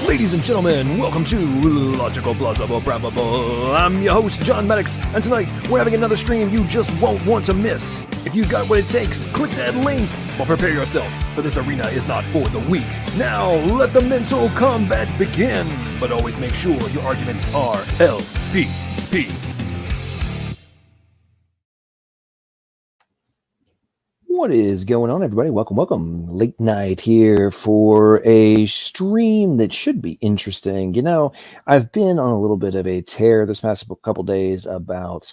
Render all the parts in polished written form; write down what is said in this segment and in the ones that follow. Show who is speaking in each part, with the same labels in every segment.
Speaker 1: Ladies and gentlemen, welcome to Logical Plausible Probable. I'm your host, John Maddox, and tonight we're having another stream you just won't want to miss. If you got what it takes, click that link, but prepare yourself, for this arena is not for the weak. Now, let the mental combat begin, but always make sure your arguments are LPP. What is going on, everybody? Welcome. Late night here for a stream that should be interesting. You know, I've been on a little bit of a tear this past couple days about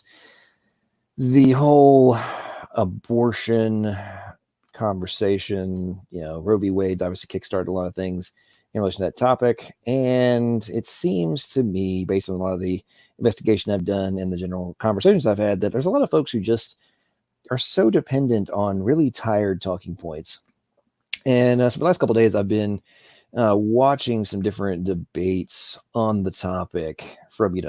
Speaker 1: the whole abortion conversation. You know, Roe v. Wade's obviously kickstarted a lot of things in relation to that topic. And it seems to me, based on a lot of the investigation I've done and the general conversations I've had, that there's a lot of folks who just are so dependent on really tired talking points. And so for the last couple of days, I've been watching some different debates on the topic from,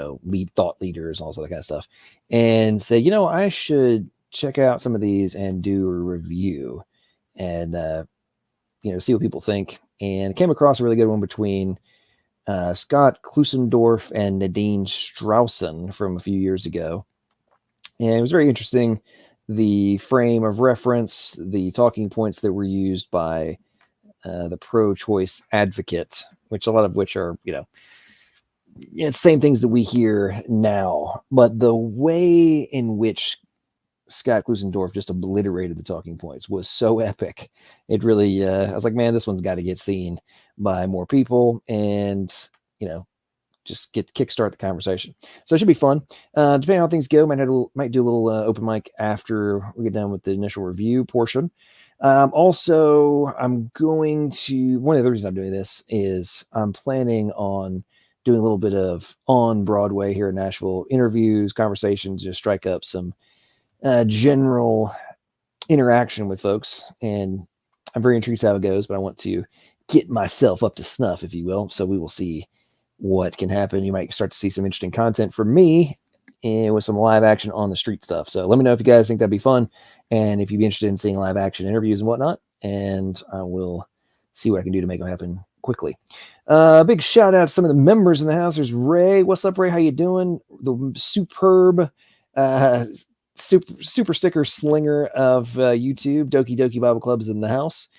Speaker 1: thought leaders, all that kind of stuff, and say, I should check out some of these and do a review and, see what people think. And came across a really good one between Scott Klusendor and Nadine Strossinf from a few years ago. And it was very interesting. The frame of reference, the talking points that were used by the pro-choice advocate, which a lot of which are, same things that we hear now. But the way in which Scott Klusendorf just obliterated the talking points was so epic. It really, I was like, man, this one's got to get seen by more people, and just kickstart the conversation. So it should be fun. Depending on how things go, might do a little open mic after we get done with the initial review portion. Also, I'm going to, one of the reasons I'm doing this is I'm planning on doing a little bit of on Broadway here in Nashville interviews, conversations, just strike up some general interaction with folks. And I'm very intrigued how it goes, but I want to get myself up to snuff, if you will. So we will see what can happen. You might start to see some interesting content from me and with some live action on the street stuff. So let me know if you guys think that'd be fun, and if you'd be interested in seeing live action interviews and whatnot, and I will see what I can do to make them happen quickly. Big shout out to some of the members in the house. There's Ray. What's up, Ray? How you doing? The superb super sticker slinger of YouTube. Doki Doki Bible Club is in the house.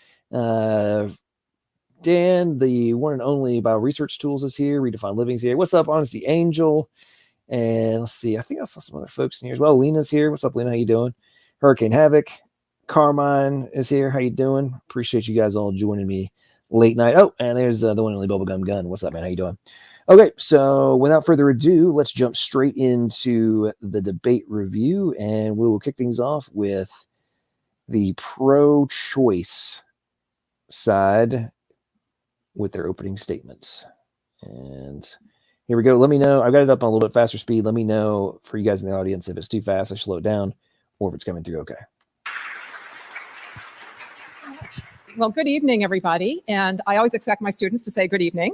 Speaker 1: Dan, the one and only Bible Research Tools, is here. Redefine Living's here. What's up, Honesty Angel? And let's see, I think I saw some other folks in here as well. Lena's here. What's up, Lena? How you doing? Hurricane Havoc. Carmine is here. How you doing? Appreciate you guys all joining me late night. Oh, and there's the one and only Bubblegum Gun. What's up, man? How you doing? Okay, so without further ado, let's jump straight into the debate review, and we will kick things off with the pro-choice side with their opening statements. And here we go. Let me know. I've got it up on a little bit faster speed. Let me know for you guys in the audience if it's too fast, I slow it down, or if it's coming through okay.
Speaker 2: Well, good evening, everybody. And I always expect my students to say good evening.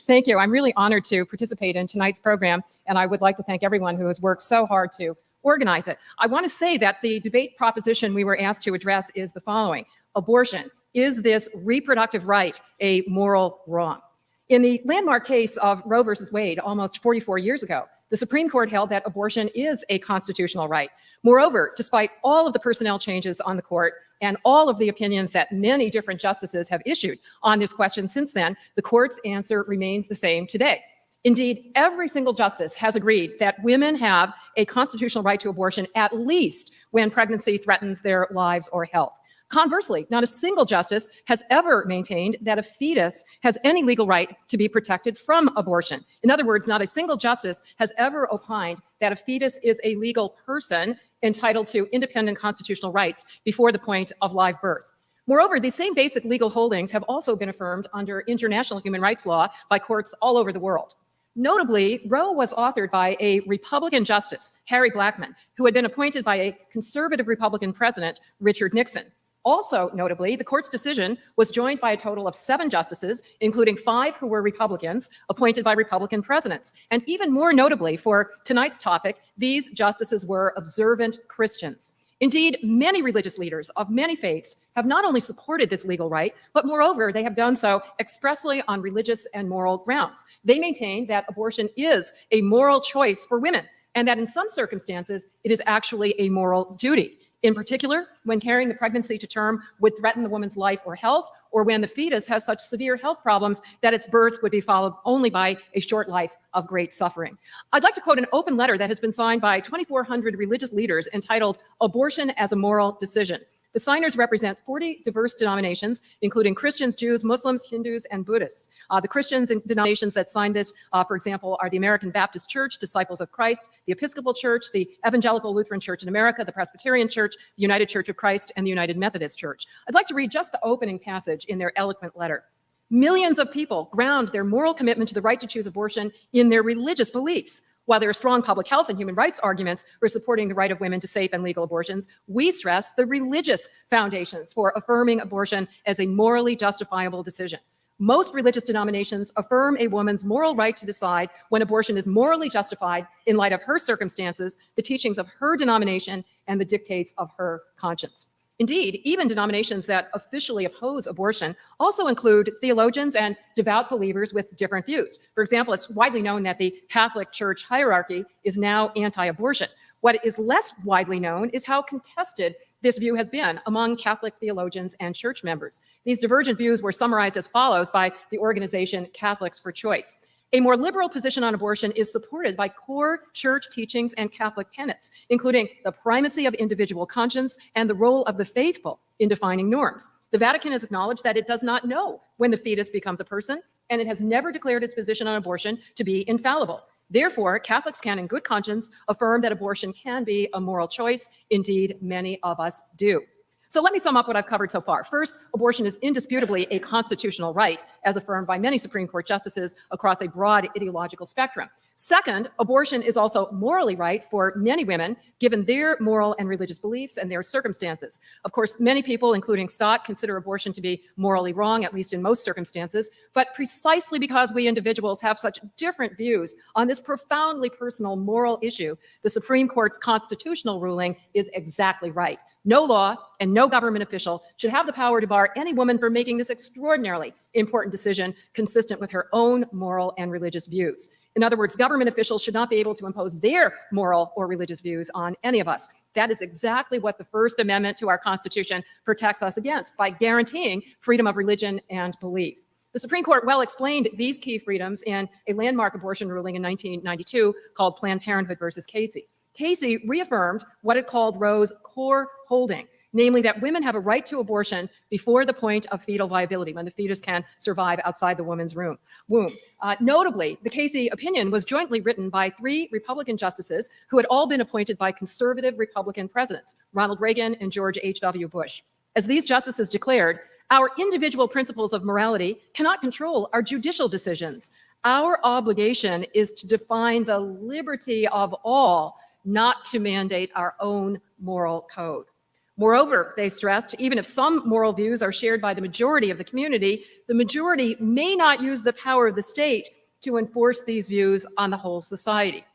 Speaker 2: Thank you. I'm really honored to participate in tonight's program, and I would like to thank everyone who has worked so hard to organize it. I want to say that the debate proposition we were asked to address is the following: abortion. Is this reproductive right a moral wrong? In the landmark case of Roe versus Wade almost 44 years ago, the Supreme Court held that abortion is a constitutional right. Moreover, despite all of the personnel changes on the court and all of the opinions that many different justices have issued on this question since then, the court's answer remains the same today. Indeed, every single justice has agreed that women have a constitutional right to abortion, at least when pregnancy threatens their lives or health. Conversely, not a single justice has ever maintained that a fetus has any legal right to be protected from abortion. In other words, not a single justice has ever opined that a fetus is a legal person entitled to independent constitutional rights before the point of live birth. Moreover, these same basic legal holdings have also been affirmed under international human rights law by courts all over the world. Notably, Roe was authored by a Republican justice, Harry Blackmun, who had been appointed by a conservative Republican president, Richard Nixon. Also notably, the court's decision was joined by a total of 7 justices, including 5 who were Republicans, appointed by Republican presidents. And even more notably for tonight's topic, these justices were observant Christians. Indeed, many religious leaders of many faiths have not only supported this legal right, but moreover, they have done so expressly on religious and moral grounds. They maintain that abortion is a moral choice for women, and that in some circumstances, it is actually a moral duty. In particular, when carrying the pregnancy to term would threaten the woman's life or health, or when the fetus has such severe health problems that its birth would be followed only by a short life of great suffering. I'd like to quote an open letter that has been signed by 2,400 religious leaders entitled "Abortion as a Moral Decision." The signers represent 40 diverse denominations, including Christians, Jews, Muslims, Hindus, and Buddhists. The Christians and denominations that signed this, for example, are the American Baptist Church, Disciples of Christ, the Episcopal Church, the Evangelical Lutheran Church in America, the Presbyterian Church, the United Church of Christ, and the United Methodist Church. I'd like to read just the opening passage in their eloquent letter. Millions of people ground their moral commitment to the right to choose abortion in their religious beliefs. While there are strong public health and human rights arguments for supporting the right of women to safe and legal abortions, we stress the religious foundations for affirming abortion as a morally justifiable decision. Most religious denominations affirm a woman's moral right to decide when abortion is morally justified in light of her circumstances, the teachings of her denomination, and the dictates of her conscience. Indeed, even denominations that officially oppose abortion also include theologians and devout believers with different views. For example, it's widely known that the Catholic Church hierarchy is now anti-abortion. What is less widely known is how contested this view has been among Catholic theologians and church members. These divergent views were summarized as follows by the organization Catholics for Choice. A more liberal position on abortion is supported by core church teachings and Catholic tenets, including the primacy of individual conscience and the role of the faithful in defining norms. The Vatican has acknowledged that it does not know when the fetus becomes a person, and it has never declared its position on abortion to be infallible. Therefore, Catholics can, in good conscience, affirm that abortion can be a moral choice. Indeed, many of us do. So let me sum up what I've covered so far. First, abortion is indisputably a constitutional right, as affirmed by many Supreme Court justices across a broad ideological spectrum. Second, abortion is also morally right for many women, given their moral and religious beliefs and their circumstances. Of course, many people, including Scott, consider abortion to be morally wrong, at least in most circumstances. But precisely because we individuals have such different views on this profoundly personal moral issue, the Supreme Court's constitutional ruling is exactly right. No law and no government official should have the power to bar any woman from making this extraordinarily important decision consistent with her own moral and religious views. In other words, government officials should not be able to impose their moral or religious views on any of us. That is exactly what the First Amendment to our Constitution protects us against by guaranteeing freedom of religion and belief. The Supreme Court well explained these key freedoms in a landmark abortion ruling in 1992 called Planned Parenthood versus Casey. Casey reaffirmed what it called Roe's core holding, namely that women have a right to abortion before the point of fetal viability, when the fetus can survive outside the woman's womb. Notably, the Casey opinion was jointly written by 3 Republican justices who had all been appointed by conservative Republican presidents, Ronald Reagan and George H.W. Bush. As these justices declared, our individual principles of morality cannot control our judicial decisions. Our obligation is to define the liberty of all, not to mandate our own moral code. Moreover, they stressed, even if some moral views are shared by the majority of the community, the majority may not use the power of the state to enforce these views on the whole society.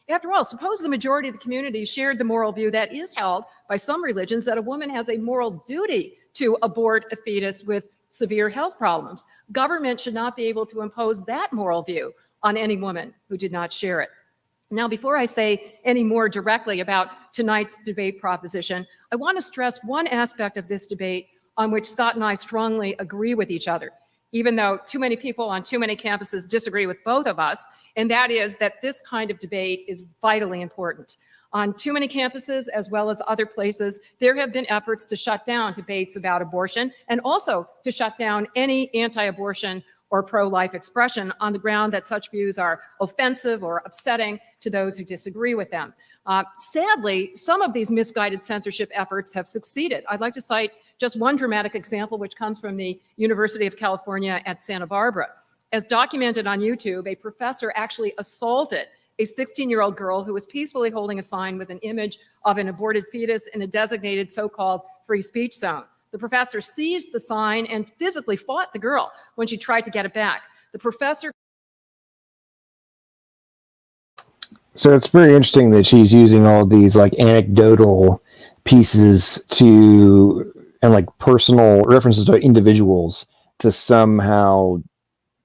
Speaker 2: After all, suppose the majority of the community shared the moral view that is held by some religions that a woman has a moral duty to abort a fetus with severe health problems. Government should not be able to impose that moral view on any woman who did not share it. Now, before I say any more directly about tonight's debate proposition, I want to stress one aspect of this debate on which Scott and I strongly agree with each other, even though too many people on too many campuses disagree with both of us, and that is that this kind of debate is vitally important. On too many campuses, as well as other places, there have been efforts to shut down debates about abortion and also to shut down any anti-abortion or pro-life expression on the ground that such views are offensive or upsetting to those who disagree with them. Sadly, some of these misguided censorship efforts have succeeded. I'd like to cite just one dramatic example, which comes from the University of California at Santa Barbara. As documented on YouTube, a professor actually assaulted a 16-year-old girl who was peacefully holding a sign with an image of an aborted fetus in a designated so-called free speech zone. The professor seized the sign and physically fought the girl when she tried to get it back. The professor.
Speaker 1: So it's very interesting that she's using all these like anecdotal pieces to and like personal references to individuals to somehow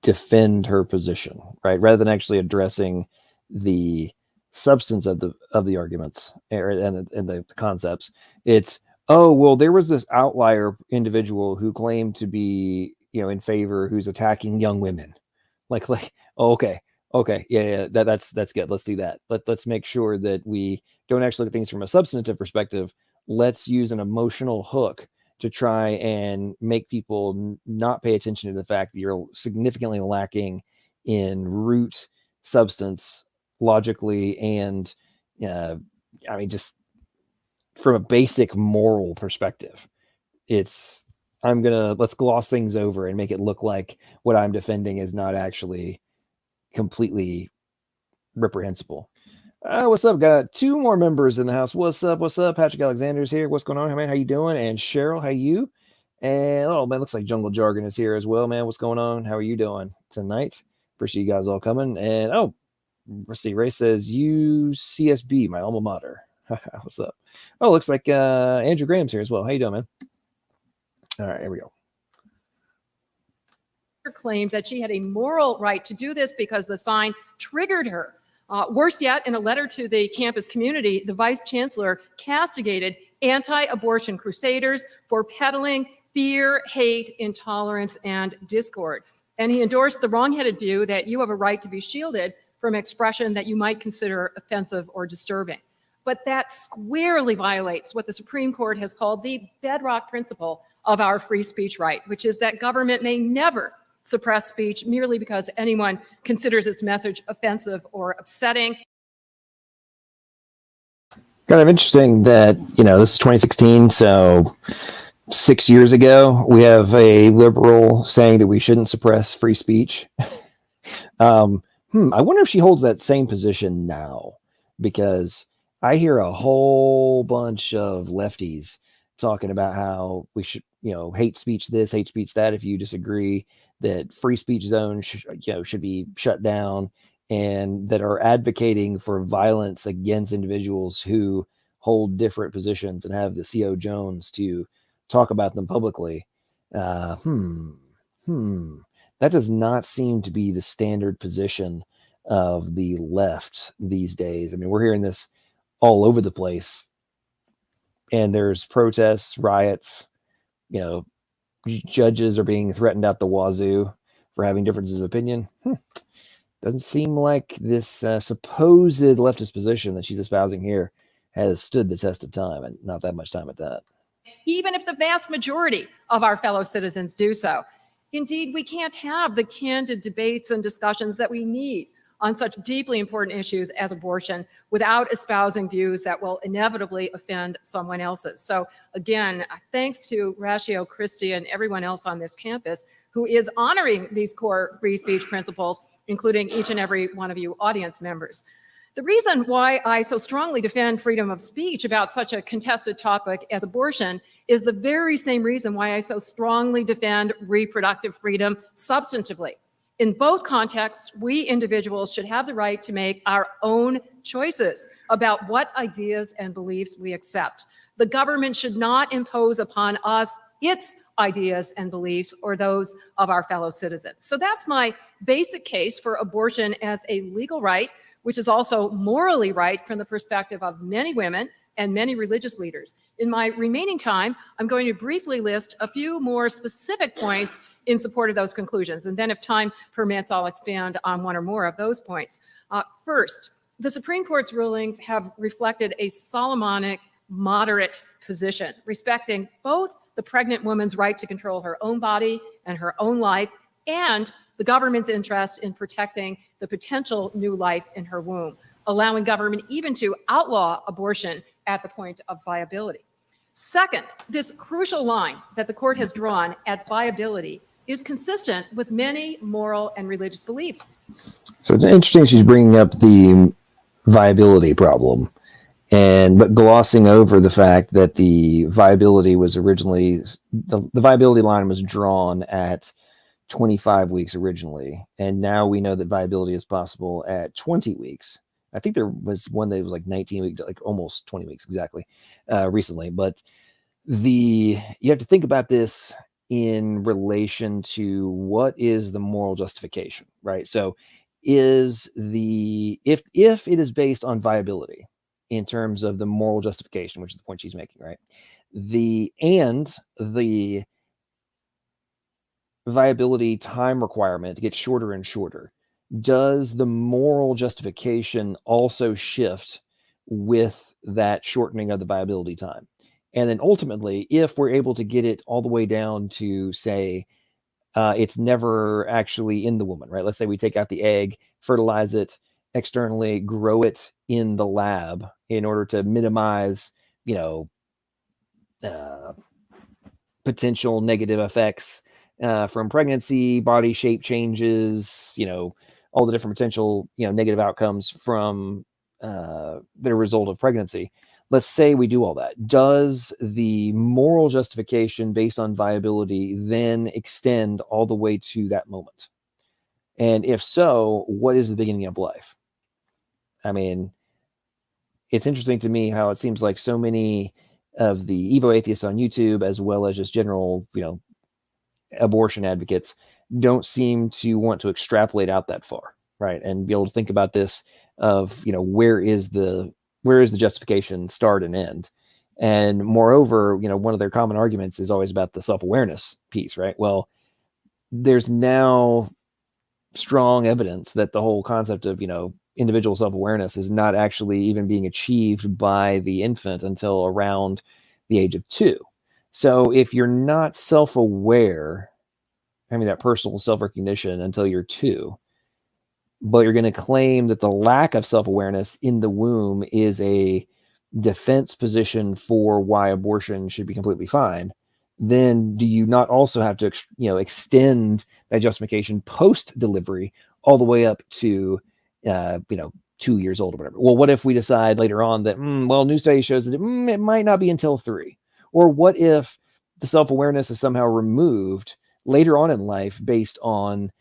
Speaker 1: defend her position, right? Rather than actually addressing the substance of the arguments and the concepts. It's, oh, well, there was this outlier individual who claimed to be, in favor, who's attacking young women. Like, oh, okay, yeah, that's good. Let's do that. Let's make sure that we don't actually look at things from a substantive perspective. Let's use an emotional hook to try and make people not pay attention to the fact that you're significantly lacking in root substance logically and, just from a basic moral perspective. Let's gloss things over and make it look like what I'm defending is not actually completely reprehensible. What's up? Got 2 more members in the house. What's up? Patrick Alexander's here. What's going on, man? How you doing? And Cheryl, how you? And oh man, looks like Jungle Jargon is here as well, man. What's going on? How are you doing tonight? Appreciate you guys all coming. And let's see. Ray says UCSB, my alma mater. What's up? Oh, looks like Andrew Graham's here as well. How you doing, man? All right, here we go.
Speaker 2: Claimed that she had a moral right to do this because the sign triggered her. Worse yet, in a letter to the campus community, the vice chancellor castigated anti-abortion crusaders for peddling fear, hate, intolerance, and discord. And he endorsed the wrong-headed view that you have a right to be shielded from expression that you might consider offensive or disturbing. But that squarely violates what the Supreme Court has called the bedrock principle of our free speech right, which is that government may never suppress speech merely because anyone considers its message offensive or upsetting.
Speaker 1: Kind of interesting that, this is 2016, so 6 years ago, we have a liberal saying that we shouldn't suppress free speech. I wonder if she holds that same position now, because I hear a whole bunch of lefties talking about how we should, hate speech this, hate speech that. If you disagree, that free speech zones should be shut down, and that are advocating for violence against individuals who hold different positions and have the CO Jones to talk about them publicly. That does not seem to be the standard position of the left these days. I mean, we're hearing this all over the place, and there's protests, riots, judges are being threatened out the wazoo for having differences of opinion. Doesn't seem like this supposed leftist position that she's espousing here has stood the test of time, and not that much time at that.
Speaker 2: Even if the vast majority of our fellow citizens do so. Indeed, we can't have the candid debates and discussions that we need on such deeply important issues as abortion without espousing views that will inevitably offend someone else's. So again, thanks to Ratio Christie and everyone else on this campus who is honoring these core free speech principles, including each and every one of you audience members. The reason why I so strongly defend freedom of speech about such a contested topic as abortion is the very same reason why I so strongly defend reproductive freedom substantively. In both contexts, we individuals should have the right to make our own choices about what ideas and beliefs we accept. The government should not impose upon us its ideas and beliefs or those of our fellow citizens. So that's my basic case for abortion as a legal right, which is also morally right from the perspective of many women and many religious leaders. In my remaining time, I'm going to briefly list a few more specific points in support of those conclusions. And then if time permits, I'll expand on one or more of those points. First, the Supreme Court's rulings have reflected a Solomonic, moderate position, respecting both the pregnant woman's right to control her own body and her own life, and the government's interest in protecting the potential new life in her womb, allowing government even to outlaw abortion at the point of viability. Second, this crucial line that the court has drawn at viability is consistent with many moral and religious beliefs.
Speaker 1: So it's interesting she's bringing up the viability problem, but glossing over the fact that the viability was originally, the viability line was drawn at 25 weeks originally, and now we know that viability is possible at 20 weeks. I think there was one that was like 19 weeks, like almost 20 weeks exactly, recently. But you have to think about this in relation to what is the moral justification, right? So if it is based on viability in terms of the moral justification, which is the point she's making, right? The viability time requirement gets shorter and shorter. Does the moral justification also shift with that shortening of the viability time? And then ultimately, if we're able to get it all the way down to, say, it's never actually in the woman, right? Let's say we take out the egg, fertilize it externally, grow it in the lab in order to minimize, potential negative effects from pregnancy, body shape changes, all the different potential, negative outcomes from the result of pregnancy. Let's say we do all that. Does the moral justification based on viability then extend all the way to that moment? And if so, what is the beginning of life? I mean, it's interesting to me how it seems like so many of the Evo atheists on YouTube, as well as just general, abortion advocates, don't seem to want to extrapolate out that far, right? And be able to think about this of, where is the justification start and end? And moreover, one of their common arguments is always about the self-awareness piece, right? Well, there's now strong evidence that the whole concept of, individual self-awareness is not actually even being achieved by the infant until around the age of 2. So if you're not self-aware, having that personal self-recognition until you're 2, but you're going to claim that the lack of self-awareness in the womb is a defense position for why abortion should be completely fine, then do you not also have to extend that justification post delivery all the way up to 2 years old or whatever? Well, what if we decide later on that new study shows that it might not be until 3? Or what if the self-awareness is somehow removed later on in life based on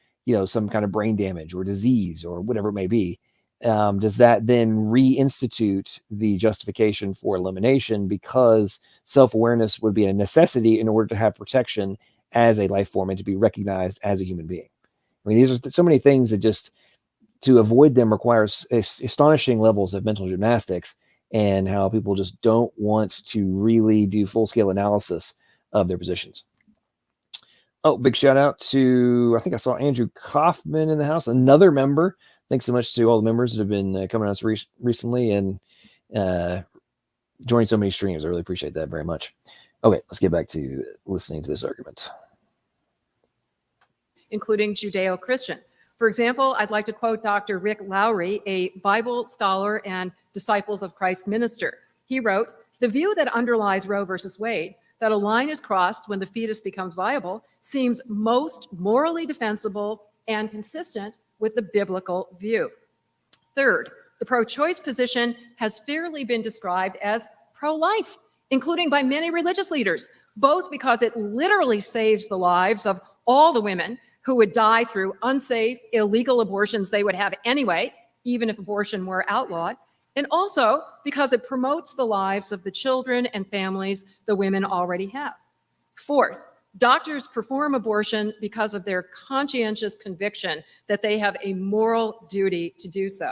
Speaker 1: some kind of brain damage or disease or whatever it may be? Does that then reinstitute the justification for elimination, because self-awareness would be a necessity in order to have protection as a life form and to be recognized as a human being? I mean, these are so many things that just, to avoid them, requires astonishing levels of mental gymnastics, and how people just don't want to really do full-scale analysis of their positions. Oh, big shout out to, I think I saw Andrew Kaufman in the house, another member. Thanks so much to all the members that have been coming on recently and joining so many streams. I really appreciate that very much. Okay, let's get back to listening to this argument.
Speaker 2: Including Judeo-Christian. For example, I'd like to quote Dr. Rick Lowry, a Bible scholar and Disciples of Christ minister. He wrote, "The view that underlies Roe versus Wade, that a line is crossed when the fetus becomes viable, seems most morally defensible and consistent with the biblical view." Third, the pro-choice position has fairly been described as pro-life, including by many religious leaders, both because it literally saves the lives of all the women who would die through unsafe, illegal abortions they would have anyway, even if abortion were outlawed, and also because it promotes the lives of the children and families the women already have. Fourth, doctors perform abortion because of their conscientious conviction that they have a moral duty to do so.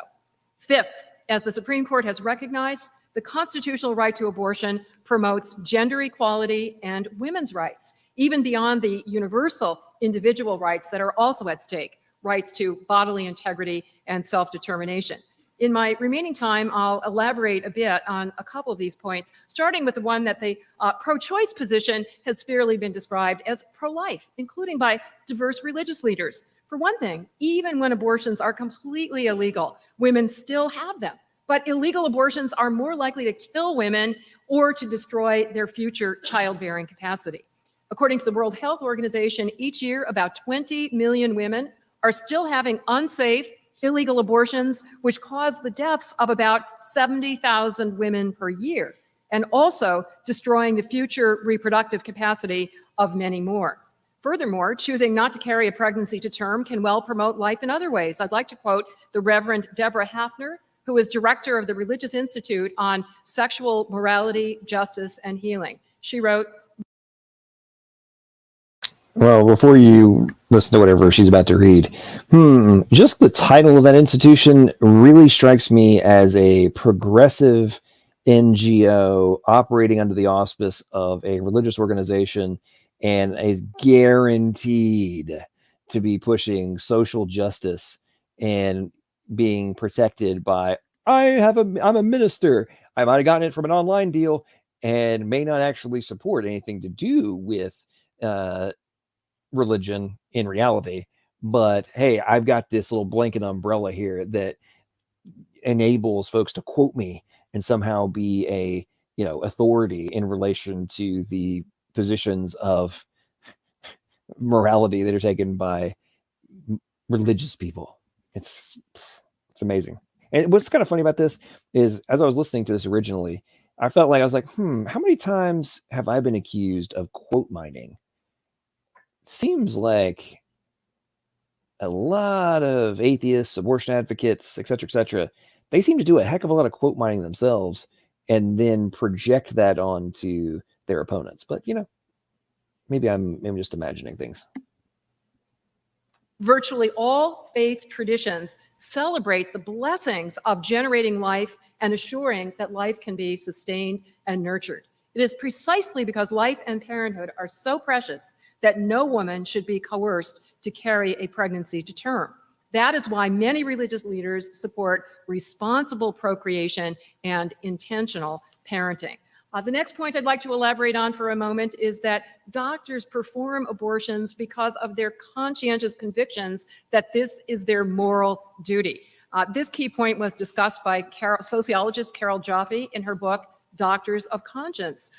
Speaker 2: Fifth, as the Supreme Court has recognized, the constitutional right to abortion promotes gender equality and women's rights, even beyond the universal individual rights that are also at stake, rights to bodily integrity and self-determination. In my remaining time, I'll elaborate a bit on a couple of these points, starting with the one that the pro-choice position has fairly been described as pro-life, including by diverse religious leaders. For one thing, even when abortions are completely illegal, women still have them. But illegal abortions are more likely to kill women or to destroy their future childbearing capacity. According to the World Health Organization, each year about 20 million women are still having unsafe, illegal abortions, which cause the deaths of about 70,000 women per year, and also destroying the future reproductive capacity of many more. Furthermore, choosing not to carry a pregnancy to term can well promote life in other ways. I'd like to quote the Reverend Deborah Hafner, who is director of the Religious Institute on Sexual Morality, Justice, and Healing. She wrote,
Speaker 1: well, before you listen to whatever she's about to read, just the title of that institution really strikes me as a progressive NGO operating under the auspice of a religious organization and is guaranteed to be pushing social justice and being protected by, I'm a minister. I might have gotten it from an online deal and may not actually support anything to do with religion in reality. But hey, I've got this little blanket umbrella here that enables folks to quote me and somehow be a authority in relation to the positions of morality that are taken by religious people. It's amazing. And what's kind of funny about this is, as I was listening to this originally, I felt like I was like, how many times have I been accused of quote mining? Seems like a lot of atheists, abortion advocates, etc., they seem to do a heck of a lot of quote mining themselves and then project that onto their opponents. But maybe I'm just imagining things.
Speaker 2: Virtually all faith traditions celebrate the blessings of generating life and assuring that life can be sustained and nurtured. It is precisely because life and parenthood are so precious that no woman should be coerced to carry a pregnancy to term. That is why many religious leaders support responsible procreation and intentional parenting. The next point I'd like to elaborate on for a moment is that doctors perform abortions because of their conscientious convictions that this is their moral duty. This key point was discussed by sociologist Carol Jaffe in her book, Doctors of Conscience.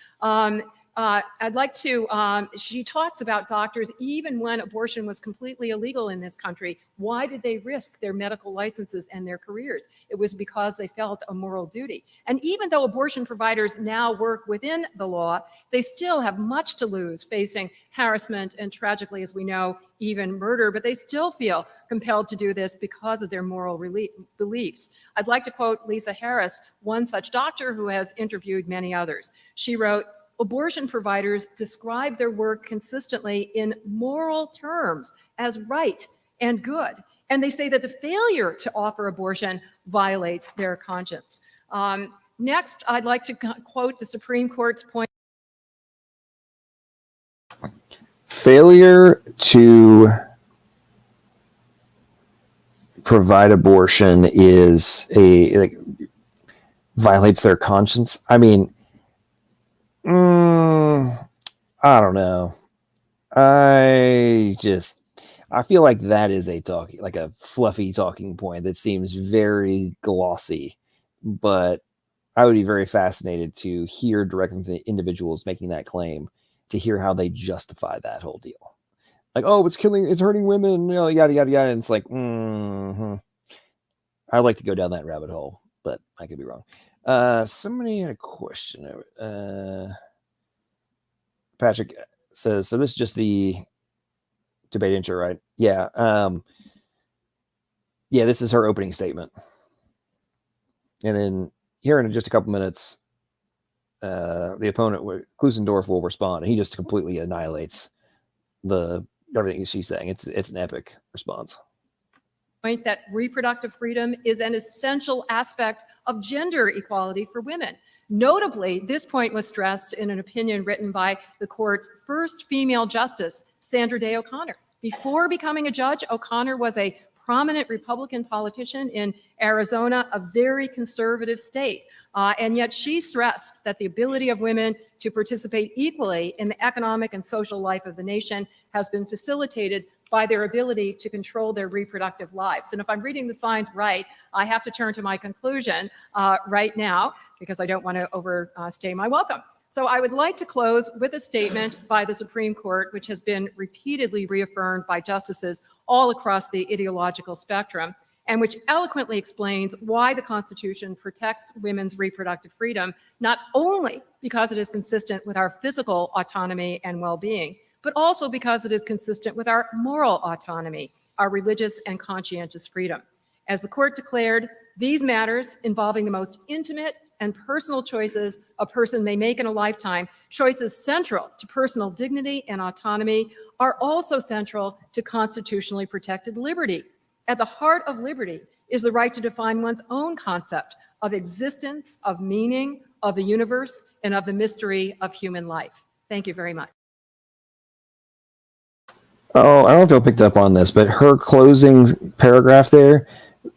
Speaker 2: I'd like to, she talks about doctors, even when abortion was completely illegal in this country, why did they risk their medical licenses and their careers? It was because they felt a moral duty. And even though abortion providers now work within the law, they still have much to lose, facing harassment and, tragically, as we know, even murder, but they still feel compelled to do this because of their moral beliefs. I'd like to quote Lisa Harris, one such doctor who has interviewed many others. She wrote, "Abortion providers describe their work consistently in moral terms as right and good. And they say that the failure to offer abortion violates their conscience." Next, I'd like to quote the Supreme Court's point.
Speaker 1: Failure to provide abortion is violates their conscience. I mean, I don't know. I feel like that is a fluffy talking point that seems very glossy, but I would be very fascinated to hear directly from the individuals making that claim, to hear how they justify that whole deal. Like, oh, it's hurting women, yada, yada, yada. And it's like, I'd like to go down that rabbit hole, but I could be wrong. Somebody had a question. Patrick says, so this is just the debate intro, right? Yeah. Yeah, this is her opening statement. And then here in just a couple minutes, the opponent, Klusendor, will respond, and he just completely annihilates everything she's saying. It's an epic response.
Speaker 2: Point that reproductive freedom is an essential aspect of gender equality for women. Notably, this point was stressed in an opinion written by the court's first female justice, Sandra Day O'Connor. Before becoming a judge, O'Connor was a prominent Republican politician in Arizona, a very conservative state. And yet she stressed that the ability of women to participate equally in the economic and social life of the nation has been facilitated by their ability to control their reproductive lives. And if I'm reading the signs right, I have to turn to my conclusion right now, because I don't want to overstay my welcome. So I would like to close with a statement by the Supreme Court, which has been repeatedly reaffirmed by justices all across the ideological spectrum, and which eloquently explains why the Constitution protects women's reproductive freedom, not only because it is consistent with our physical autonomy and well-being, but also because it is consistent with our moral autonomy, our religious and conscientious freedom. As the court declared, these matters involving the most intimate and personal choices a person may make in a lifetime, choices central to personal dignity and autonomy, are also central to constitutionally protected liberty. At the heart of liberty is the right to define one's own concept of existence, of meaning, of the universe, and of the mystery of human life. Thank you very much.
Speaker 1: Oh, I don't know if y'all picked up on this, but her closing paragraph there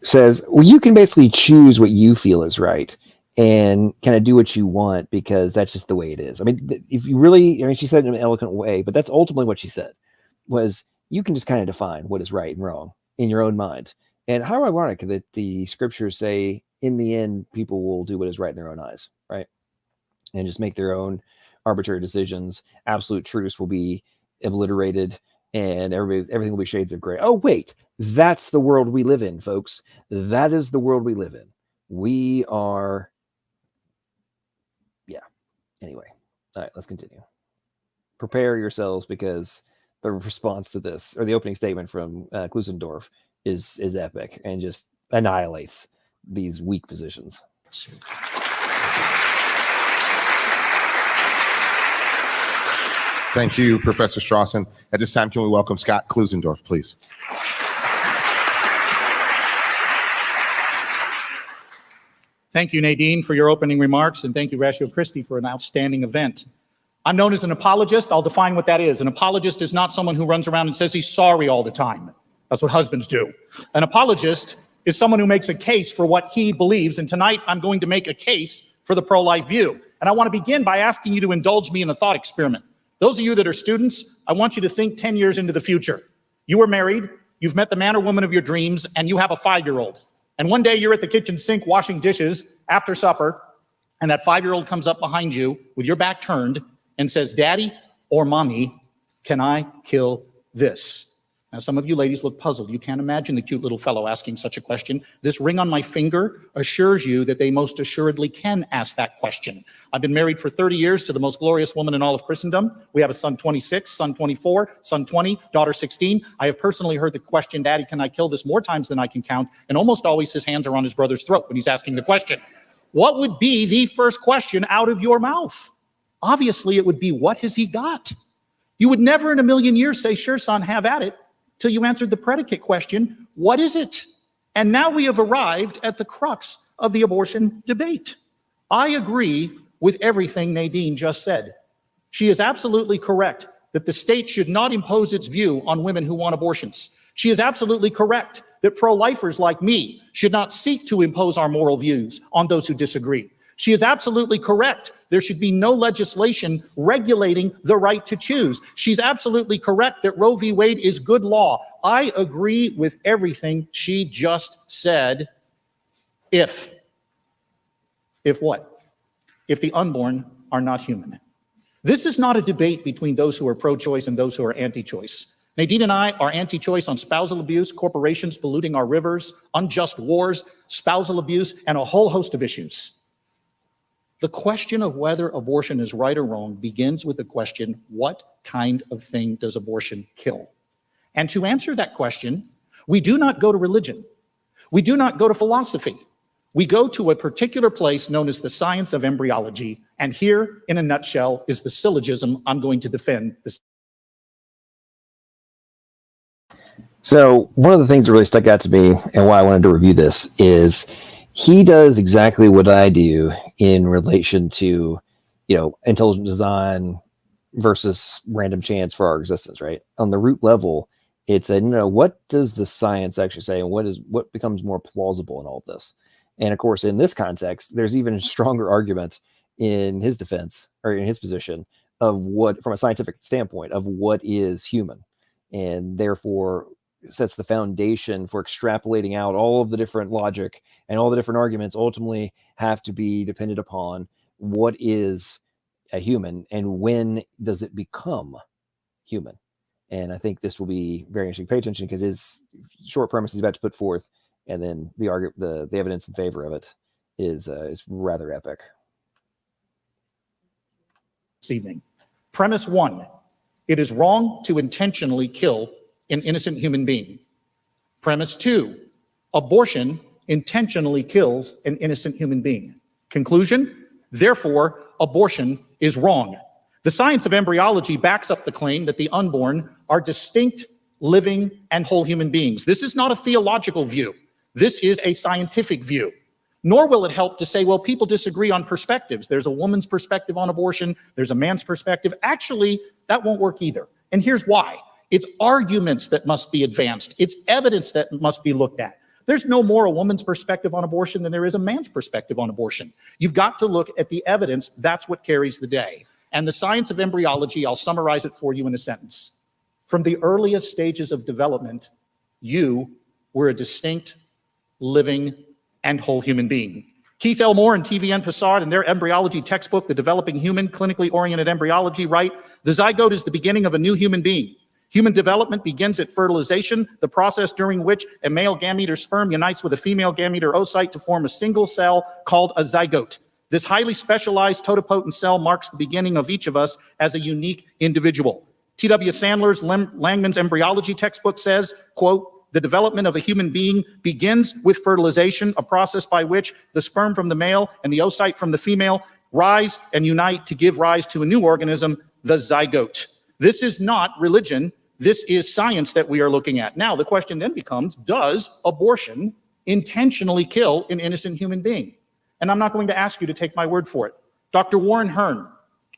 Speaker 1: says, well, you can basically choose what you feel is right and kind of do what you want, because that's just the way it is. I mean, if you really, she said it in an eloquent way, but that's ultimately what she said, was you can just kind of define what is right and wrong in your own mind. And how ironic that the scriptures say, in the end, people will do what is right in their own eyes, right? And just make their own arbitrary decisions. Absolute truths will be obliterated, and everything will be shades of gray. Oh, wait, that's the world we live in, folks. That is the world we live in. We are, yeah. Anyway, all right, let's continue. Prepare yourselves, because the response to this, or the opening statement from Klusendorf, is epic and just annihilates these weak positions.
Speaker 3: Thank you, Professor Strossinf. At this time, can we welcome Scott Klusendorf, please?
Speaker 4: Thank you, Nadine, for your opening remarks, and thank you, Ratio Christie, for an outstanding event. I'm known as an apologist. I'll define what that is. An apologist is not someone who runs around and says he's sorry all the time. That's what husbands do. An apologist is someone who makes a case for what he believes. And tonight I'm going to make a case for the pro-life view. And I want to begin by asking you to indulge me in a thought experiment. Those of you that are students, I want you to think 10 years into the future. You are married, you've met the man or woman of your dreams, and you have a 5-year-old. And one day you're at the kitchen sink washing dishes after supper, and that 5-year-old comes up behind you with your back turned and says, "Daddy or Mommy, can I kill this?" Now, some of you ladies look puzzled. You can't imagine the cute little fellow asking such a question. This ring on my finger assures you that they most assuredly can ask that question. I've been married for 30 years to the most glorious woman in all of Christendom. We have a son 26, son 24, son 20, daughter 16. I have personally heard the question, "Daddy, can I kill this?" more times than I can count, and almost always his hands are on his brother's throat when he's asking the question. What would be the first question out of your mouth? Obviously, it would be, what has he got? You would never in a million years say, "Sure, son, have at it," till you answered the predicate question, what is it? And now we have arrived at the crux of the abortion debate. I agree with everything Nadine just said. She is absolutely correct that the state should not impose its view on women who want abortions. She is absolutely correct that pro-lifers like me should not seek to impose our moral views on those who disagree. She is absolutely correct. There should be no legislation regulating the right to choose. She's absolutely correct that Roe v. Wade is good law. I agree with everything she just said. If what? If the unborn are not human. This is not a debate between those who are pro-choice and those who are anti-choice. Nadine and I are anti-choice on spousal abuse, corporations polluting our rivers, unjust wars, spousal abuse, and a whole host of issues. The question of whether abortion is right or wrong begins with the question, what kind of thing does abortion kill? And to answer that question, we do not go to religion. We do not go to philosophy. We go to a particular place known as the science of embryology. And here, in a nutshell, is the syllogism I'm going to defend.
Speaker 1: So one of the things that really stuck out to me and why I wanted to review this is he does exactly what I do in relation to, intelligent design versus random chance for our existence, right? On the root level, it's what does the science actually say, and what becomes more plausible in all of this? And of course, in this context, there's even a stronger argument in his defense or in his position of what, from a scientific standpoint, of what is human, and therefore sets the foundation for extrapolating out all of the different logic and all the different arguments ultimately have to be dependent upon what is a human and when does it become human. And I think this will be very interesting. Pay attention, because his short premise he's about to put forth and then the evidence in favor of it is rather epic.
Speaker 4: This evening. Premise 1, it is wrong to intentionally kill an innocent human being. Premise 2, abortion intentionally kills an innocent human being. Conclusion, therefore, abortion is wrong. The science of embryology backs up the claim that the unborn are distinct, living, and whole human beings. This is not a theological view. This is a scientific view. Nor will it help to say, well, people disagree on perspectives. There's a woman's perspective on abortion. There's a man's perspective. Actually, that won't work either. And here's why. It's arguments that must be advanced. It's evidence that must be looked at. There's no more a woman's perspective on abortion than there is a man's perspective on abortion. You've got to look at the evidence. That's what carries the day. And the science of embryology, I'll summarize it for you in a sentence. From the earliest stages of development, you were a distinct, living, and whole human being. Keith L. Moore and TVN Passard in their embryology textbook, The Developing Human, Clinically Oriented Embryology, write, the zygote is the beginning of a new human being. Human development begins at fertilization, the process during which a male gamete or sperm unites with a female gamete or oocyte to form a single cell called a zygote. This highly specialized totipotent cell marks the beginning of each of us as a unique individual. T.W. Sandler's Langman's embryology textbook says, quote, the development of a human being begins with fertilization, a process by which the sperm from the male and the oocyte from the female rise and unite to give rise to a new organism, the zygote. This is not religion. This is science that we are looking at. Now, the question then becomes, does abortion intentionally kill an innocent human being? And I'm not going to ask you to take my word for it. Dr. Warren Hearn,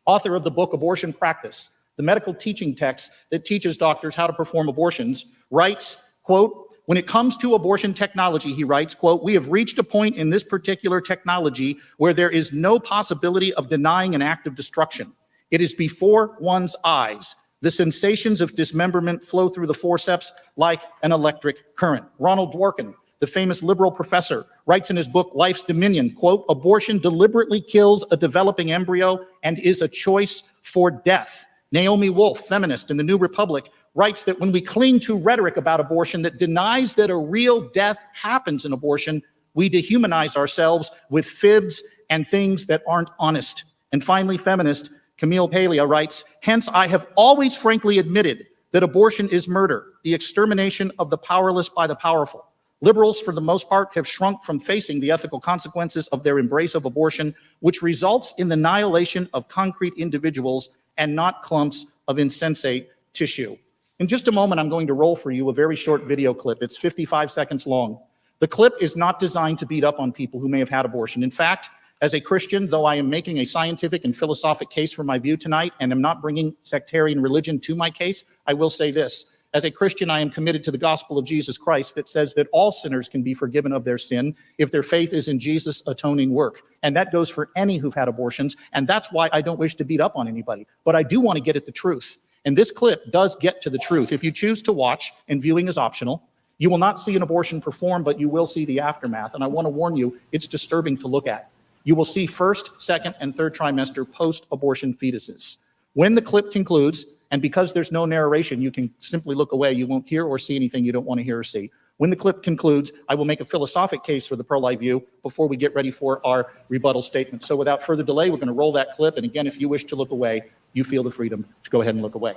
Speaker 4: author of the book Abortion Practice, the medical teaching text that teaches doctors how to perform abortions, writes, quote, when it comes to abortion technology, he writes, quote, we have reached a point in this particular technology where there is no possibility of denying an act of destruction. It is before one's eyes. The sensations of dismemberment flow through the forceps like an electric current. Ronald Dworkin, the famous liberal professor, writes in his book, Life's Dominion, quote, abortion deliberately kills a developing embryo and is a choice for death. Naomi Wolf, feminist in the New Republic, writes that when we cling to rhetoric about abortion that denies that a real death happens in abortion, we dehumanize ourselves with fibs and things that aren't honest. And finally, feminist Camille Paglia writes, hence I have always frankly admitted that abortion is murder, the extermination of the powerless by the powerful. Liberals, for the most part, have shrunk from facing the ethical consequences of their embrace of abortion, which results in the annihilation of concrete individuals and not clumps of insensate tissue. In just a moment, I'm going to roll for you a very short video clip. It's 55 seconds long. The clip is not designed to beat up on people who may have had abortion. In fact, as a Christian, though I am making a scientific and philosophic case for my view tonight and am not bringing sectarian religion to my case, I will say this. As a Christian, I am committed to the gospel of Jesus Christ that says that all sinners can be forgiven of their sin if their faith is in Jesus' atoning work. And that goes for any who've had abortions. And that's why I don't wish to beat up on anybody. But I do want to get at the truth. And this clip does get to the truth. If you choose to watch, and viewing is optional, you will not see an abortion performed, but you will see the aftermath. And I want to warn you, it's disturbing to look at. You will see first, second, and third trimester post-abortion fetuses. When the clip concludes, and because there's no narration, you can simply look away. You won't hear or see anything you don't want to hear or see. When the clip concludes, I will make a philosophic case for the pro-life view before we get ready for our rebuttal statement. So without further delay, we're going to roll that clip. And again, if you wish to look away, you feel the freedom to go ahead and look away.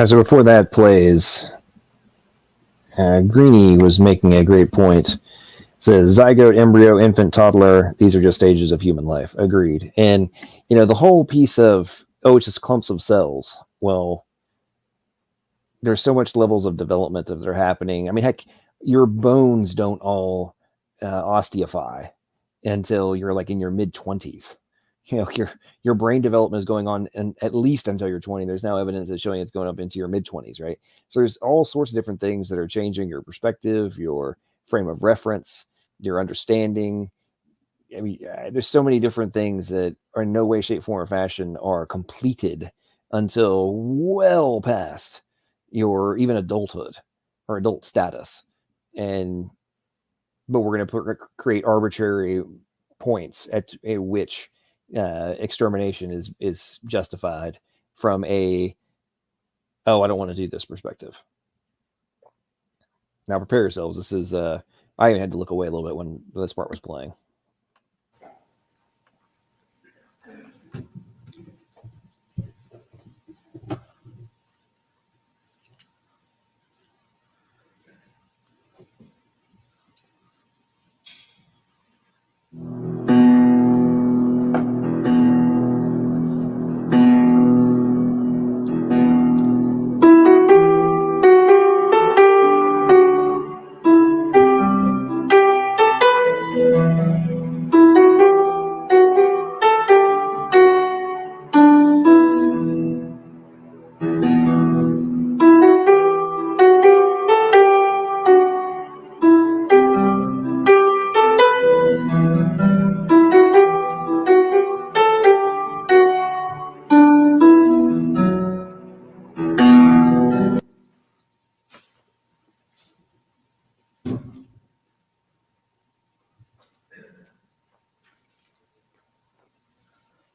Speaker 1: So before that plays, Greenie was making a great point. It says zygote, embryo, infant, toddler, these are just stages of human life. Agreed. And, you know, the whole piece of, oh, it's just clumps of cells. Well, there's so much levels of development that are happening. I mean, heck, your bones don't all osteify until you're like in your mid-20s. You know, your brain development is going on and at least until you're 20. There's now evidence that's showing it's going up into your mid-20s, right? So there's all sorts of different things that are changing your perspective, your frame of reference, your understanding. I mean, there's so many different things that are in no way, shape, form, or fashion are completed until well past your even adulthood or adult status. But we're going to create arbitrary points at which extermination is justified from a, oh, I don't want to do this perspective. Now prepare yourselves. This is, I even had to look away a little bit when this part was playing.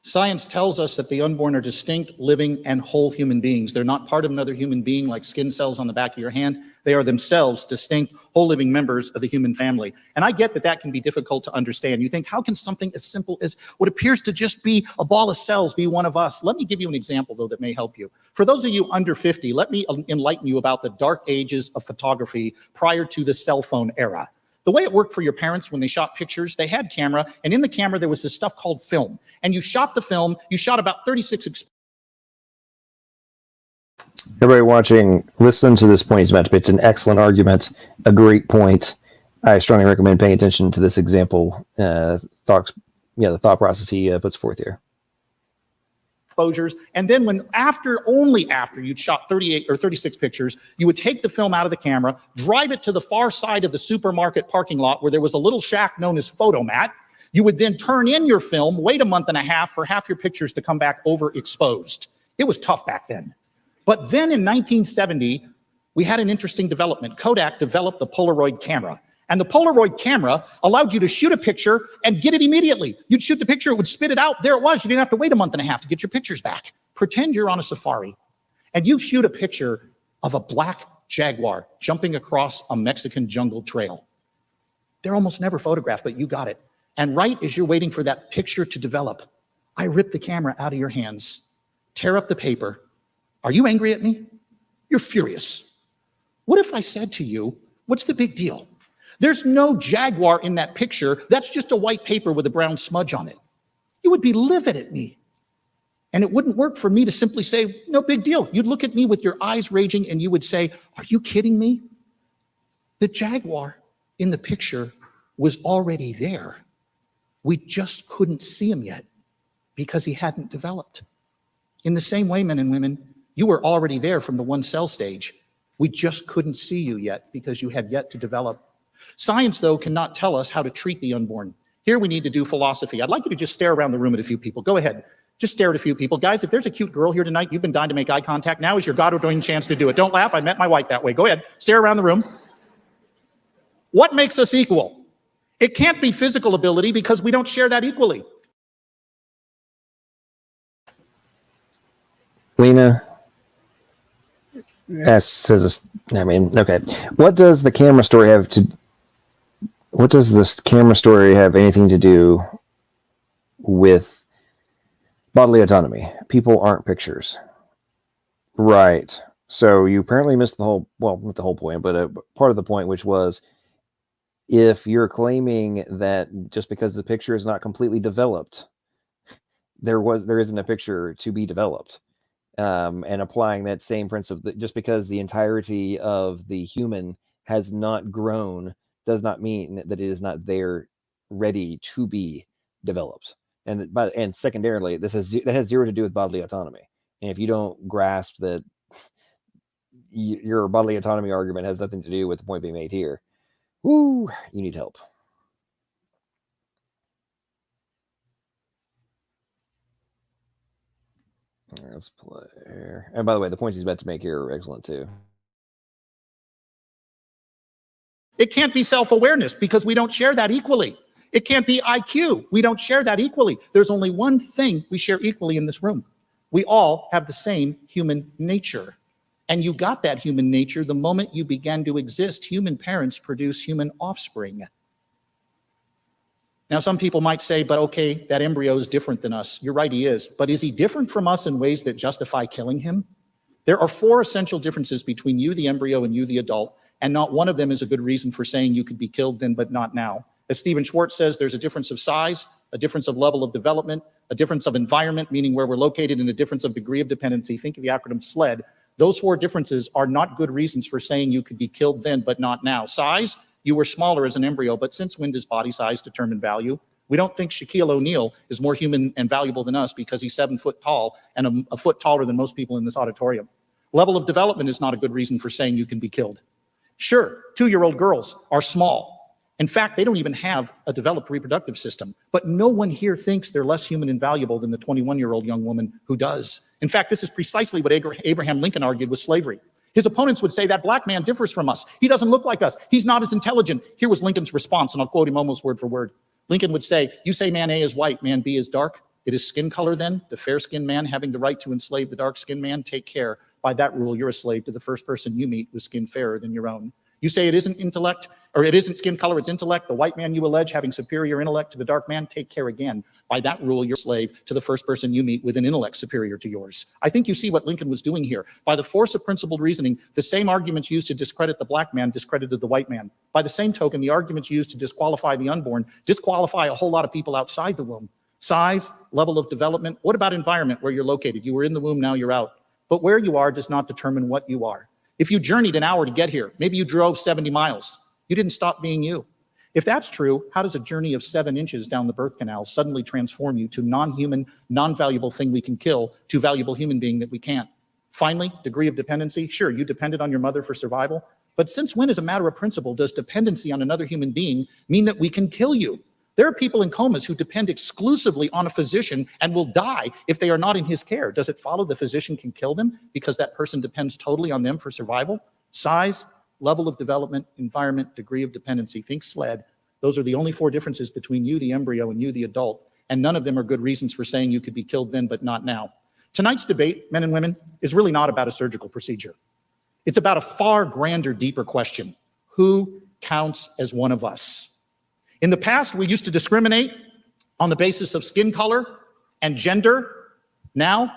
Speaker 4: Science tells us that the unborn are distinct, living, and whole human beings. They're not part of another human being like skin cells on the back of your hand. They are themselves distinct, whole living members of the human family. And I get that that can be difficult to understand. You think, how can something as simple as what appears to just be a ball of cells be one of us? Let me give you an example, though, that may help you. For those of you under 50, let me enlighten you about the dark ages of photography prior to the cell phone era. The way it worked for your parents when they shot pictures, they had camera, and in the camera there was this stuff called film. And you shot the film, you shot about 36
Speaker 1: Everybody watching, listen to this point he's about to make. It's an excellent argument, a great point. I strongly recommend paying attention to this example, the thought process he puts forth here.
Speaker 4: exposures. And then only after you'd shot 38 or 36 pictures, you would take the film out of the camera, drive it to the far side of the supermarket parking lot where there was a little shack known as Photomat. You would then turn in your film, wait a month and a half for half your pictures to come back overexposed. It was tough back then. But then in 1970, we had an interesting development. Kodak developed the Polaroid camera. And the Polaroid camera allowed you to shoot a picture and get it immediately. You'd shoot the picture, it would spit it out. There it was. You didn't have to wait a month and a half to get your pictures back. Pretend you're on a safari and you shoot a picture of a black jaguar jumping across a Mexican jungle trail. They're almost never photographed, but you got it. And right as you're waiting for that picture to develop, I rip the camera out of your hands, tear up the paper. Are you angry at me? You're furious. What if I said to you, what's the big deal? There's no jaguar in that picture. That's just a white paper with a brown smudge on it. You would be livid at me. And it wouldn't work for me to simply say, no big deal. You'd look at me with your eyes raging and you would say, are you kidding me? The jaguar in the picture was already there. We just couldn't see him yet because he hadn't developed. In the same way, men and women, you were already there from the one cell stage. We just couldn't see you yet because you had yet to develop. Science, though, cannot tell us how to treat the unborn. Here we need to do philosophy. I'd like you to just stare around the room at a few people. Go ahead. Just stare at a few people. Guys, if there's a cute girl here tonight, you've been dying to make eye contact. Now is your God-ordained chance to do it. Don't laugh. I met my wife that way. Go ahead. Stare around the room. What makes us equal? It can't be physical ability because we don't share that equally.
Speaker 1: Lena says, okay. What does this camera story have anything to do with bodily autonomy? People aren't pictures. Right. So you apparently missed not the whole point, but part of the point, which was, if you're claiming that just because the picture is not completely developed, there isn't a picture to be developed. And applying that same principle, that just because the entirety of the human has not grown does not mean that it is not there ready to be developed. And secondarily, that has zero to do with bodily autonomy. And if you don't grasp that your bodily autonomy argument has nothing to do with the point being made here, you need help. Let's play here. And by the way, the points he's about to make here are excellent too.
Speaker 4: It can't be self-awareness because we don't share that equally. It can't be IQ. We don't share that equally. There's only one thing we share equally in this room. We all have the same human nature. And you got that human nature the moment you began to exist. Human parents produce human offspring. Now, some people might say, but okay, that embryo is different than us. You're right, he is. But is he different from us in ways that justify killing him? There are 4 essential differences between you, the embryo, and you, the adult, and not one of them is a good reason for saying you could be killed then, but not now. As Stephen Schwartz says, there's a difference of size, a difference of level of development, a difference of environment, meaning where we're located, and a difference of degree of dependency. Think of the acronym SLED. Those 4 differences are not good reasons for saying you could be killed then, but not now. Size, you were smaller as an embryo, but since when does body size determine value? We don't think Shaquille O'Neal is more human and valuable than us because he's 7 foot tall and a foot taller than most people in this auditorium. Level of development is not a good reason for saying you can be killed. Sure, 2-year-old girls are small. In fact, they don't even have a developed reproductive system, but no one here thinks they're less human and valuable than the 21-year-old young woman who does. In fact, this is precisely what Abraham Lincoln argued with slavery. His opponents would say that black man differs from us. He doesn't look like us. He's not as intelligent. Here was Lincoln's response, and I'll quote him almost word for word. Lincoln would say, you say man A is white, man B is dark. It is skin color then, the fair-skinned man having the right to enslave the dark-skinned man. Take care. By that rule, you're a slave to the first person you meet with skin fairer than your own. You say it isn't intellect, or it isn't skin color, it's intellect. The white man you allege having superior intellect to the dark man, take care again. By that rule, you're a slave to the first person you meet with an intellect superior to yours. I think you see what Lincoln was doing here. By the force of principled reasoning, the same arguments used to discredit the black man discredited the white man. By the same token, the arguments used to disqualify the unborn disqualify a whole lot of people outside the womb. Size, level of development, what about environment where you're located? You were in the womb, now you're out. But where you are does not determine what you are. If you journeyed an hour to get here, maybe you drove 70 miles, you didn't stop being you. If that's true, how does a journey of 7 inches down the birth canal suddenly transform you to non-human, non-valuable thing we can kill to valuable human being that we can't? Finally, degree of dependency. Sure, you depended on your mother for survival, but since when, as a matter of principle, does dependency on another human being mean that we can kill you? There are people in comas who depend exclusively on a physician and will die if they are not in his care. Does it follow the physician can kill them because that person depends totally on them for survival? Size, level of development, environment, degree of dependency. Think SLED. Those are the only 4 differences between you, the embryo, and you, the adult. And none of them are good reasons for saying you could be killed then, but not now. Tonight's debate, men and women, is really not about a surgical procedure. It's about a far grander, deeper question. Who counts as one of us? In the past, we used to discriminate on the basis of skin color and gender. Now,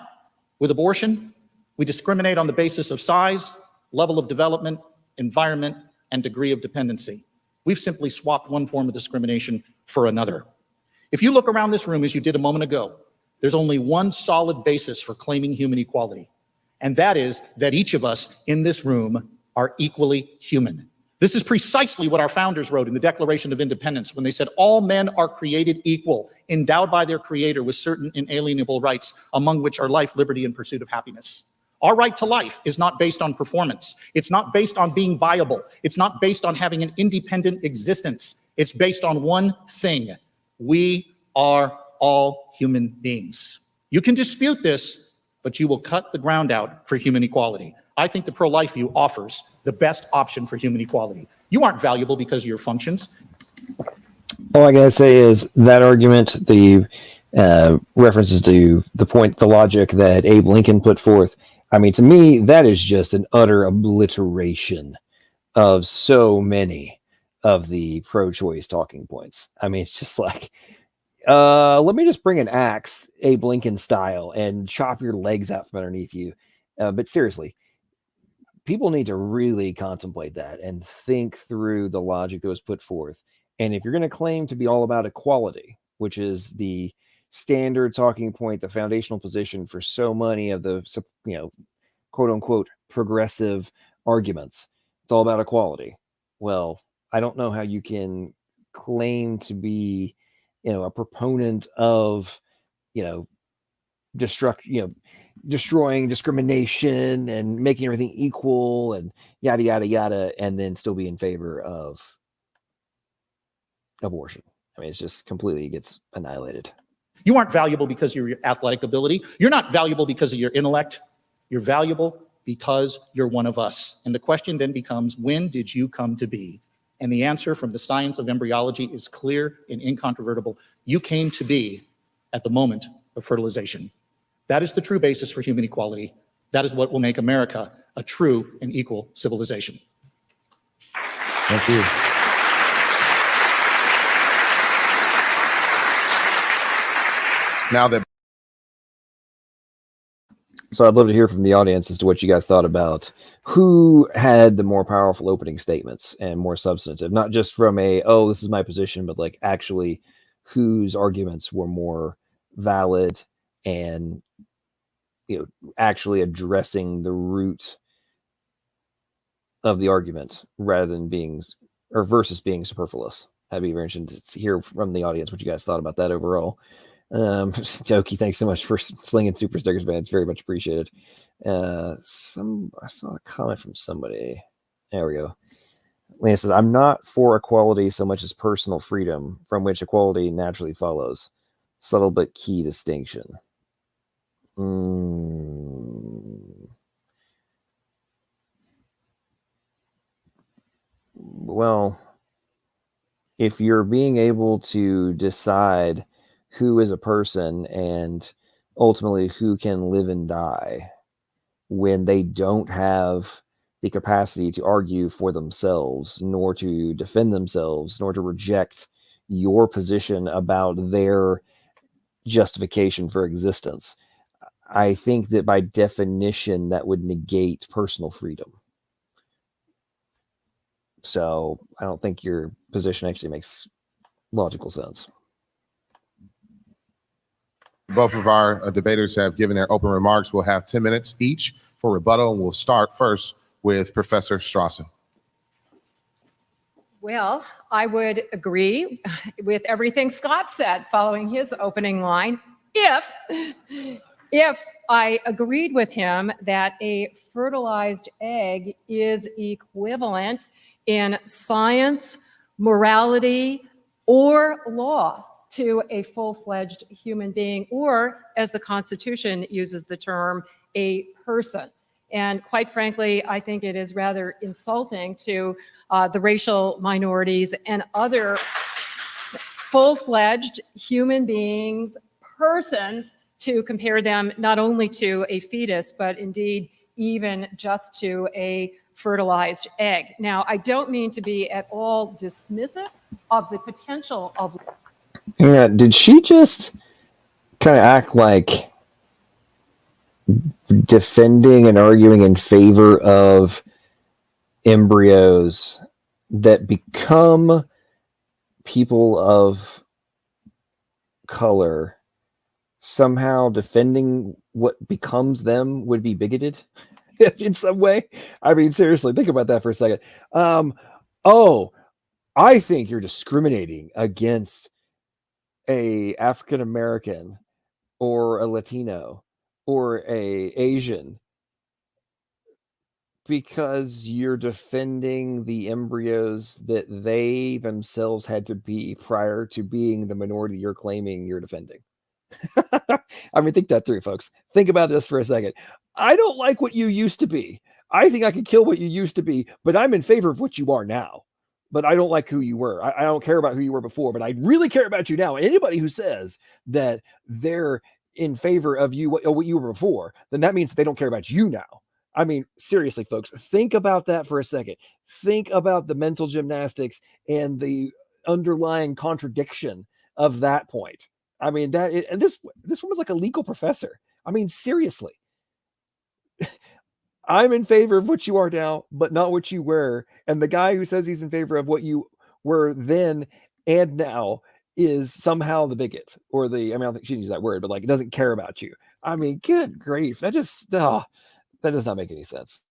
Speaker 4: with abortion, we discriminate on the basis of size, level of development, environment, and degree of dependency. We've simply swapped one form of discrimination for another. If you look around this room as you did a moment ago, there's only one solid basis for claiming human equality, and that is that each of us in this room are equally human. This is precisely what our founders wrote in the Declaration of Independence when they said all men are created equal, endowed by their creator with certain inalienable rights, among which are life, liberty, and pursuit of happiness. Our right to life is not based on performance. It's not based on being viable. It's not based on having an independent existence. It's based on one thing. We are all human beings. You can dispute this, but you will cut the ground out for human equality. I think the pro-life view offers the best option for human equality. You aren't valuable because of your functions.
Speaker 1: All I gotta say is that argument, the references to the logic that Abe Lincoln put forth, I mean, to me, that is just an utter obliteration of so many of the pro-choice talking points. I mean, it's just like, let me just bring an axe, Abe Lincoln style, and chop your legs out from underneath you. But seriously, people need to really contemplate that and think through the logic that was put forth. And if you're going to claim to be all about equality, which is the standard talking point, the foundational position for so many of the, quote unquote, progressive arguments, it's all about equality. Well, I don't know how you can claim to be, a proponent of, destroying discrimination and making everything equal and yada, yada, yada, and then still be in favor of abortion. I mean, it's just completely gets annihilated.
Speaker 4: You aren't valuable because of your athletic ability. You're not valuable because of your intellect. You're valuable because you're one of us. And the question then becomes, when did you come to be? And the answer from the science of embryology is clear and incontrovertible. You came to be at the moment of fertilization. That is the true basis for human equality. That is what will make America a true and equal civilization.
Speaker 3: Thank you. Now that
Speaker 1: So I'd love to hear from the audience as to what you guys thought about who had the more powerful opening statements and more substantive, not just from this is my position, but like actually whose arguments were more valid and, actually addressing the root of the argument rather than versus being superfluous. I'd be very interested to hear from the audience what you guys thought about that overall. Toki, thanks so much for slinging super stickers, man. It's very much appreciated. I saw a comment from somebody. There we go. Lana says, I'm not for equality so much as personal freedom, from which equality naturally follows. Subtle but key distinction. Well, if you're being able to decide who is a person and ultimately who can live and die when they don't have the capacity to argue for themselves, nor to defend themselves, nor to reject your position about their justification for existence, I think that by definition that would negate personal freedom. So I don't think your position actually makes logical sense.
Speaker 3: both of our debaters have given their open remarks, we'll have 10 minutes each for rebuttal, and we'll start first with Professor Strossinf.
Speaker 2: Well, I would agree with everything Scott said following his opening line. If I agreed with him that a fertilized egg is equivalent in science, morality, or law to a full-fledged human being, or as the Constitution uses the term, a person. And quite frankly, I think it is rather insulting to the racial minorities and other full-fledged human beings, persons, to compare them not only to a fetus, but indeed even just to a fertilized egg. Now, I don't mean to be at all dismissive of the potential of.
Speaker 1: Yeah, did she just kind of act like defending and arguing in favor of embryos that become people of color, somehow defending what becomes them would be bigoted in some way? I mean, seriously, think about that for a second. Oh, I think you're discriminating against a African American or a Latino or a Asian because you're defending the embryos that they themselves had to be prior to being the minority you're claiming you're defending. I mean, think that through, folks. Think about this for a second. I don't like what you used to be. I think I could kill what you used to be, but I'm in favor of what you are now. But I don't like who you were. I don't care about who you were before, but I really care about you now. Anybody who says that they're in favor of you, what you were before, then that means that they don't care about you now. I mean, seriously, folks, think about that for a second. Think about the mental gymnastics and the underlying contradiction of that point. I mean, and this woman's like a legal professor. I mean, seriously. I'm in favor of what you are now, but not what you were. And the guy who says he's in favor of what you were then and now is somehow the bigot or I mean, I don't think she didn't use that word, but like, it doesn't care about you. I mean, good grief. That does not make any sense.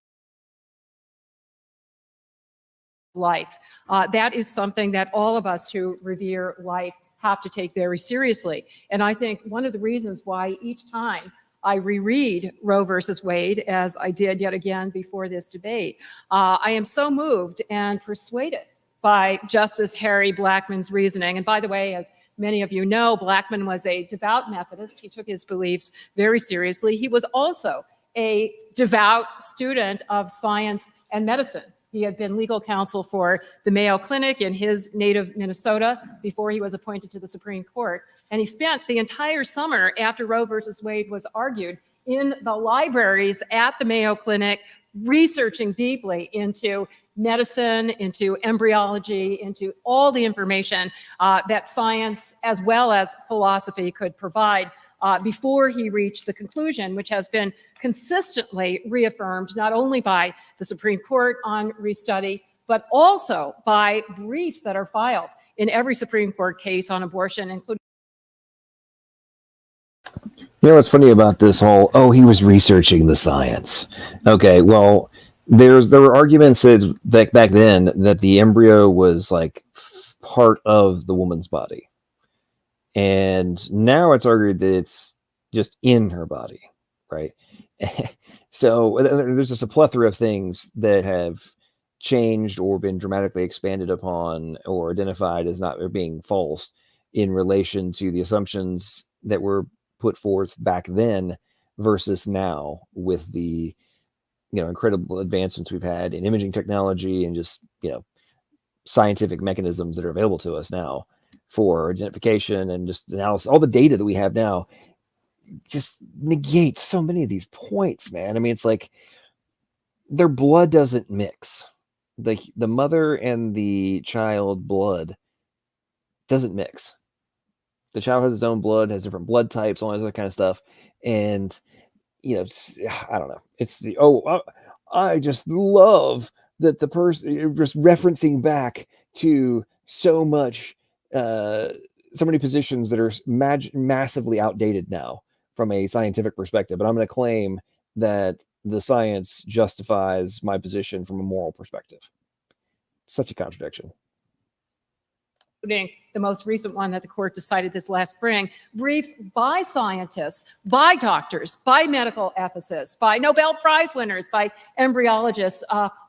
Speaker 2: Life. That is something that all of us who revere life have to take very seriously. And I think one of the reasons why each time I reread Roe versus Wade, as I did yet again before this debate, I am so moved and persuaded by Justice Harry Blackmun's reasoning. And by the way, as many of you know, Blackmun was a devout Methodist. He took his beliefs very seriously. He was also a devout student of science and medicine. He had been legal counsel for the Mayo Clinic in his native Minnesota before he was appointed to the Supreme Court. And he spent the entire summer after Roe versus Wade was argued in the libraries at the Mayo Clinic, researching deeply into medicine, into embryology, into all the information that science as well as philosophy could provide before he reached the conclusion, which has been consistently reaffirmed not only by the Supreme Court on restudy, but also by briefs that are filed in every Supreme Court case on abortion, including.
Speaker 1: You know what's funny about this whole, he was researching the science. Okay, well, there were arguments that back then that the embryo was like part of the woman's body. And now it's argued that it's just in her body, right? So there's just a plethora of things that have changed or been dramatically expanded upon or identified as not being false in relation to the assumptions that were put forth back then versus now, with the incredible advancements we've had in imaging technology and just scientific mechanisms that are available to us now for identification and just analysis. All the data that we have now just negates so many of these points, man. I mean, it's like their blood doesn't mix. The mother and the child blood doesn't mix. The child has its own blood, has different blood types, all that other kind of stuff. And, I don't know. It's I just love that the person just referencing back to so many positions that are massively outdated now from a scientific perspective. But I'm going to claim that the science justifies my position from a moral perspective. Such a contradiction.
Speaker 2: including the most recent one that the court decided this last spring, briefs by scientists, by doctors, by medical ethicists, by Nobel Prize winners, by embryologists,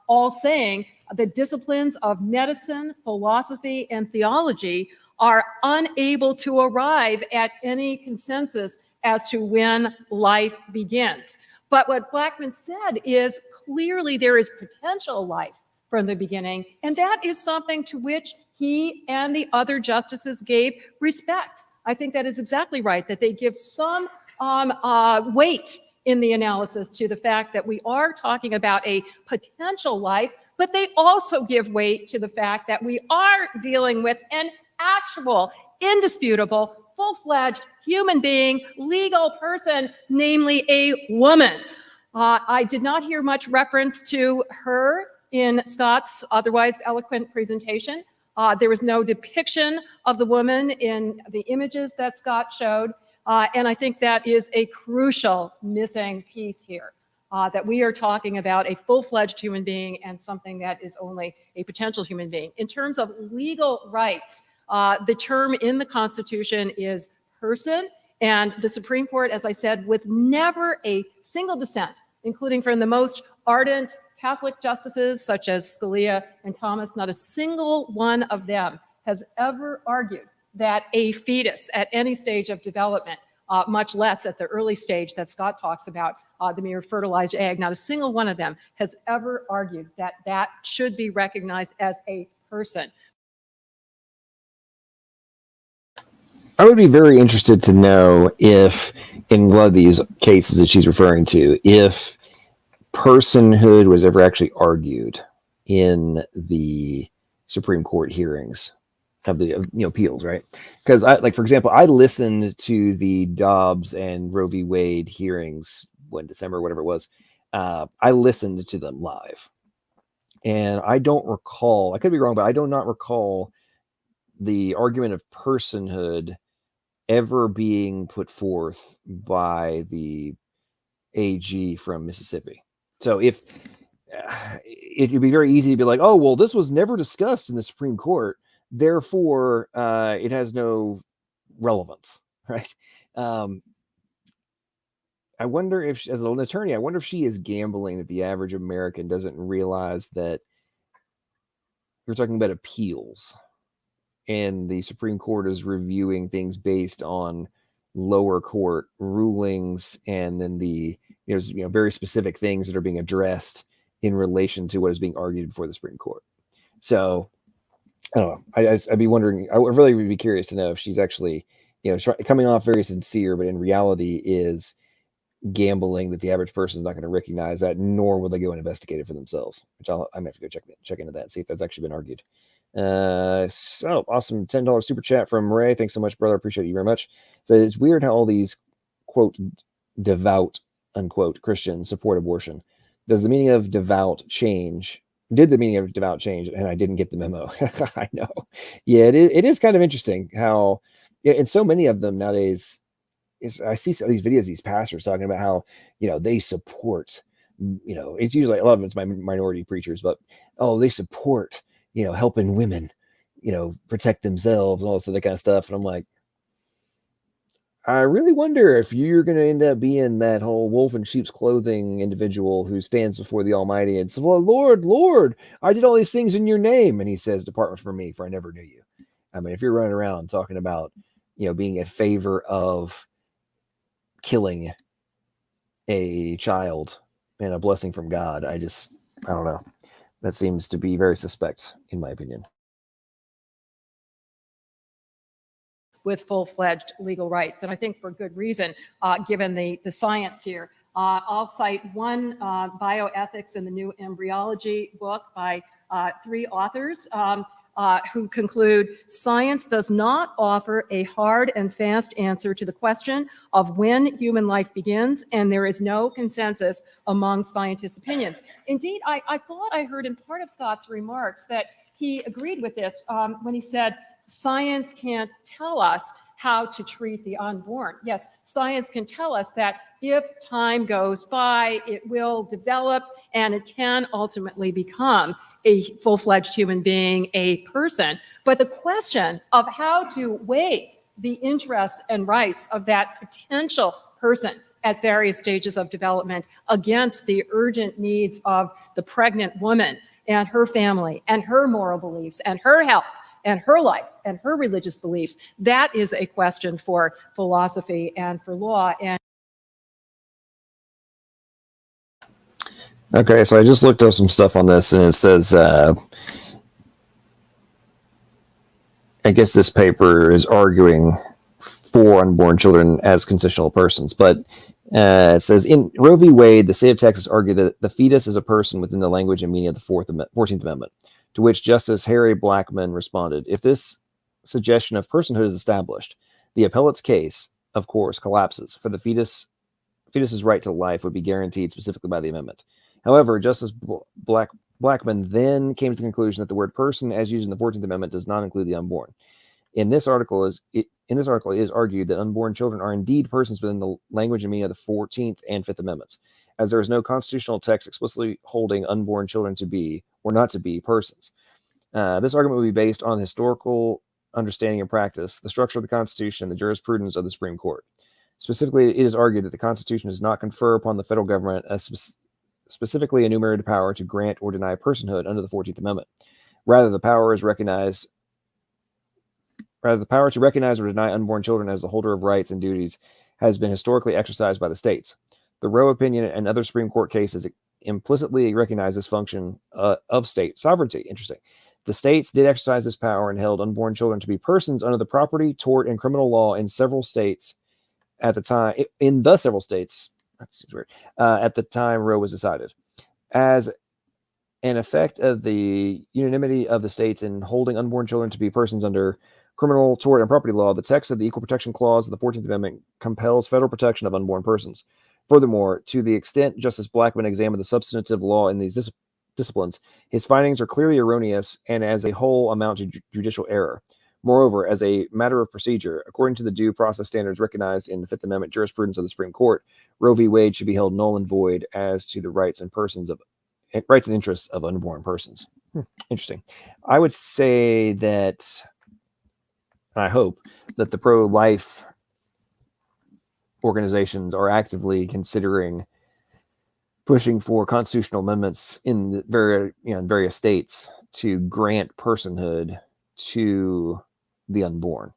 Speaker 2: all saying the disciplines of medicine, philosophy, and theology are unable to arrive at any consensus as to when life begins. But what Blackmun said is clearly there is potential life from the beginning, and that is something to which he and the other justices gave respect. I think that is exactly right, that they give some weight in the analysis to the fact that we are talking about a potential life, but they also give weight to the fact that we are dealing with an actual, indisputable, full-fledged human being, legal person, namely a woman. I did not hear much reference to her in Scott's otherwise eloquent presentation. There was no depiction of the woman in the images that Scott showed. And I think that is a crucial missing piece here, that we are talking about a full-fledged human being and something that is only a potential human being. In terms of legal rights, the term in the Constitution is person, and the Supreme Court, as I said, with never a single dissent, including from the most ardent Catholic justices such as Scalia and Thomas, not a single one of them has ever argued that a fetus at any stage of development, much less at the early stage that Scott talks about, the mere fertilized egg, not a single one of them has ever argued that that should be recognized as a person.
Speaker 1: I would be very interested to know if, in one of these cases that she's referring to, if personhood was ever actually argued in the Supreme Court hearings of the appeals, right? Because for example, I listened to the Dobbs and Roe v. Wade hearings when December, whatever it was. I listened to them live, and I don't recall. I could be wrong, but I do not recall the argument of personhood ever being put forth by the AG from Mississippi. So if it would be very easy to be like, oh, well, this was never discussed in the Supreme Court, therefore it has no relevance, right? I wonder if, as an attorney, I wonder if she is gambling that the average American doesn't realize that you're talking about appeals, and the Supreme Court is reviewing things based on lower court rulings, and then there's very specific things that are being addressed in relation to what is being argued before the Supreme Court. So I don't know. I'd be wondering. I would really be curious to know if she's actually, coming off very sincere, but in reality is gambling that the average person is not going to recognize that, nor will they go and investigate it for themselves. Which I'm gonna have to go check into that and see if that's actually been argued. So awesome. $10 super chat from Ray. Thanks so much, brother. Appreciate you very much. So it's weird how all these quote devout unquote Christians support abortion. Does the meaning of devout change? Did the meaning of devout change? And I didn't get the memo. I know. Yeah, it is kind of interesting how, and so many of them nowadays, I see some of these videos, these pastors talking about how, they support, it's usually, a lot of it's minority preachers, but, they support, helping women, protect themselves and all that kind of stuff. And I'm like, I really wonder if you're going to end up being that whole wolf in sheep's clothing individual who stands before the Almighty and says, well, Lord, I did all these things in your name. And he says, depart from me, for I never knew you. I mean, if you're running around talking about, being in favor of killing a child and a blessing from God, I don't know. That seems to be very suspect, in my opinion.
Speaker 2: With full-fledged legal rights, and I think for good reason, given the science here. I'll cite one bioethics in the new embryology book by 3 authors who conclude science does not offer a hard and fast answer to the question of when human life begins, and there is no consensus among scientists' opinions. Indeed, I thought I heard in part of Scott's remarks that he agreed with this when he said, science can't tell us how to treat the unborn. Yes, science can tell us that if time goes by, it will develop and it can ultimately become a full-fledged human being, a person. But the question of how to weigh the interests and rights of that potential person at various stages of development against the urgent needs of the pregnant woman and her family and her moral beliefs and her health and her life and her religious beliefs, that is a question for philosophy and for law. And
Speaker 1: Okay, so I just looked up some stuff on this, and it says, I guess this paper is arguing for unborn children as constitutional persons, but it says, in Roe v. Wade, the state of Texas argued that the fetus is a person within the language and meaning of the 14th Amendment, to which Justice Harry Blackmun responded, if this suggestion of personhood is established, the appellate's case, of course, collapses, for the fetus's right to life would be guaranteed specifically by the amendment. However, Justice Blackmun then came to the conclusion that the word person, as used in the 14th Amendment, does not include the unborn. In this article, it is argued that unborn children are indeed persons within the language and meaning of the 14th and 5th Amendments, as there is no constitutional text explicitly holding unborn children to be or not to be persons. This argument will be based on the historical understanding and practice, the structure of the Constitution, and the jurisprudence of the Supreme Court. Specifically, it is argued that the Constitution does not confer upon the federal government a specifically enumerated power to grant or deny personhood under the 14th Amendment. Rather, the power to recognize or deny unborn children as the holder of rights and duties has been historically exercised by the states. The Roe opinion and other Supreme Court cases implicitly recognize this function of state sovereignty. Interesting. The states did exercise this power and held unborn children to be persons under the property, tort, and criminal law in several states at the time. That seems weird. At the time Roe was decided. As an effect of the unanimity of the states in holding unborn children to be persons under criminal, tort, and property law, the text of the Equal Protection Clause of the 14th Amendment compels federal protection of unborn persons. Furthermore, to the extent Justice Blackmun examined the substantive law in these disciplines, his findings are clearly erroneous and as a whole amount to judicial error. Moreover, as a matter of procedure, according to the due process standards recognized in the Fifth Amendment jurisprudence of the Supreme Court, Roe v. Wade should be held null and void as to the rights and interests of unborn persons. Interesting. I would say that, I hope that the pro-life organizations are actively considering pushing for constitutional amendments in the various states to grant personhood to the unborn.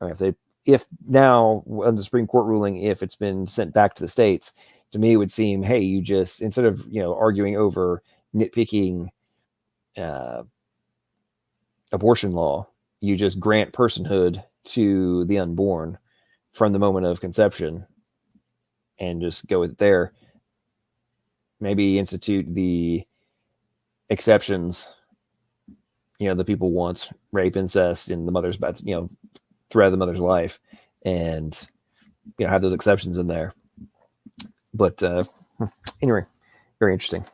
Speaker 1: I mean, if now under the Supreme Court ruling, if it's been sent back to the states, to me it would seem, hey, you just, instead of arguing over nitpicking abortion law, you just grant personhood to the unborn from the moment of conception and just go with it there. Maybe institute the exceptions the people want, rape, incest, and the mother's about to, threat of the mother's life, and have those exceptions in there. But anyway, very interesting.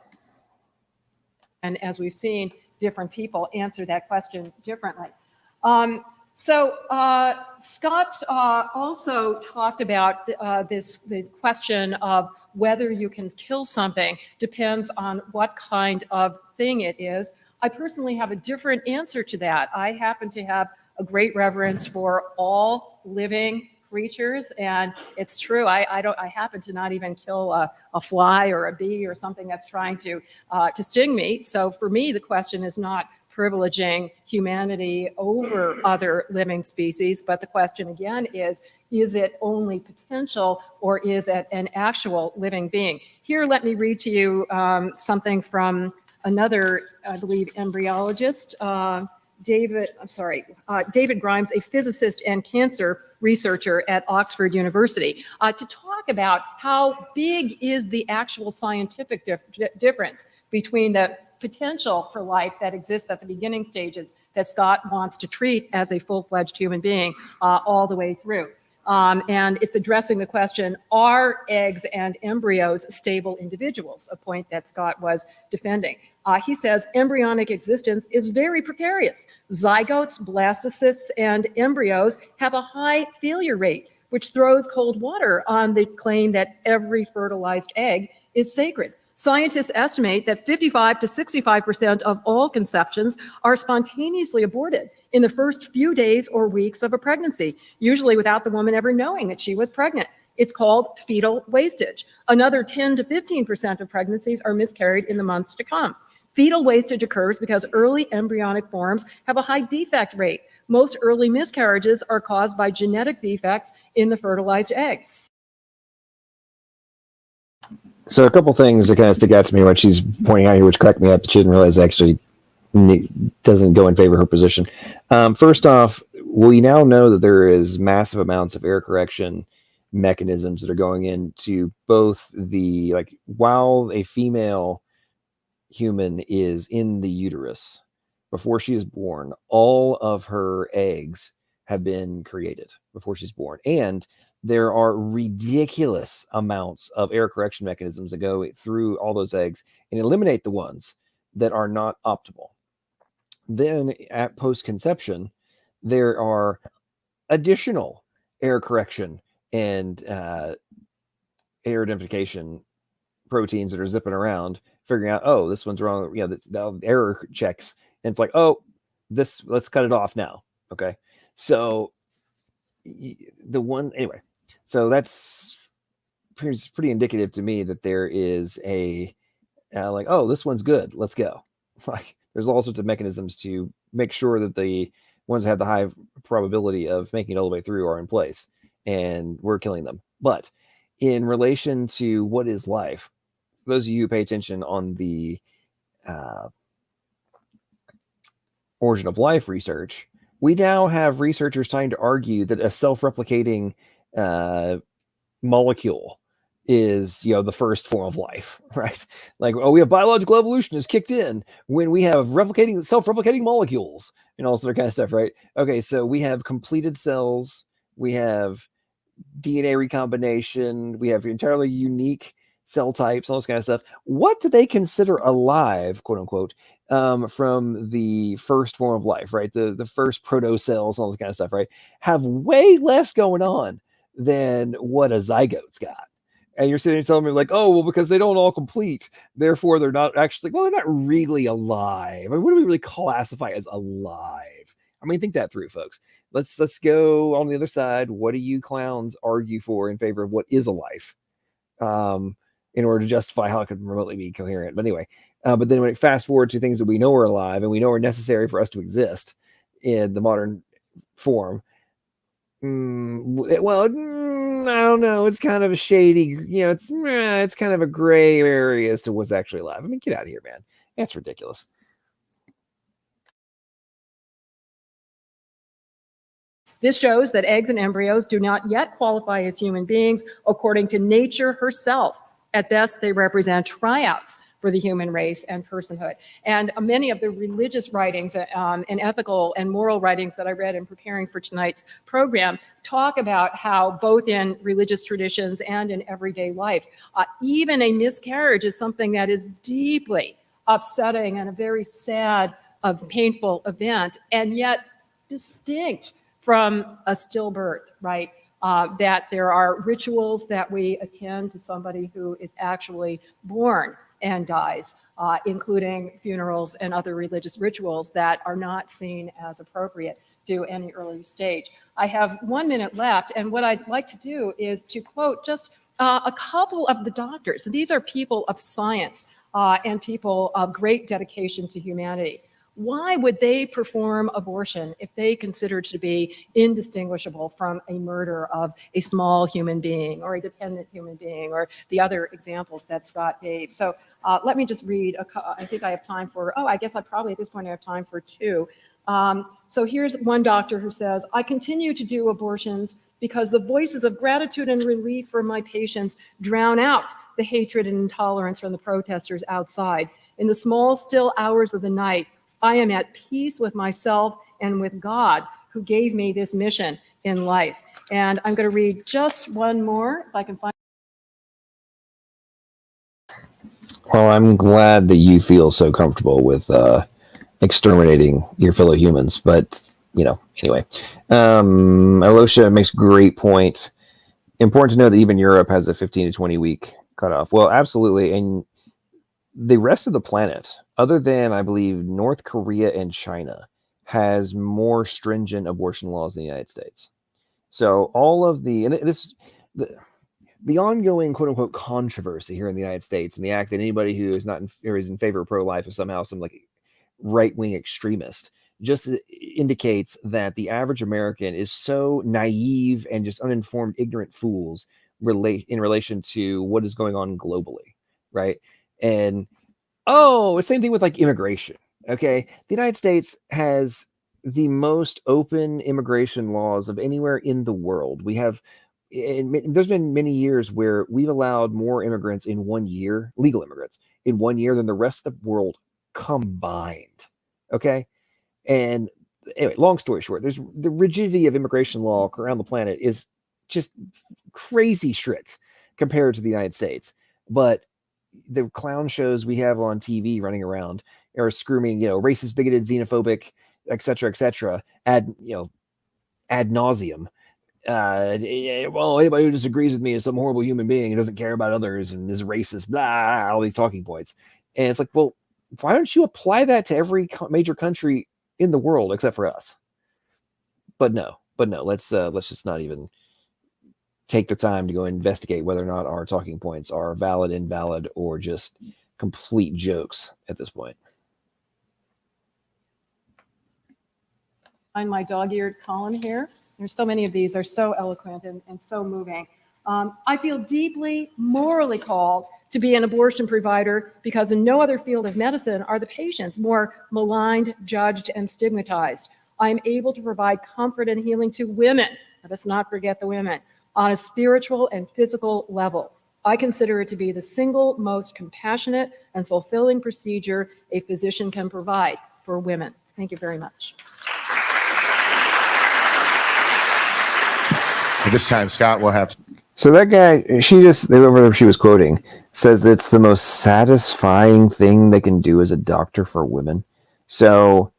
Speaker 2: And as we've seen, different people answer that question differently. Scott also talked about the question of whether you can kill something depends on what kind of thing it is. I personally have a different answer to that. I happen to have a great reverence for all living creatures, and it's true. I happen to not even kill a fly or a bee or something that's trying to sting me. So for me, the question is not privileging humanity over other living species, but the question again is it only potential or is it an actual living being? Here, let me read to you something from another, I believe, embryologist, David Grimes, a physicist and cancer researcher at Oxford University, to talk about how big is the actual scientific difference between the potential for life that exists at the beginning stages that Scott wants to treat as a full-fledged human being all the way through. And it's addressing the question, are eggs and embryos stable individuals? A point that Scott was defending. He says embryonic existence is very precarious. Zygotes, blastocysts, and embryos have a high failure rate, which throws cold water on the claim that every fertilized egg is sacred. Scientists estimate that 55 to 65% of all conceptions are spontaneously aborted in the first few days or weeks of a pregnancy, usually without the woman ever knowing that she was pregnant. It's called fetal wastage. Another 10 to 15% of pregnancies are miscarried in the months to come. Fetal wastage occurs because early embryonic forms have a high defect rate. Most early miscarriages are caused by genetic defects in the fertilized egg.
Speaker 1: So a couple things that kind of stick out to me, what she's pointing out here, which cracked me up, that she didn't realize actually doesn't go in favor of her position. First off, we now know that there is massive amounts of error correction mechanisms that are going into both the, like, while a female human is in the uterus, before she is born, all of her eggs have been created before she's born. And there are ridiculous amounts of error correction mechanisms that go through all those eggs and eliminate the ones that are not optimal. Then at post-conception, there are additional error correction and error identification proteins that are zipping around, figuring out, oh, this one's wrong. You know, the error checks. And it's like, oh, this, let's cut it off now. Okay. So the one, anyway, so that's pretty indicative to me that there is a, like, oh, this one's good, let's go. Like, there's all sorts of mechanisms to make sure that the ones that have the high probability of making it all the way through are in place, and we're killing them. But in relation to what is life, for those of you who pay attention on the origin of life research, we now have researchers trying to argue that a self-replicating molecule is, you know, the first form of life, right? Like, oh, we have biological evolution has kicked in when we have self-replicating molecules and all sort of kind of stuff, right? Okay, so we have completed cells, we have DNA recombination, we have entirely unique cell types, all this kind of stuff. What do they consider alive, quote unquote, from the first form of life, right? The first proto cells, all this kind of stuff, right? Have way less going on than what a zygote's got. And you're sitting there telling me, like, oh, well, because they don't all complete, therefore they're not actually, well, they're not really alive. I mean, what do we really classify as alive? I mean, think that through, folks. Let's go on the other side. What do you clowns argue for in favor of what is a life? In order to justify how it could remotely be coherent. But anyway, but then when it fast forward to things that we know are alive and we know are necessary for us to exist in the modern form, I don't know. It's kind of a shady, you know, it's kind of a gray area as to what's actually alive. I mean, get out of here, man. That's ridiculous.
Speaker 2: This shows that eggs and embryos do not yet qualify as human beings according to nature herself. At best, they represent tryouts for the human race and personhood. And many of the religious writings and ethical and moral writings that I read in preparing for tonight's program talk about how both in religious traditions and in everyday life, even a miscarriage is something that is deeply upsetting and a very sad, painful event, and yet distinct from a stillbirth, right? That there are rituals that we attend to somebody who is actually born and dies, including funerals and other religious rituals that are not seen as appropriate to any early stage. I have 1 minute left, and what I'd like to do is to quote just a couple of the doctors. These are people of science and people of great dedication to humanity. Why would they perform abortion if they considered to be indistinguishable from a murder of a small human being or a dependent human being or the other examples that Scott gave? So let me just read, I think I have time for, I guess I probably at this point I have time for two. So here's one doctor who says, I continue to do abortions because the voices of gratitude and relief for my patients drown out the hatred and intolerance from the protesters outside. In the small, still hours of the night, I am at peace with myself and with God, who gave me this mission in life. And I'm going to read just one more, if I can find.
Speaker 1: Well, I'm glad that you feel so comfortable with exterminating your fellow humans, but, you know, anyway. Alosha makes a great point. Important to know that even Europe has a 15 to 20 week cutoff. Well, absolutely. And the rest of the planet, other than I believe North Korea and China, has more stringent abortion laws than the United States. So all of the the ongoing quote unquote controversy here in the United States and the act that anybody who is not in, or is in favor of pro-life is somehow some like right-wing extremist just indicates that the average American is so naive and just uninformed, ignorant fools in relation to what is going on globally, right? And it's same thing with like immigration. Okay, the United States has the most open immigration laws of anywhere in the world. We have, there's been many years where we've allowed more immigrants in 1 year, legal immigrants, in 1 year than the rest of the world combined. Okay, and anyway, long story short, there's the rigidity of immigration law around the planet is just crazy strict compared to the United States. But the clown shows we have on TV running around are screaming, racist, bigoted, xenophobic, et cetera, ad nauseum. Well, anybody who disagrees with me is some horrible human being who doesn't care about others and is racist, blah, all these talking points. And it's like, well, why don't you apply that to every major country in the world except for us? But no, let's just not even take the time to go investigate whether or not our talking points are valid, invalid, or just complete jokes at this point.
Speaker 2: Find my dog-eared column here. There's so many of these are so eloquent and so moving. I feel deeply morally called to be an abortion provider because in no other field of medicine are the patients more maligned, judged, and stigmatized. I am able to provide comfort and healing to women, let us not forget the women, on a spiritual and physical level. I consider it to be the single most compassionate and fulfilling procedure a physician can provide for women. Thank you very much.
Speaker 3: At this time, Scott will have.
Speaker 1: So that guy, whoever she was quoting, says that it's the most satisfying thing they can do as a doctor for women. So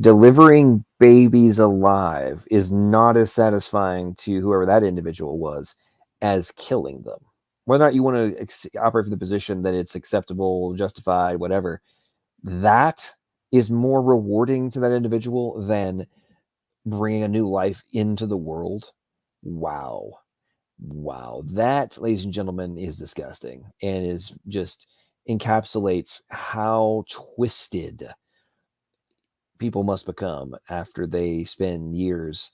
Speaker 1: delivering babies alive is not as satisfying to whoever that individual was as killing them. Whether or not you want to operate from the position that it's acceptable, justified, whatever, that is more rewarding to that individual than bringing a new life into the world. Wow. That, ladies and gentlemen, is disgusting and is just encapsulates how twisted people must become after they spend years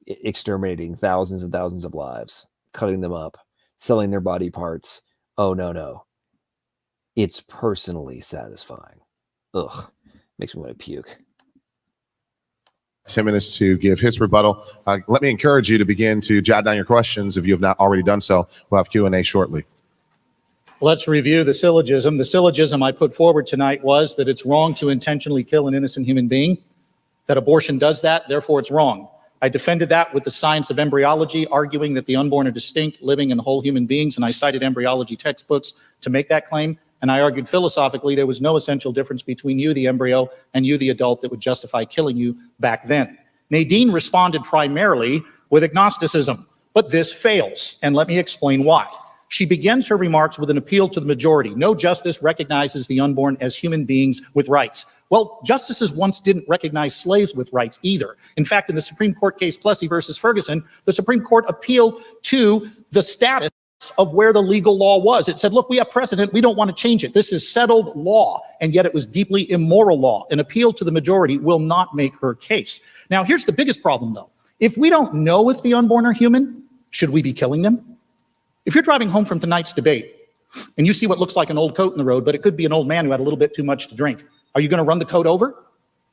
Speaker 1: exterminating thousands and thousands of lives, cutting them up, selling their body parts. Oh, no. It's personally satisfying. Ugh. Makes me want to puke.
Speaker 3: 10 minutes to give his rebuttal. Let me encourage you to begin to jot down your questions if you have not already done so. We'll have Q&A shortly.
Speaker 4: Let's review the syllogism. The syllogism I put forward tonight was that it's wrong to intentionally kill an innocent human being, that abortion does that, therefore it's wrong. I defended that with the science of embryology, arguing that the unborn are distinct, living, and whole human beings, and I cited embryology textbooks to make that claim. And I argued philosophically there was no essential difference between you, the embryo, and you, the adult, that would justify killing you back then. Nadine responded primarily with agnosticism, but this fails, and let me explain why. She begins her remarks with an appeal to the majority. No justice recognizes the unborn as human beings with rights. Well, justices once didn't recognize slaves with rights either. In fact, in the Supreme Court case Plessy versus Ferguson, the Supreme Court appealed to the status of where the legal law was. It said, look, we have precedent. We don't want to change it. This is settled law. And yet it was deeply immoral law. An appeal to the majority will not make her case. Now, here's the biggest problem, though. If we don't know if the unborn are human, should we be killing them? If you're driving home from tonight's debate and you see what looks like an old coat in the road, but it could be an old man who had a little bit too much to drink, are you going to run the coat over?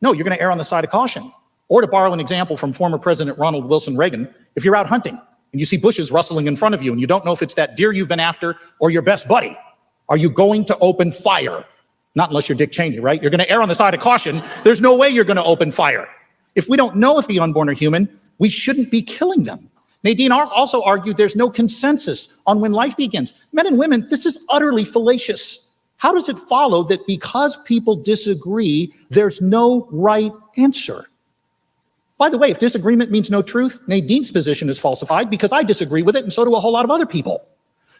Speaker 4: No, you're going to err on the side of caution. Or to borrow an example from former President Ronald Wilson Reagan, if you're out hunting and you see bushes rustling in front of you and you don't know if it's that deer you've been after or your best buddy, are you going to open fire? Not unless you're Dick Cheney, right? You're going to err on the side of caution. There's no way you're going to open fire. If we don't know if the unborn are human, we shouldn't be killing them. Nadine also argued there's no consensus on when life begins. Men and women, this is utterly fallacious. How does it follow that because people disagree, there's no right answer? By the way, if disagreement means no truth, Nadine's position is falsified because I disagree with it and so do a whole lot of other people.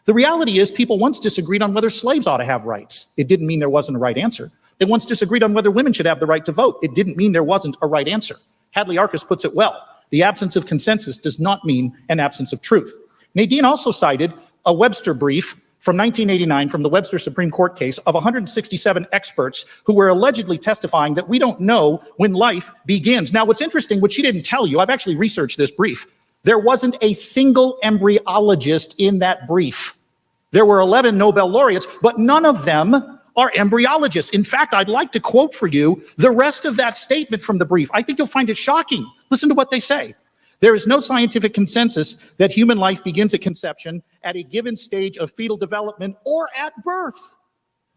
Speaker 4: The reality is people once disagreed on whether slaves ought to have rights. It didn't mean there wasn't a right answer. They once disagreed on whether women should have the right to vote. It didn't mean there wasn't a right answer. Hadley Arkes puts it well. The absence of consensus does not mean an absence of truth. Nadine also cited a Webster brief from 1989 from the Webster Supreme Court case of 167 experts who were allegedly testifying that we don't know when life begins. Now, what's interesting, which she didn't tell you, I've actually researched this brief. There wasn't a single embryologist in that brief. There were 11 Nobel laureates, but none of them are embryologists. In fact, I'd like to quote for you the rest of that statement from the brief. I think you'll find it shocking. Listen to what they say. There is no scientific consensus that human life begins at conception, at a given stage of fetal development, or at birth.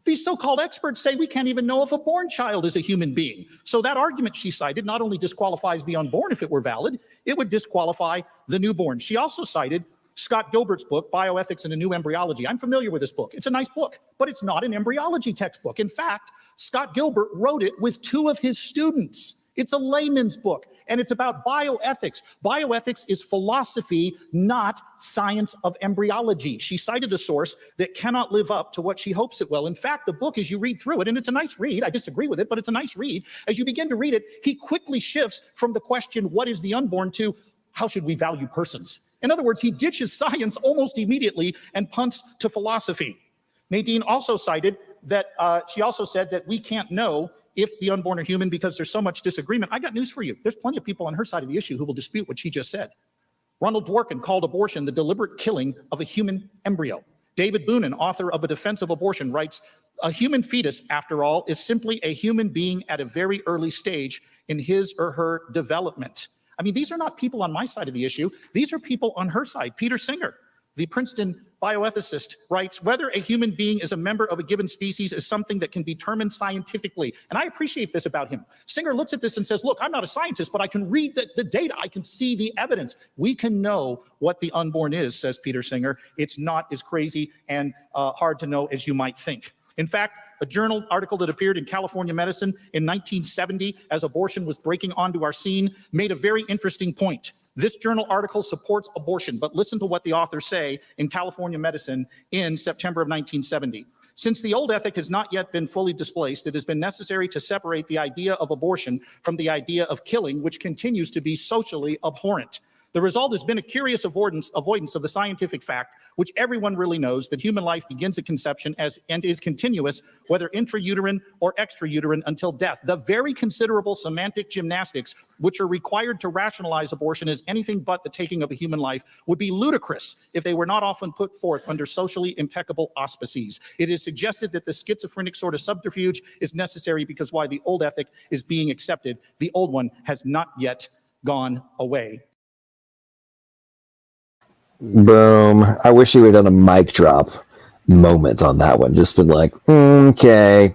Speaker 4: These so-called experts say we can't even know if a born child is a human being. So that argument she cited not only disqualifies the unborn if it were valid, it would disqualify the newborn. She also cited Scott Gilbert's book, Bioethics and a New Embryology. I'm familiar with this book. It's a nice book, but it's not an embryology textbook. In fact, Scott Gilbert wrote it with 2 of his students. It's a layman's book, and it's about bioethics. Bioethics is philosophy, not science of embryology. She cited a source that cannot live up to what she hopes it will. In fact, the book, as you read through it, and it's a nice read, I disagree with it, but it's a nice read. As you begin to read it, he quickly shifts from the question, what is the unborn, to how should we value persons? In other words, he ditches science almost immediately and punts to philosophy. Nadine also cited that, she also said that we can't know if the unborn are human because there's so much disagreement. I got news for you. There's plenty of people on her side of the issue who will dispute what she just said. Ronald Dworkin called abortion the deliberate killing of a human embryo. David Boonin, author of A Defense of Abortion, writes, a human fetus, after all, is simply a human being at a very early stage in his or her development. I mean, these are not people on my side of the issue. These are people on her side. Peter Singer, the Princeton bioethicist, writes, whether a human being is a member of a given species is something that can be determined scientifically. And I appreciate this about him. Singer looks at this and says, look, I'm not a scientist, but I can read the data. I can see the evidence. We can know what the unborn is, says Peter Singer. It's not as crazy and hard to know as you might think. In fact, a journal article that appeared in California Medicine in 1970, as abortion was breaking onto our scene, made a very interesting point. This journal article supports abortion, but listen to what the authors say in California Medicine in September of 1970. Since the old ethic has not yet been fully displaced, it has been necessary to separate the idea of abortion from the idea of killing, which continues to be socially abhorrent. The result has been a curious avoidance of the scientific fact, which everyone really knows, that human life begins at conception and is continuous, whether intrauterine or extrauterine, until death. The very considerable semantic gymnastics which are required to rationalize abortion as anything but the taking of a human life would be ludicrous if they were not often put forth under socially impeccable auspices. It is suggested that the schizophrenic sort of subterfuge is necessary because while the old ethic is being accepted, the old one has not yet gone away.
Speaker 1: Boom. I wish you would have done a mic drop moment on that one. Just been like, okay,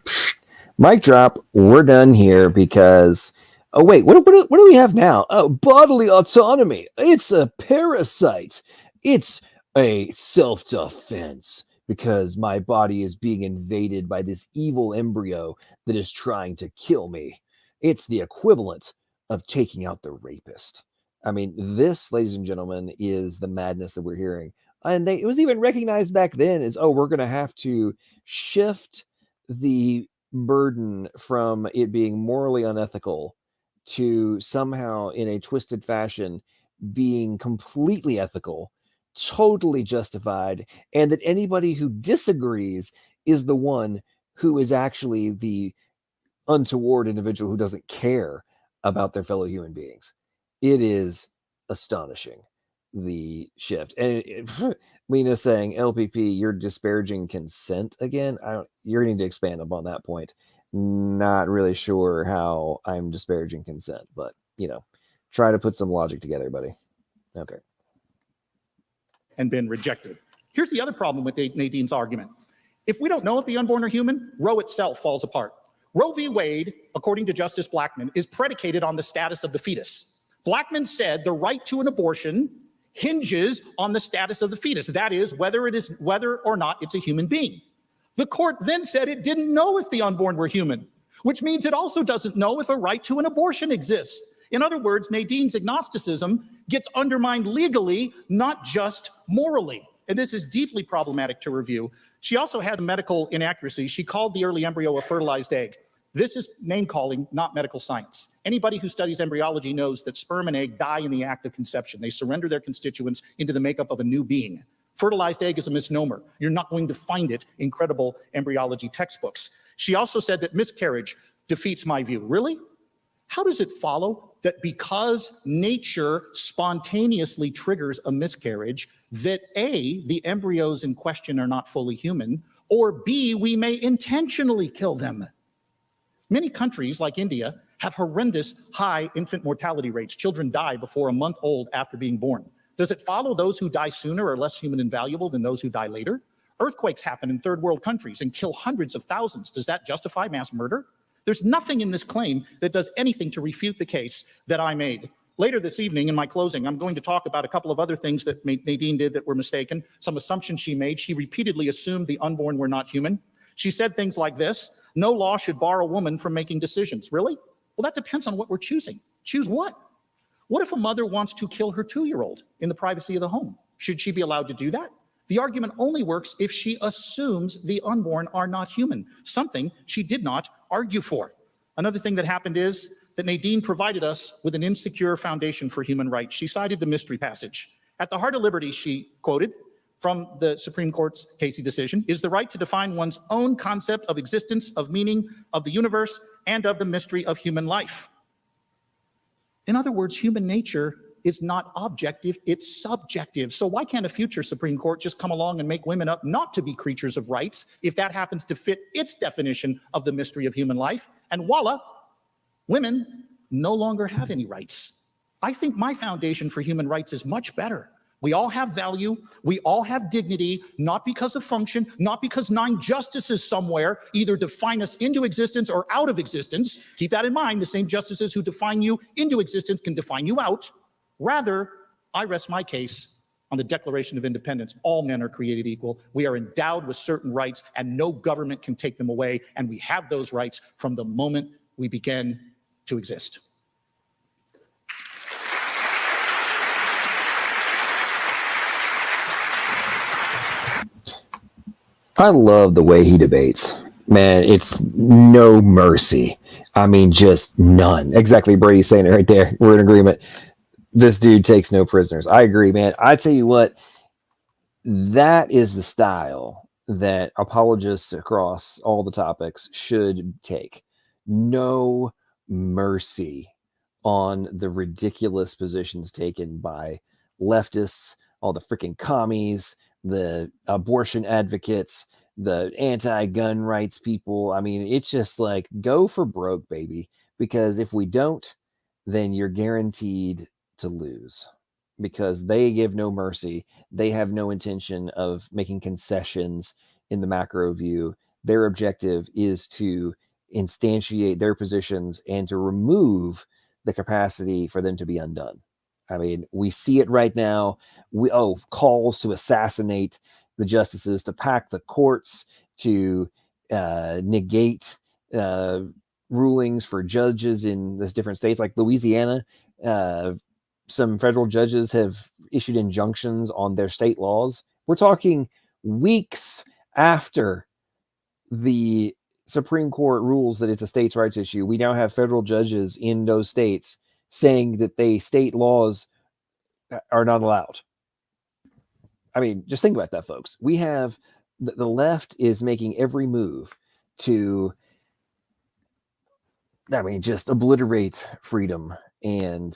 Speaker 1: mic drop. We're done here because, oh, wait, what do we have now? Oh, bodily autonomy. It's a parasite. It's a self-defense because my body is being invaded by this evil embryo that is trying to kill me. It's the equivalent of taking out the rapist. I mean, this, ladies and gentlemen, is the madness that we're hearing. And it was even recognized back then as, oh, we're going to have to shift the burden from it being morally unethical to somehow, in a twisted fashion, being completely ethical, totally justified, and that anybody who disagrees is the one who is actually the untoward individual who doesn't care about their fellow human beings. It is astonishing, the shift. And Lena's saying, LPP, you're disparaging consent again. You're going to expand upon that point. Not really sure how I'm disparaging consent, but, try to put some logic together, buddy. Okay.
Speaker 4: And been rejected. Here's the other problem with Nadine's argument. If we don't know if the unborn are human, Roe itself falls apart. Roe v. Wade, according to Justice Blackmun, is predicated on the status of the fetus. Blackmun said the right to an abortion hinges on the status of the fetus. That is, whether or not it's a human being. The court then said it didn't know if the unborn were human, which means it also doesn't know if a right to an abortion exists. In other words, Nadine's agnosticism gets undermined legally, not just morally. and this is deeply problematic to review. She also had medical inaccuracy. She called the early embryo a fertilized egg. This is name calling, not medical science. Anybody who studies embryology knows that sperm and egg die in the act of conception. They surrender their constituents into the makeup of a new being. Fertilized egg is a misnomer. You're not going to find it in credible embryology textbooks. She also said that miscarriage defeats my view. Really? How does it follow that because nature spontaneously triggers a miscarriage, that A, the embryos in question are not fully human, or B, we may intentionally kill them? Many countries, like India, have horrendous high infant mortality rates. Children die before a month old after being born. Does it follow those who die sooner are less human and valuable than those who die later? Earthquakes happen in third world countries and kill hundreds of thousands. Does that justify mass murder? There's nothing in this claim that does anything to refute the case that I made. Later this evening, in my closing, I'm going to talk about a couple of other things that Nadine did that were mistaken, some assumptions she made. She repeatedly assumed the unborn were not human. She said things like this: no law should bar a woman from making decisions. Really? Well, that depends on what we're choosing. Choose what? What if a mother wants to kill her 2-year-old in the privacy of the home? Should she be allowed to do that? The argument only works if she assumes the unborn are not human, something she did not argue for. Another thing that happened is that Nadine provided us with an insecure foundation for human rights. She cited the mystery passage. At the heart of liberty, she quoted from the Supreme Court's Casey decision, is the right to define one's own concept of existence, of meaning, of the universe, and of the mystery of human life. In other words, human nature is not objective, it's subjective. So why can't a future Supreme Court just come along and make women up not to be creatures of rights if that happens to fit its definition of the mystery of human life? And voila, women no longer have any rights. I think my foundation for human rights is much better. We all have value, we all have dignity, not because of function, not because 9 justices somewhere either define us into existence or out of existence. Keep that in mind, the same justices who define you into existence can define you out. Rather, I rest my case on the Declaration of Independence. All men are created equal. We are endowed with certain rights, and no government can take them away, and we have those rights from the moment we begin to exist.
Speaker 1: I love the way he debates. Man, it's no mercy. I mean, just none. Exactly, Brady's saying it right there. We're in agreement. This dude takes no prisoners. I agree, man. I tell you what, that is the style that apologists across all the topics should take. No mercy on the ridiculous positions taken by leftists, all the freaking commies, the abortion advocates, the anti-gun rights people. I mean, it's just like, go for broke, baby. Because if we don't, then you're guaranteed to lose. Because they give no mercy. They have no intention of making concessions in the macro view. Their objective is to instantiate their positions and to remove the capacity for them to be undone. I mean, we see it right now. Calls to assassinate the justices, to pack the courts, to negate rulings for judges in these different states, like Louisiana. Some federal judges have issued injunctions on their state laws. We're talking weeks after the Supreme Court rules that it's a states' rights issue. We now have federal judges in those states saying that state laws are not allowed. I mean, just think about that, folks. We have the left is making every move to, just obliterate freedom and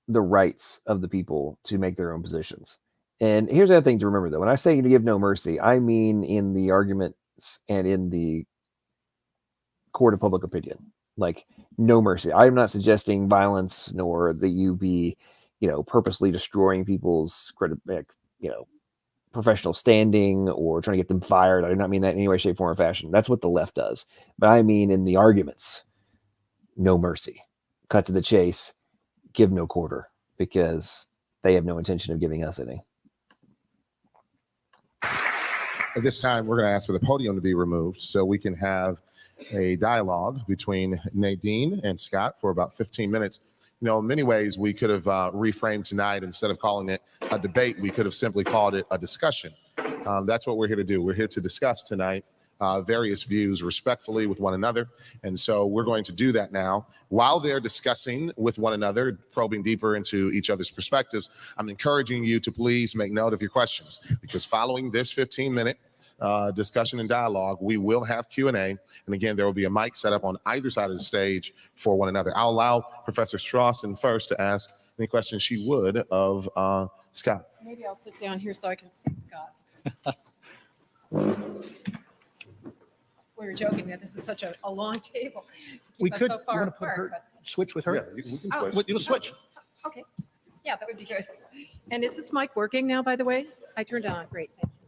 Speaker 1: the rights of the people to make their own positions. And here's the other thing to remember, though. When I say to give no mercy, I mean in the arguments and in the court of public opinion. Like, no mercy. I'm not suggesting violence, nor that you be, purposely destroying people's professional standing or trying to get them fired. I do not mean that in any way, shape, form, or fashion. That's what the left does. But I mean in the arguments, no mercy. Cut to the chase. Give no quarter, because they have no intention of giving us any.
Speaker 3: At this time, we're going to ask for the podium to be removed so we can have a dialogue between Nadine and Scott for about 15 minutes. In many ways, we could have reframed tonight. Instead of calling it a debate, we could have simply called it a discussion. That's what we're here to do. We're here to discuss tonight various views respectfully with one another. And so we're going to do that now. While they're discussing with one another, probing deeper into each other's perspectives, I'm encouraging you to please make note of your questions, because following this 15-minute discussion and dialogue, we will have Q&A. And again, there will be a mic set up on either side of the stage for one another. I'll allow Professor Strossinf first to ask any questions she would of Scott.
Speaker 2: Maybe I'll sit down here so I can see Scott. We were joking that this is such a long table.
Speaker 4: We
Speaker 2: Keep us
Speaker 4: could
Speaker 2: so far
Speaker 4: you want to put
Speaker 2: apart,
Speaker 4: her,
Speaker 2: but-
Speaker 4: switch with her.
Speaker 3: Yeah, we can
Speaker 2: Oh.
Speaker 3: switch.
Speaker 4: You'll switch.
Speaker 2: Okay. Yeah, that would be good. And is this mic working now, by the way? I turned it on. Great. Thanks.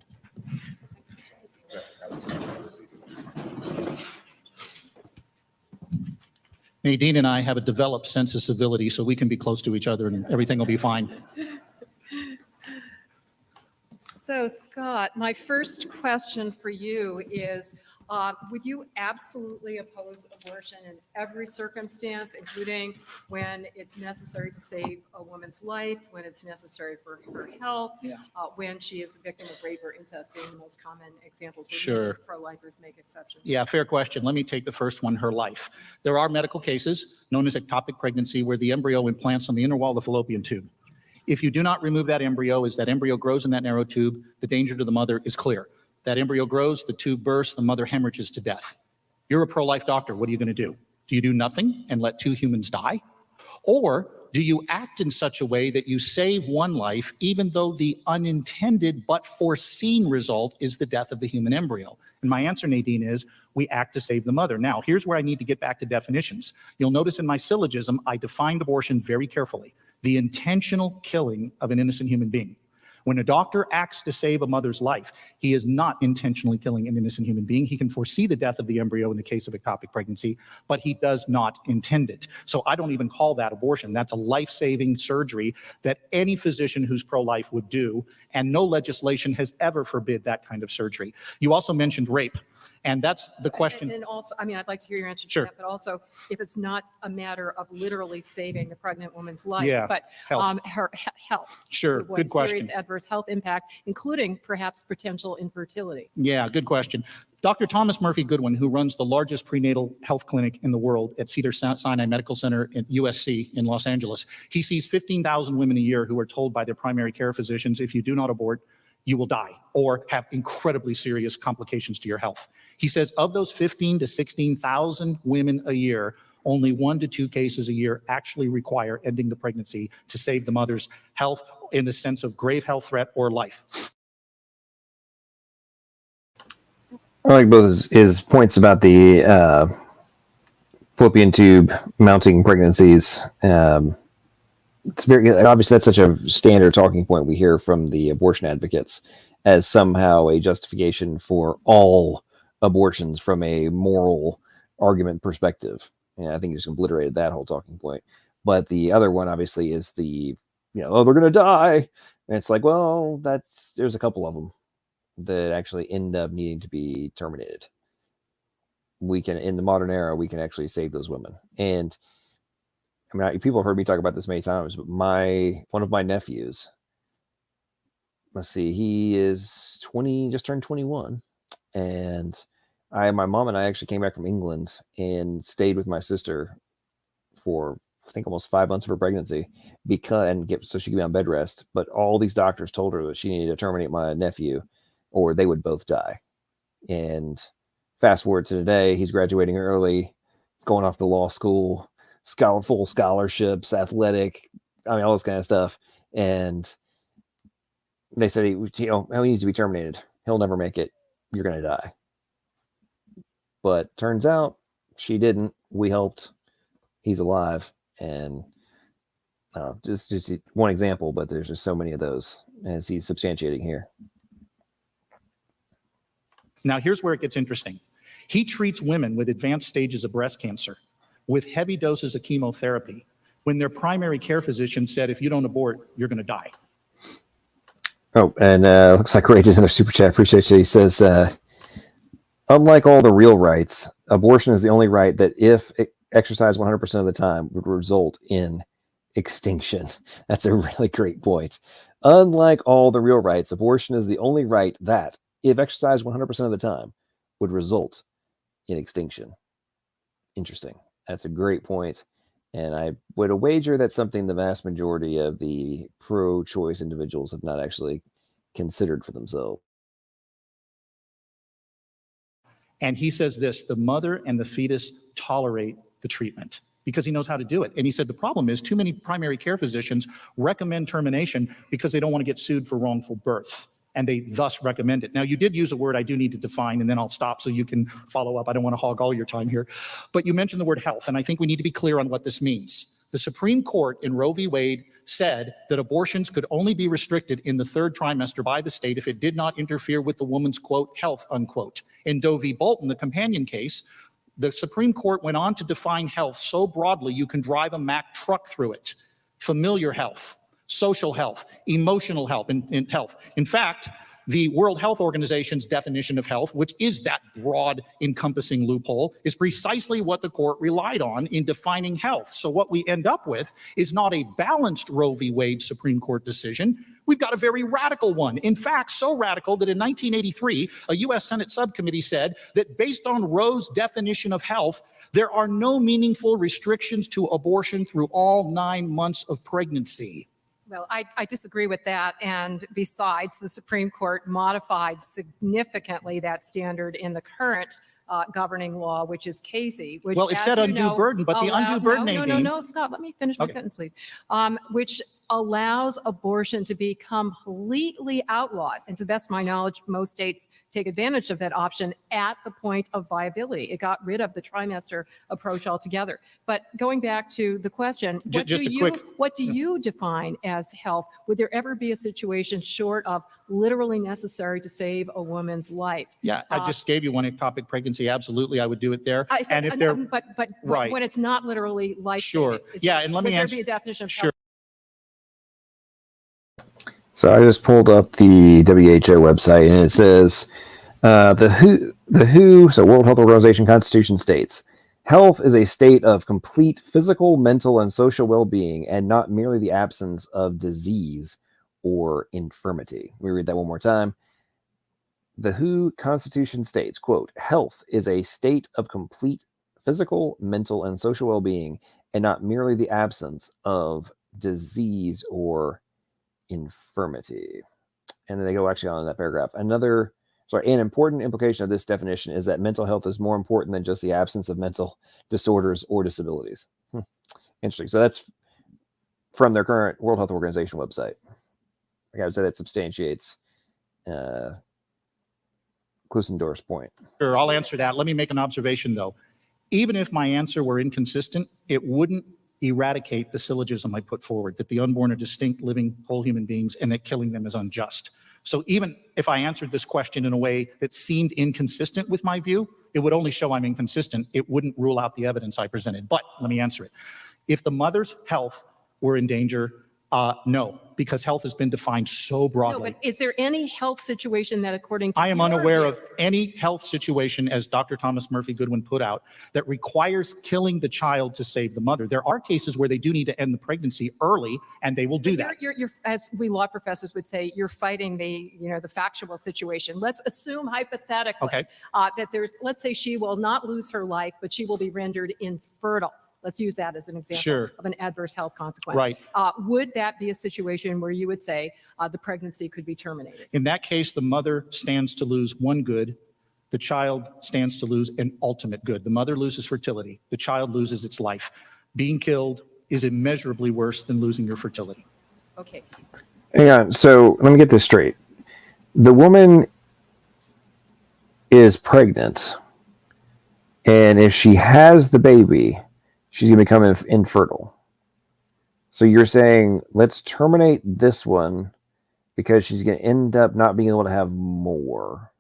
Speaker 4: Nadine and I have a developed sense of civility, so we can be close to each other and everything will be fine.
Speaker 2: So, Scott, my first question for you is, would you absolutely oppose abortion in every circumstance, including when it's necessary to save a woman's life, when it's necessary for her health,
Speaker 4: Yeah.
Speaker 2: when she is the victim of rape or incest, being the most common examples? Would
Speaker 4: Sure.
Speaker 2: you pro-lifers make exceptions?
Speaker 4: Yeah, fair question. Let me take the first one, her life. There are medical cases known as ectopic pregnancy where the embryo implants on the inner wall of the fallopian tube. If you do not remove that embryo, as that embryo grows in that narrow tube, the danger to the mother is clear. That embryo grows, the tube bursts, the mother hemorrhages to death. You're a pro-life doctor. What are you going to do? Do you do nothing and let two humans die? Or do you act in such a way that you save one life, even though the unintended but foreseen result is the death of the human embryo? And my answer, Nadine, is we act to save the mother. Now, here's where I need to get back to definitions. You'll notice in my syllogism, I defined abortion very carefully: the intentional killing of an innocent human being. When a doctor acts to save a mother's life, he is not intentionally killing an innocent human being. He can foresee the death of the embryo in the case of ectopic pregnancy, but he does not intend it. So I don't even call that abortion. That's a life-saving surgery that any physician who's pro-life would do, and no legislation has ever forbid that kind of surgery. You also mentioned rape, and that's the question.
Speaker 2: And also, I mean, I'd like to hear your answer to
Speaker 4: Sure.
Speaker 2: that, but also if it's not a matter of literally saving the pregnant woman's life,
Speaker 4: Yeah,
Speaker 2: but
Speaker 4: health.
Speaker 2: her health.
Speaker 4: Sure,
Speaker 2: Avoid
Speaker 4: good question.
Speaker 2: Serious adverse health impact, including perhaps potential infertility.
Speaker 4: Yeah, good question. Dr. Thomas Murphy Goodwin, who runs the largest prenatal health clinic in the world at Cedars-Sinai Medical Center at USC in Los Angeles, he sees 15,000 women a year who are told by their primary care physicians, if you do not abort, you will die or have incredibly serious complications to your health. He says of those 15 to 16,000 women a year, only 1 to 2 cases a year actually require ending the pregnancy to save the mother's health in the sense of grave health threat or life.
Speaker 1: I like both his points about the fallopian tube mounting pregnancies. It's very obviously that's such a standard talking point we hear from the abortion advocates as somehow a justification for all abortions from a moral argument perspective. And I think you just obliterated that whole talking point. But the other one obviously is the, oh, they're going to die. And it's like, well, there's a couple of them that actually end up needing to be terminated. We can, in the modern era, we can actually save those women. And I mean, people have heard me talk about this many times, but one of my nephews, let's see, he is 20, just turned 21. And my mom and I actually came back from England and stayed with my sister for, I think, almost 5 months of her pregnancy so she could be on bed rest. But all these doctors told her that she needed to terminate my nephew or they would both die. And fast forward to today, he's graduating early, going off to law school, full scholarships, athletic, I mean, all this kind of stuff. And they said, he needs to be terminated. He'll never make it. You're going to die. But turns out she didn't. We helped. He's alive. And just one example, but there's just so many of those as he's substantiating here.
Speaker 4: Now, here's where it gets interesting. He treats women with advanced stages of breast cancer with heavy doses of chemotherapy when their primary care physician said, if you don't abort, you're going to die.
Speaker 1: Oh, and looks like Ray did another super chat. Appreciate you. He says, unlike all the real rights, abortion is the only right that, if exercised 100% of the time, would result in extinction. That's a really great point. Unlike all the real rights, abortion is the only right that, if exercised 100% of the time, would result in extinction. Interesting. That's a great point. And I would wager that's something the vast majority of the pro-choice individuals have not actually considered for themselves.
Speaker 4: And he says this, the mother and the fetus tolerate the treatment because he knows how to do it. And he said the problem is too many primary care physicians recommend termination because they don't want to get sued for wrongful birth. And they thus recommend it. Now, you did use a word I do need to define, and then I'll stop so you can follow up. I don't want to hog all your time here. But you mentioned the word health, and I think we need to be clear on what this means. The Supreme Court in Roe v. Wade said that abortions could only be restricted in the third trimester by the state if it did not interfere with the woman's, quote, health, unquote. In Doe v. Bolton, the companion case, the Supreme Court went on to define health so broadly you can drive a Mack truck through it. Familiar health, social health, emotional health, and health. In fact, the World Health Organization's definition of health, which is that broad encompassing loophole, is precisely what the court relied on in defining health. So what we end up with is not a balanced Roe v. Wade Supreme Court decision. We've got a very radical one. In fact, so radical that in 1983, a U.S. Senate subcommittee said that based on Roe's definition of health, there are no meaningful restrictions to abortion through all 9 months of pregnancy.
Speaker 2: Well, I disagree with that. And besides, the Supreme Court modified significantly that standard in the current governing law, which is Casey. Which,
Speaker 4: well, it said undue burden, but the undue burden ain't
Speaker 2: No, Scott, let me finish my sentence, please. Which allows abortion to be completely outlawed. And to the best of my knowledge, most states take advantage of that option at the point of viability. It got rid of the trimester approach altogether. But going back to the question, what do you define as health? Would there ever be a situation short of literally necessary to save a woman's life?
Speaker 4: Yeah, I just gave you one, ectopic pregnancy. Absolutely, I would do it there.
Speaker 2: And if they're but right. When it's not literally life,
Speaker 4: sure. Yeah, and let me answer.
Speaker 2: Would there be a definition of
Speaker 4: sure.
Speaker 2: health?
Speaker 1: So I just pulled up the WHO website, and it says the WHO, so World Health Organization Constitution states, health is a state of complete physical, mental, and social well-being, and not merely the absence of disease or infirmity. Let me read that one more time. The WHO Constitution states, quote, health is a state of complete physical, mental, and social well-being, and not merely the absence of disease or infirmity. And then they go actually on in that paragraph. An important implication of this definition is that mental health is more important than just the absence of mental disorders or disabilities. Interesting. So that's from their current World Health Organization website. I would say that substantiates Klusendor's point.
Speaker 4: Sure, I'll answer that. Let me make an observation, though. Even if my answer were inconsistent, it wouldn't eradicate the syllogism I put forward, that the unborn are distinct, living, whole human beings, and that killing them is unjust. So even if I answered this question in a way that seemed inconsistent with my view, it would only show I'm inconsistent. It wouldn't rule out the evidence I presented. But let me answer it. If the mother's health were in danger, no, because health has been defined so broadly.
Speaker 2: No, but is there any health situation that, according to
Speaker 4: I am unaware of any health situation, as Dr. Thomas Murphy Goodwin put out, that requires killing the child to save the mother. There are cases where they do need to end the pregnancy early, and they will do that.
Speaker 2: You're, as we law professors would say, you're fighting the factual situation. Let's assume hypothetically that let's say she will not lose her life, but she will be rendered infertile. Let's use that as an example of an adverse health consequence.
Speaker 4: Right.
Speaker 2: Would that be a situation where you would say the pregnancy could be terminated?
Speaker 4: In that case, the mother stands to lose one good. The child stands to lose an ultimate good. The mother loses fertility. The child loses its life. Being killed is immeasurably worse than losing your fertility.
Speaker 2: Okay.
Speaker 1: Hang on. So let me get this straight. The woman is pregnant, and if she has the baby, she's going to become infertile. So you're saying, let's terminate this one because she's going to end up not being able to have more.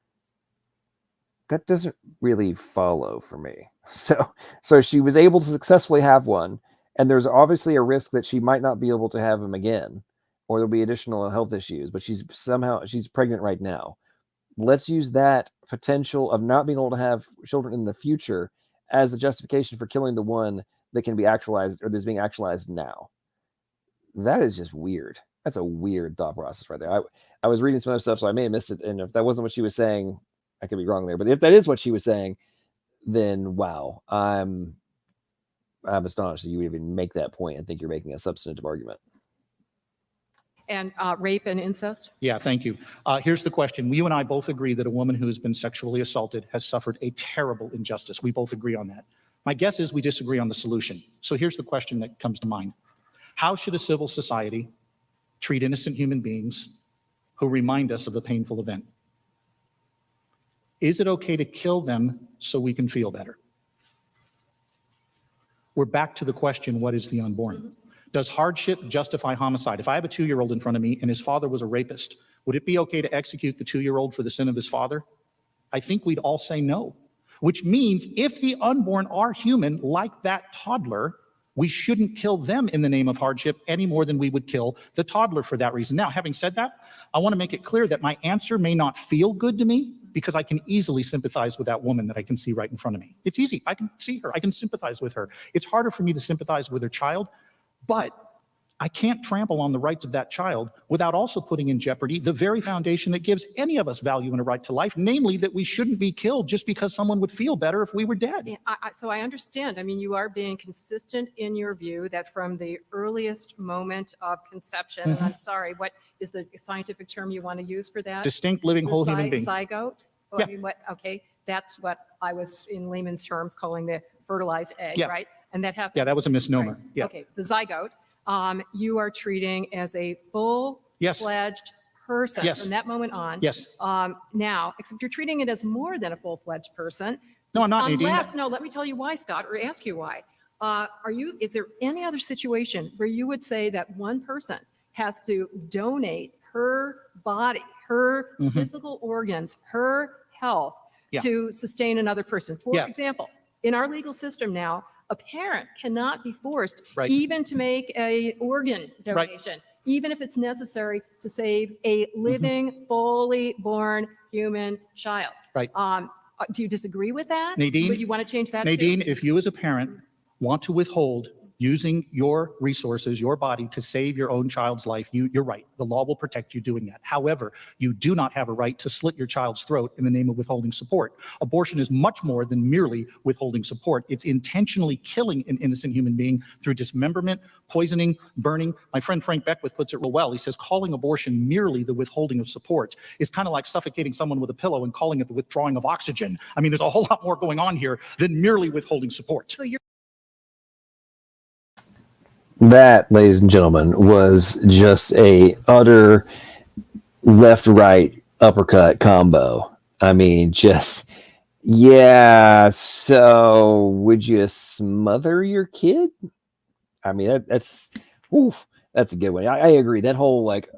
Speaker 1: That doesn't really follow for me. So she was able to successfully have one, and there's obviously a risk that she might not be able to have him again, or there'll be additional health issues, but she's pregnant right now. Let's use that potential of not being able to have children in the future as the justification for killing the one that can be actualized or that's being actualized now. that is just weird. That's a weird thought process right there. I was reading some other stuff, so I may have missed it. And if that wasn't what she was saying, I could be wrong there. But if that is what she was saying, then wow, I'm astonished that you would even make that point and think you're making a substantive argument.
Speaker 2: And rape and incest?
Speaker 4: Yeah, thank you. Here's the question. You and I both agree that a woman who has been sexually assaulted has suffered a terrible injustice. We both agree on that. My guess is we disagree on the solution. So here's the question that comes to mind. How should a civil society treat innocent human beings who remind us of the painful event? Is it okay to kill them so we can feel better? We're back to the question, what is the unborn? Does hardship justify homicide? If I have a 2-year-old in front of me and his father was a rapist, would it be okay to execute the 2-year-old for the sin of his father? I think we'd all say no, which means if the unborn are human, like that toddler, we shouldn't kill them in the name of hardship any more than we would kill the toddler for that reason. Now, having said that, I want to make it clear that my answer may not feel good to me because I can easily sympathize with that woman that I can see right in front of me. It's easy. I can see her. I can sympathize with her. It's harder for me to sympathize with her child, but I can't trample on the rights of that child without also putting in jeopardy the very foundation that gives any of us value and a right to life, namely that we shouldn't be killed just because someone would feel better if we were dead.
Speaker 2: Yeah, so I understand. I mean, you are being consistent in your view that from the earliest moment of conception, and I'm sorry, what is the scientific term you want to use for that?
Speaker 4: Distinct living
Speaker 2: The
Speaker 4: whole human being.
Speaker 2: Zygote? Oh,
Speaker 4: Yeah.
Speaker 2: I mean, okay, that's what I was in layman's terms calling the fertilized egg,
Speaker 4: Yeah.
Speaker 2: right? And that happens.
Speaker 4: Yeah, that was a misnomer.
Speaker 2: Right.
Speaker 4: Yeah.
Speaker 2: Okay, the zygote, you are treating as a full-fledged person
Speaker 4: Yes.
Speaker 2: from that moment on.
Speaker 4: Yes.
Speaker 2: Now, except you're treating it as more than a full-fledged person.
Speaker 4: No, I'm not, Nadine.
Speaker 2: Unless, no, let me tell you why, Scott, or ask you why. Is there any other situation where you would say that one person has to donate her body, her physical organs, her health
Speaker 4: Yeah.
Speaker 2: to sustain another person? For
Speaker 4: Yeah.
Speaker 2: example, in our legal system now, a parent cannot be forced
Speaker 4: Right.
Speaker 2: even to make an organ donation, even if it's necessary to save a living, fully born human child.
Speaker 4: Right.
Speaker 2: Do you disagree with that?
Speaker 4: Nadine,
Speaker 2: Would you want to change that?
Speaker 4: Nadine,
Speaker 2: too?
Speaker 4: if you as a parent want to withhold using your resources, your body to save your own child's life, you're right. The law will protect you doing that. However, you do not have a right to slit your child's throat in the name of withholding support. Abortion is much more than merely withholding support. It's intentionally killing an innocent human being through dismemberment, poisoning, burning. My friend Frank Beckwith puts it real well. He says calling abortion merely the withholding of support is kind of like suffocating someone with a pillow and calling it the withdrawing of oxygen. I mean, there's a whole lot more going on here than merely withholding support.
Speaker 2: So you're
Speaker 1: That, ladies and gentlemen, was just a utter left-right uppercut combo. I mean, just, yeah, so would you smother your kid? I mean, that's a good one. I agree. That whole, like,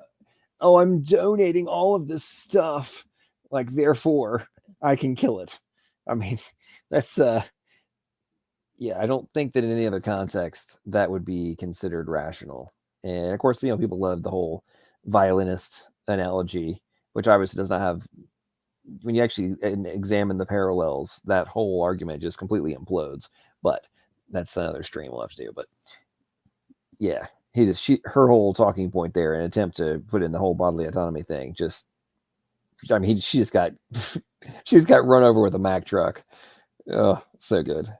Speaker 1: oh, I'm donating all of this stuff, like, therefore I can kill it. I mean, that's, yeah, I don't think that in any other context that would be considered rational. And of course, people love the whole violinist analogy, which obviously does not have, when you actually examine the parallels, that whole argument just completely implodes. But that's another stream we'll have to do. But yeah, her whole talking point there, an attempt to put in the whole bodily autonomy thing, she just got run over with a Mack truck. Oh, so good.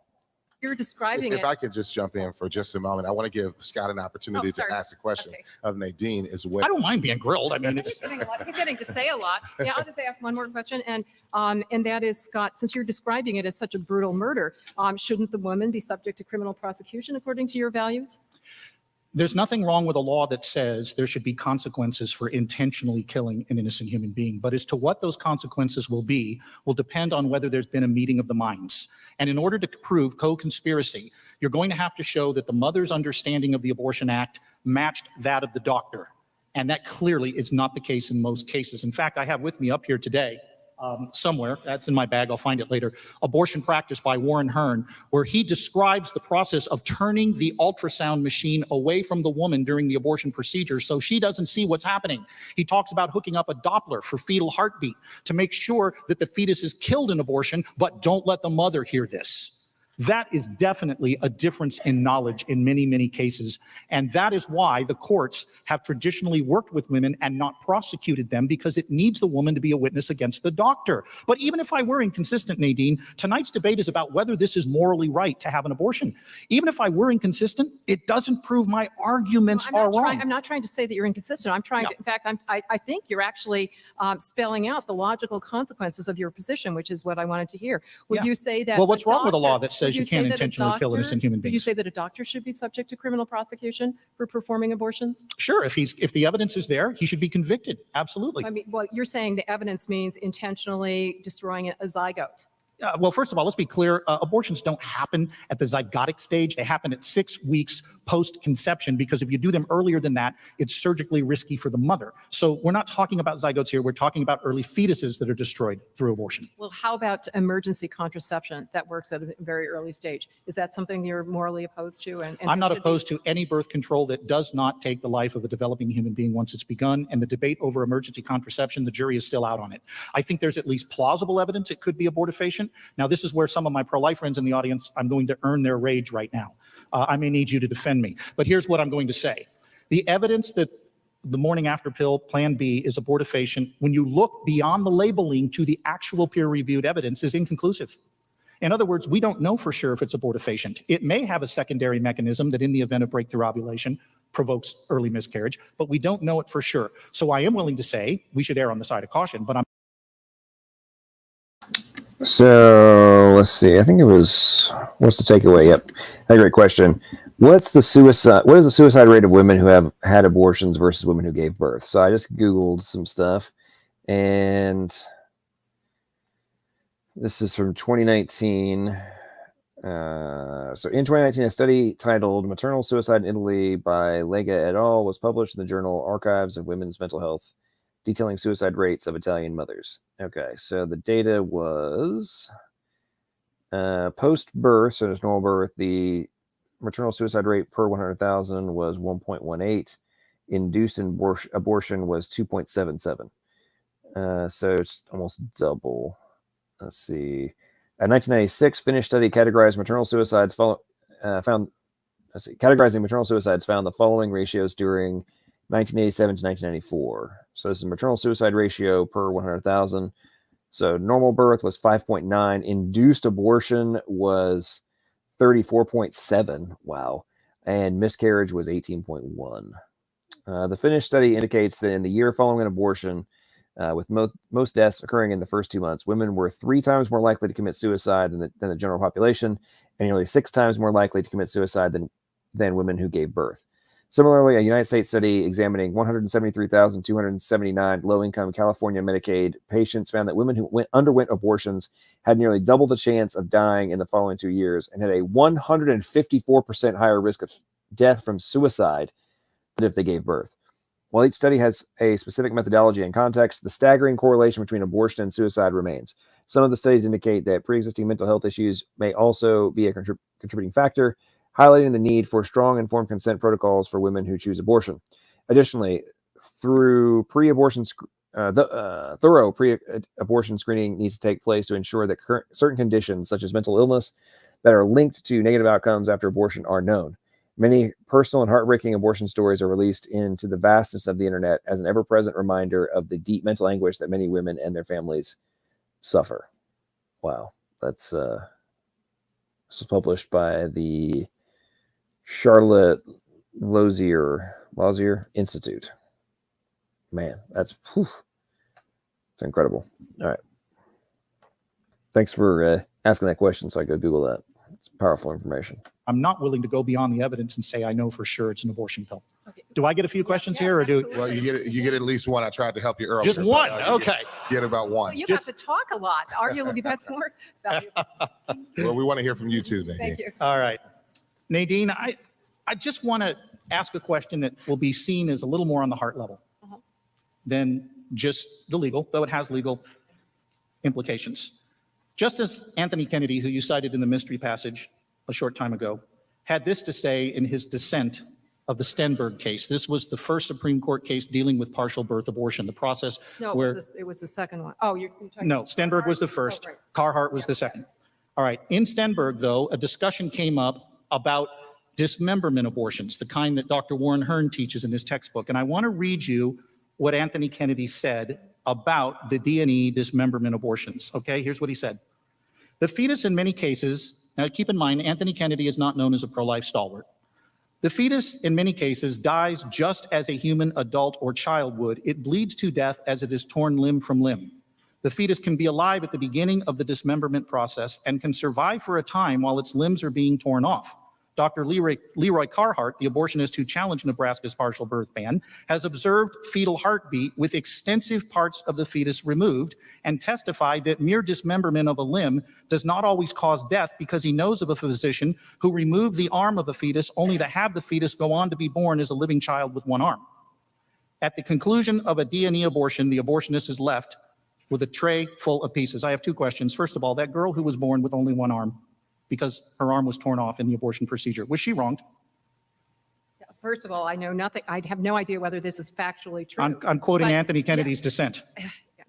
Speaker 2: You're describing
Speaker 3: If
Speaker 2: it.
Speaker 3: I could just jump in for just a moment, I want to give Scott an opportunity to
Speaker 2: sorry.
Speaker 3: ask the question
Speaker 2: Okay.
Speaker 3: of Nadine as well.
Speaker 4: I don't mind being grilled. I mean, it's
Speaker 2: He's getting to say a lot. Yeah, I'll just ask one more question, and that is, Scott, since you're describing it as such a brutal murder, shouldn't the woman be subject to criminal prosecution according to your values?
Speaker 4: there's nothing wrong with a law that says there should be consequences for intentionally killing an innocent human being. But as to what those consequences will be will depend on whether there's been a meeting of the minds. And in order to prove co-conspiracy, you're going to have to show that the mother's understanding of the Abortion Act matched that of the doctor. And that clearly is not the case in most cases. In fact, I have with me up here today, somewhere, that's in my bag, I'll find it later, Abortion Practice by Warren Hearn, where he describes the process of turning the ultrasound machine away from the woman during the abortion procedure so she doesn't see what's happening. He talks about hooking up a Doppler for fetal heartbeat to make sure that the fetus is killed in abortion, but don't let the mother hear this. That is definitely a difference in knowledge in many, many cases. And that is why the courts have traditionally worked with women and not prosecuted them, because it needs the woman to be a witness against the doctor. But even if I were inconsistent, Nadine, tonight's debate is about whether this is morally right to have an abortion. Even if I were inconsistent, it doesn't prove my arguments are wrong.
Speaker 2: I'm not trying to say that you're inconsistent. I'm trying to, in fact, I think you're actually spelling out the logical consequences of your position, which is what I wanted to hear. Would you say that?
Speaker 4: Well, what's wrong with a law that says you can't
Speaker 2: say that
Speaker 4: intentionally kill innocent human
Speaker 2: Would you
Speaker 4: beings?
Speaker 2: say that a doctor should be subject to criminal prosecution for performing abortions?
Speaker 4: Sure, if the evidence is there, he should be convicted. Absolutely.
Speaker 2: I mean, well, you're saying the evidence means intentionally destroying a zygote.
Speaker 4: Well, first of all, let's be clear. Abortions don't happen at the zygotic stage. They happen at 6 weeks post-conception, because if you do them earlier than that, it's surgically risky for the mother. So we're not talking about zygotes here. We're talking about early fetuses that are destroyed through abortion.
Speaker 2: Well, how about emergency contraception that works at a very early stage? Is that something you're morally opposed to? And
Speaker 4: I'm not opposed to any birth control that does not take the life of a developing human being once it's begun. And the debate over emergency contraception, the jury is still out on it. I think there's at least plausible evidence it could be abortifacient. Now, this is where some of my pro-life friends in the audience, I'm going to earn their rage right now. I may need you to defend me, but here's what I'm going to say. The evidence that the morning after pill, Plan B, is abortifacient, when you look beyond the labeling to the actual peer-reviewed evidence, is inconclusive. In other words, we don't know for sure if it's abortifacient. It may have a secondary mechanism that in the event of breakthrough ovulation provokes early miscarriage, but we don't know it for sure. So I am willing to say we should err on the side of caution, but I'm
Speaker 1: So let's see. I think it was, what's the takeaway? Yep. A great question. What is the suicide rate of women who have had abortions versus women who gave birth? So I just Googled some stuff, and this is from 2019. So in 2019, a study titled Maternal Suicide in Italy by Lega et al. Was published in the journal Archives of Women's Mental Health, detailing suicide rates of Italian mothers. Okay, so the data was post-birth, so there's normal birth, the maternal suicide rate per 100,000 was 1.18. Induced abortion was 2.77. So it's almost double. Let's see. A 1996 Finnish study categorizing maternal suicides found the following ratios during 1987 to 1994. So this is maternal suicide ratio per 100,000. So normal birth was 5.9. Induced abortion was 34.7. Wow. And miscarriage was 18.1. The Finnish study indicates that in the year following an abortion, with most deaths occurring in the first 2 months, women were 3 times more likely to commit suicide than the general population, and nearly 6 times more likely to commit suicide than women who gave birth. Similarly, a United States study examining 173,279 low-income California Medicaid patients found that women who underwent abortions had nearly double the chance of dying in the following 2 years and had a 154% higher risk of death from suicide than if they gave birth. While each study has a specific methodology and context, the staggering correlation between abortion and suicide remains. Some of the studies indicate that pre-existing mental health issues may also be a contributing factor, highlighting the need for strong informed consent protocols for women who choose abortion. Additionally, through thorough pre-abortion screening needs to take place to ensure that certain conditions, such as mental illness, that are linked to negative outcomes after abortion are known. Many personal and heartbreaking abortion stories are released into the vastness of the internet as an ever-present reminder of the deep mental anguish that many women and their families suffer. Wow, this was published by the Charlotte Lozier Institute. Man, that's incredible. All right. Thanks for asking that question, so I go Google that. It's powerful information.
Speaker 4: I'm not willing to go beyond the evidence and say I know for sure it's an abortion pill.
Speaker 2: Okay.
Speaker 4: Do I get a few questions here, or
Speaker 2: absolutely.
Speaker 3: Well, you get at least one. I tried to help you earlier.
Speaker 4: just one?
Speaker 3: but,
Speaker 4: Okay.
Speaker 3: You get about one.
Speaker 2: You have to talk a lot. Arguably, that's more valuable.
Speaker 3: Well, we want to hear from you too, Nadine.
Speaker 2: Thank you.
Speaker 4: All right, Nadine, I just want to ask a question that will be seen as a little more on the heart level than just the legal, though it has legal implications. Justice Anthony Kennedy, who you cited in the mystery passage a short time ago, had this to say in his dissent of the Stenberg case. This was the first Supreme Court case dealing with partial birth abortion, the process
Speaker 2: No,
Speaker 4: where...
Speaker 2: it was the second one. Oh, you're talking
Speaker 4: No, Stenberg was the first.
Speaker 2: Oh, right.
Speaker 4: Carhart was the second. All right. In Stenberg, though, a discussion came up about dismemberment abortions, the kind that Dr. Warren Hearn teaches in his textbook. And I want to read you what Anthony Kennedy said about the D&E dismemberment abortions. Okay, here's what he said. The fetus in many cases, now keep in mind, Anthony Kennedy is not known as a pro-life stalwart. The fetus in many cases dies just as a human adult or child would. It bleeds to death as it is torn limb from limb. The fetus can be alive at the beginning of the dismemberment process and can survive for a time while its limbs are being torn off. Dr. Leroy Carhart, the abortionist who challenged Nebraska's partial birth ban, has observed fetal heartbeat with extensive parts of the fetus removed and testified that mere dismemberment of a limb does not always cause death because he knows of a physician who removed the arm of a fetus only to have the fetus go on to be born as a living child with one arm. At the conclusion of a D&E abortion, the abortionist is left with a tray full of pieces. I have two questions. First of all, that girl who was born with only one arm, because her arm was torn off in the abortion procedure, was she wronged?
Speaker 2: First of all, I know nothing. I have no idea whether this is factually true.
Speaker 4: I'm quoting
Speaker 2: but,
Speaker 4: Anthony Kennedy's dissent.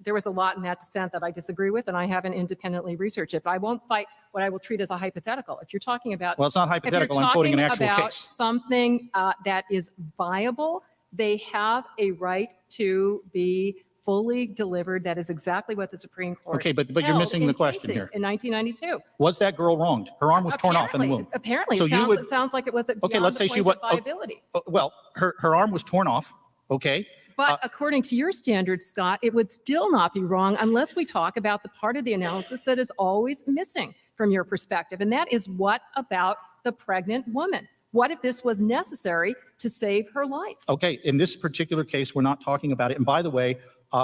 Speaker 2: There was a lot in that dissent that I disagree with, and I haven't independently researched it. But I won't fight what I will treat as a hypothetical. If you're talking about,
Speaker 4: well, it's not hypothetical. I'm quoting an actual
Speaker 2: about
Speaker 4: case.
Speaker 2: Something that is viable, they have a right to be fully delivered. That is exactly what the Supreme Court.
Speaker 4: Okay, but you're missing the question here.
Speaker 2: In 1992,
Speaker 4: was that girl wronged? Her arm was torn off in the womb.
Speaker 2: Apparently,
Speaker 4: so
Speaker 2: it sounds like it was.
Speaker 4: Okay, let's say she was
Speaker 2: viability.
Speaker 4: Well, her arm was torn off. Okay.
Speaker 2: But according to your standards, Scott, it would still not be wrong unless we talk about the part of the analysis that is always missing from your perspective. And that is, what about the pregnant woman? What if this was necessary to save her life?
Speaker 4: Okay, in this particular case, we're not talking about it. And by the way,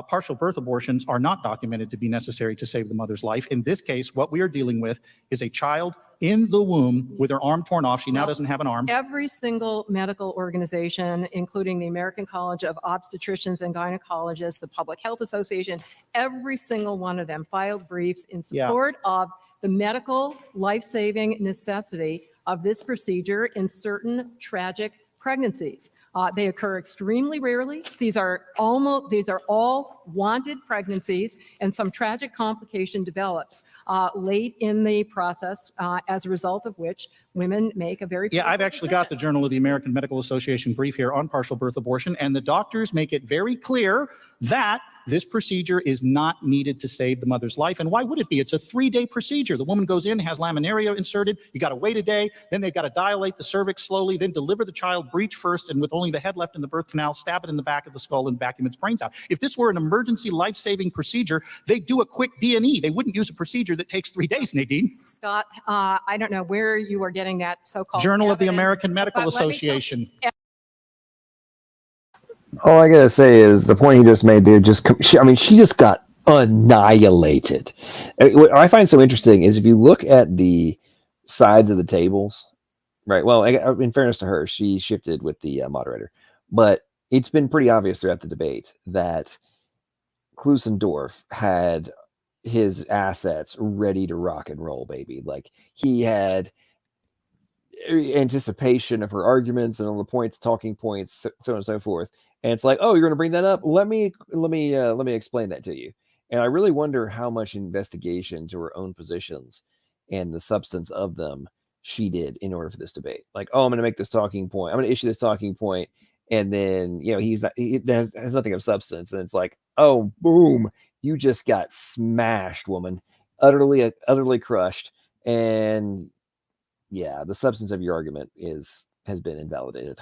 Speaker 4: partial birth abortions are not documented to be necessary to save the mother's life. In this case, what we are dealing with is a child in the womb with her arm torn off. She now doesn't have an arm.
Speaker 2: Every single medical organization, including the American College of Obstetricians and Gynecologists, the Public Health Association, every single one of them filed briefs in support of the medical life-saving necessity of this procedure in certain tragic pregnancies. They occur extremely rarely. These are all wanted pregnancies, and some tragic complication develops late in the process, as a result of which women make a very
Speaker 4: I've actually got the Journal of the American Medical Association brief here on partial birth abortion, and the doctors make it very clear that this procedure is not needed to save the mother's life. And why would it be? It's a 3-day procedure. The woman goes in, has laminaria inserted. You got to wait a day. Then they've got to dilate the cervix slowly, then deliver the child, breech first, and with only the head left in the birth canal, stab it in the back of the skull and vacuum its brains out. If this were an emergency life-saving procedure, they'd do a quick D&E. They wouldn't use a procedure that takes 3 days, Nadine.
Speaker 2: Scott, I don't know where you are getting that so-called
Speaker 4: Journal of the
Speaker 2: evidence,
Speaker 4: American Medical Association.
Speaker 1: All I gotta say is the point he just made there. She just got annihilated. What I find so interesting is if you look at the sides of the tables, right? Well, in fairness to her, she shifted with the moderator, but it's been pretty obvious throughout the debate that Klusendor had his assets ready to rock and roll, baby. Like, he had anticipation of her arguments and all the points, talking points, so on and so forth. And it's like, oh, you're going to bring that up? Let me explain that to you. And I really wonder how much investigation to her own positions and the substance of them she did in order for this debate. Like, oh, I'm going to make this talking point. I'm going to issue this talking point, and then he has nothing of substance. And it's like, oh, boom, you just got smashed, woman, utterly crushed. And yeah, the substance of your argument has been invalidated.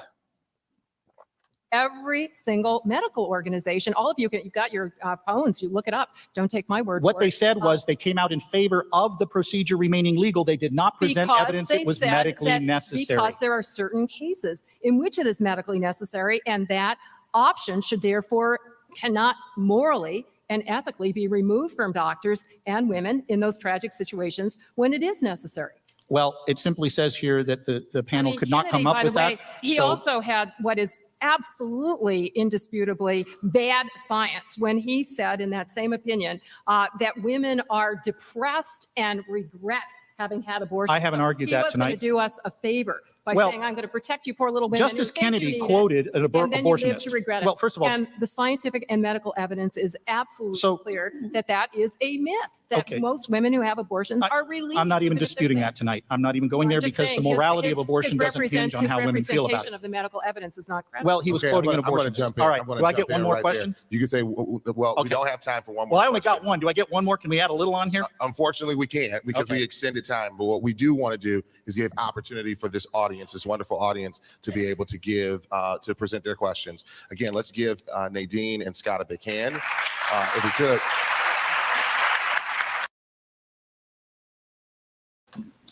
Speaker 2: Every single medical organization, all of you, you've got your phones, you look it up. Don't take my word for it.
Speaker 4: What they said was they came out in favor of the procedure remaining legal. They did not present evidence it was medically necessary.
Speaker 2: Because there are certain cases in which it is medically necessary, and that option should therefore cannot morally and ethically be removed from doctors and women in those tragic situations when it is necessary.
Speaker 4: Well, it simply says here that the panel could not come up with that.
Speaker 2: He also had what is absolutely indisputably bad science when he said in that same opinion that women are depressed and regret having had abortion.
Speaker 4: I haven't argued that
Speaker 2: He was going
Speaker 4: tonight.
Speaker 2: to do us a favor by
Speaker 4: Well,
Speaker 2: saying, I'm going to protect you poor little women.
Speaker 4: Justice
Speaker 2: who think you
Speaker 4: Kennedy
Speaker 2: need it,
Speaker 4: quoted an
Speaker 2: and then you live
Speaker 4: abortionist.
Speaker 2: to regret it.
Speaker 4: Well, first of all,
Speaker 2: and the scientific and medical evidence is absolutely
Speaker 4: So-
Speaker 2: clear that that is a myth, that
Speaker 4: Okay.
Speaker 2: most women who have abortions are relieved.
Speaker 4: I'm not even
Speaker 2: if they're
Speaker 4: disputing
Speaker 2: sick.
Speaker 4: that tonight. I'm not even going there
Speaker 2: I'm just
Speaker 4: because the
Speaker 2: saying his-
Speaker 4: morality
Speaker 2: his-
Speaker 4: of abortion
Speaker 2: his
Speaker 4: doesn't hinge on
Speaker 2: his
Speaker 4: how women feel about
Speaker 2: representation
Speaker 4: it.
Speaker 2: of the medical evidence is not credible.
Speaker 4: Well, he was
Speaker 3: Okay,
Speaker 4: quoting an
Speaker 3: I'm going to
Speaker 4: abortionist.
Speaker 3: jump in.
Speaker 4: All right.
Speaker 3: I'm gonna
Speaker 4: Do I
Speaker 3: jump
Speaker 4: get one
Speaker 3: in
Speaker 4: more
Speaker 3: right there.
Speaker 4: question?
Speaker 3: You can say, well, we
Speaker 4: Okay.
Speaker 3: don't have time for one more.
Speaker 4: Well, I only got
Speaker 3: question.
Speaker 4: one. Do I get one more? Can we add a little on here?
Speaker 3: Unfortunately, we can't because
Speaker 4: Okay.
Speaker 3: we extended time. But what we do want to do is give opportunity for this audience, this wonderful audience, to be able to give, to present their questions. Again, let's give Nadine and Scott a big hand, if we could.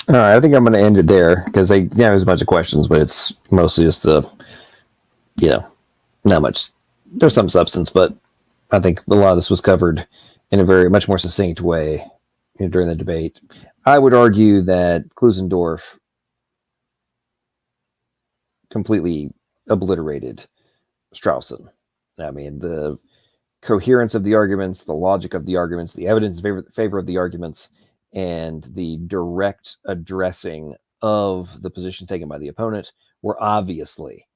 Speaker 1: All right, I think I'm going to end it there because there's a bunch of questions, but it's mostly just not much. There's some substance, but I think a lot of this was covered in a very much more succinct way during the debate. I would argue that Klusendorf completely obliterated Straussen. I mean, the coherence of the arguments, the logic of the arguments, the evidence in favor of the arguments, and the direct addressing of the position taken by the opponent were obviously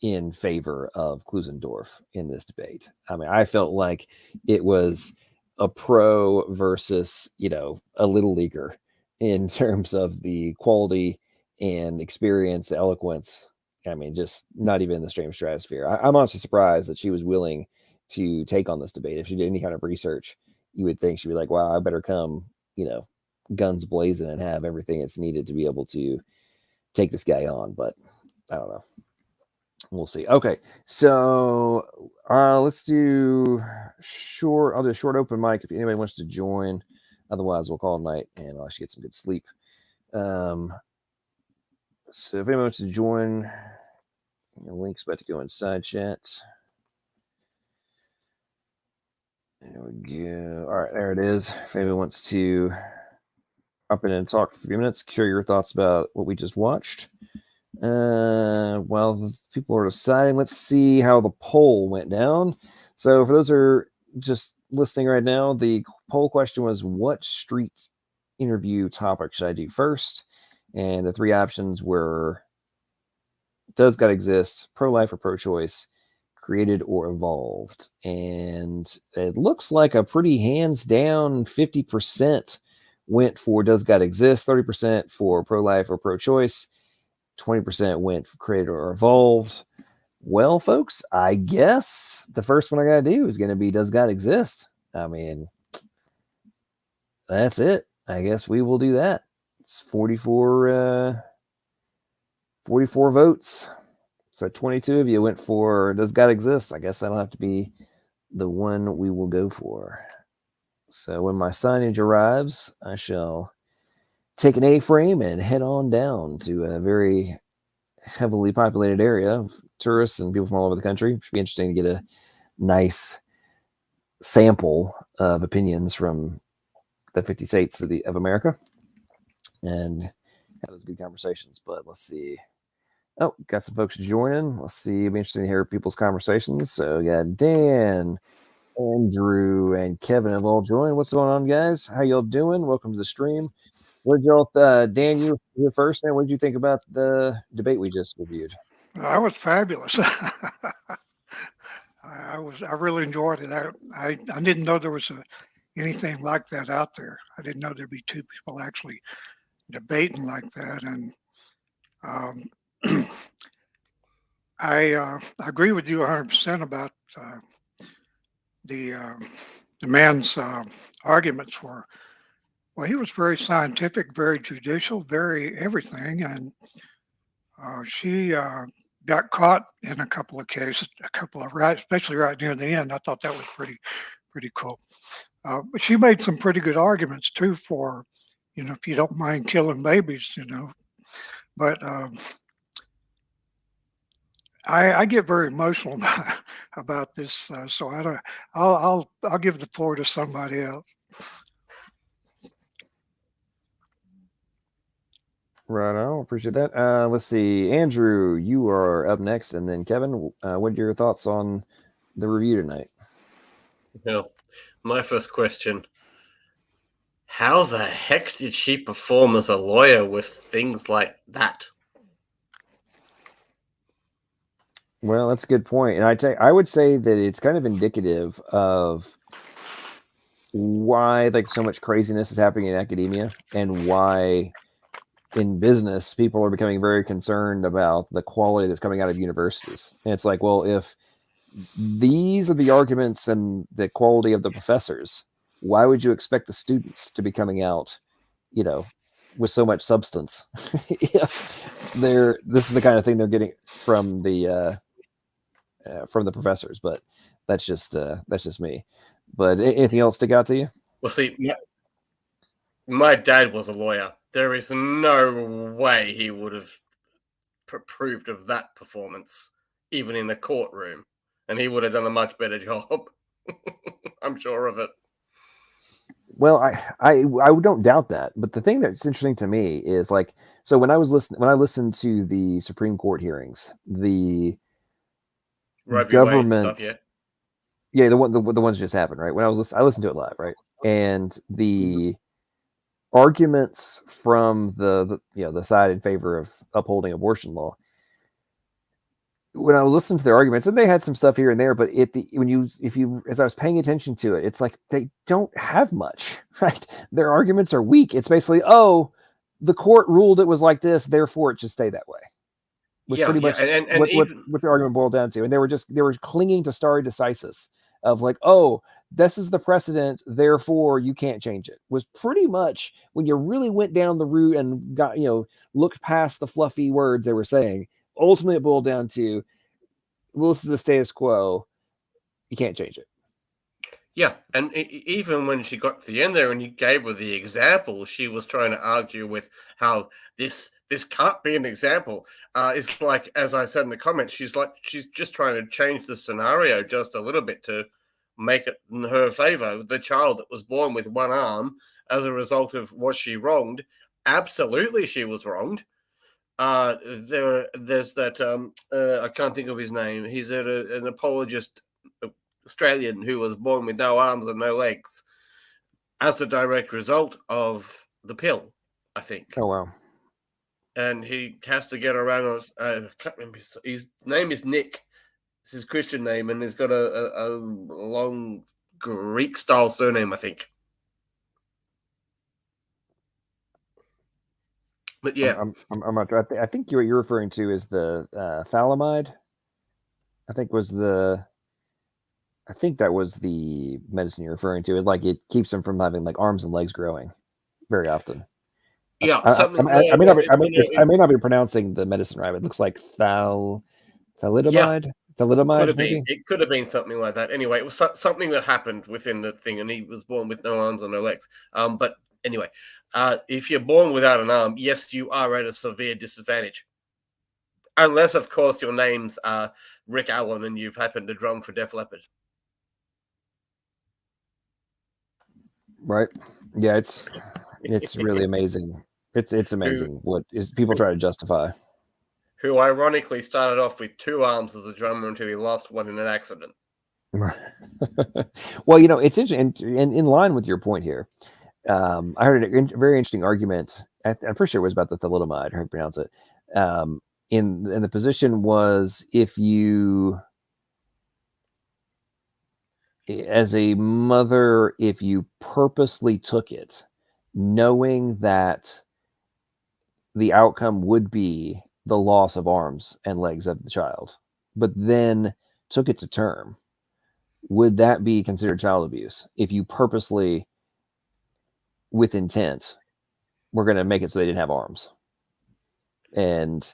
Speaker 1: in favor of Klusendorf in this debate. I mean, I felt like it was a pro versus, a little leaguer in terms of the quality and experience, the eloquence. I mean, just not even in the same stratosphere. I'm honestly surprised that she was willing to take on this debate. If she did any kind of research, you would think she'd be like, wow, I better come, guns blazing and have everything that's needed to be able to take this guy on. But I don't know. We'll see. Okay. So let's do I'll do a short open mic if anybody wants to join. Otherwise, we'll call it night and I'll actually get some good sleep. So if anyone wants to join, the link's about to go in side chat. There we go. All right, there it is. If anyone wants to hop in and talk for a few minutes, share your thoughts about what we just watched. While people are deciding, let's see how the poll went down. So for those who are just listening right now, the poll question was, what street interview topic should I do first? And the three options were, does God exist, pro-life or pro-choice, created or evolved. And it looks like a pretty hands down 50% went for does God exist, 30% for pro-life or pro-choice, 20% went for created or evolved. Well, folks, I guess the first one I got to do is going to be does God exist? I mean, that's it. I guess we will do that. It's 44 votes. So 22 of you went for does God exist? I guess that'll have to be the one we will go for. So when my signage arrives, I shall take an A-frame and head on down to a very heavily populated area of tourists and people from all over the country. It should be interesting to get a nice sample of opinions from the 50 states of America and have those good conversations. But let's see. Oh, got some folks joining. Let's see. It'll be interesting to hear people's conversations. So we got Dan, Andrew, and Kevin have all joined. What's going on, guys? How y'all doing? Welcome to the stream. What did y'all, Dan, you were first, man. What did you think about the debate we just reviewed?
Speaker 5: That was fabulous. I really enjoyed it. I didn't know there was anything like that out there. I didn't know there'd be two people actually debating like that. And I agree with you 100% about the man's arguments were, well, he was very scientific, very judicial, very everything. And she got caught in a couple of cases, especially right near the end. I thought that was pretty cool. But she made some pretty good arguments too for, if you don't mind killing babies, But I get very emotional about this, so I don't. I'll give the floor to somebody else.
Speaker 1: Right on. Appreciate that. Let's see. Andrew, you are up next. And then Kevin, what are your thoughts on the review tonight?
Speaker 6: Yeah. My first question, How the heck did she perform as a lawyer with things like that?
Speaker 1: Well, that's a good point. And I would say that it's kind of indicative of why like so much craziness is happening in academia and why in business people are becoming very concerned about the quality that's coming out of universities. And it's like, well, if these are the arguments and the quality of the professors, why would you expect the students to be coming out, with so much substance if this is the kind of thing they're getting from the professors? But that's just me. But anything else stick out to you?
Speaker 6: Well, see, my dad was a lawyer. There is no way he would have approved of that performance, even in a courtroom, and he would have done a much better job. I'm sure of it.
Speaker 1: Well, I don't doubt that, but the thing that's interesting to me is like, so when I listened to the Supreme Court hearings, the
Speaker 6: Roe v. Wade
Speaker 1: government,
Speaker 6: stuff,
Speaker 1: yeah, the ones just happened, right? When I listened to it live, right, and the arguments from the side in favor of upholding abortion law. When I was listening to their arguments, and they had some stuff here and there, but as I was paying attention to it, it's like they don't have much, right? Their arguments are weak. It's basically, oh, the court ruled it was like this, therefore it should stay that way. Was pretty much what the argument boiled down to. And they were clinging to stare decisis of like, oh, this is the precedent, therefore you can't change it. Was pretty much when you really went down the route and got, looked past the fluffy words they were saying. Ultimately, it boiled down to, well, this is the status quo. You can't change it.
Speaker 6: Yeah, and even when she got to the end there and you gave her the example, she was trying to argue with how this can't be an example. It's like, as I said in the comments, she's just trying to change the scenario just a little bit to make it in her favor. The child that was born with one arm as a result of, was she wronged? Absolutely, she was wronged. There's that I can't think of his name. He's an apologist Australian who was born with no arms and no legs as a direct result of the pill, I think.
Speaker 1: Oh wow!
Speaker 6: And he has to get around. I can't remember his name is Nick. It's his Christian name, and he's got a long Greek style surname, I think. But yeah,
Speaker 1: I'm not. I think you're referring to is the thalidomide. I think that was the medicine you're referring to. It keeps them from having like arms and legs growing very often.
Speaker 6: Yeah,
Speaker 1: I may not be pronouncing the medicine right. But it looks like thalidomide.
Speaker 6: Yeah,
Speaker 1: Thalidomide.
Speaker 6: It could have been something like that. Anyway, it was something that happened within the thing, and he was born with no arms and no legs. But anyway, if you're born without an arm, yes, you are at a severe disadvantage. Unless, of course, your name's Rick Allen and you've happened to drum for Def Leppard.
Speaker 1: Right. Yeah, it's really amazing. It's amazing what is people try to justify.
Speaker 6: Who ironically started off with two arms as a drummer until he lost one in an accident.
Speaker 1: Well, it's interesting, and in line with your point here, I heard a very interesting argument. I'm pretty sure it was about the thalidomide, how to pronounce it. And the position was, if you, as a mother, if you purposely took it, knowing that the outcome would be the loss of arms and legs of the child, but then took it to term, would that be considered child abuse? If you purposely, with intent, we're going to make it so they didn't have arms. And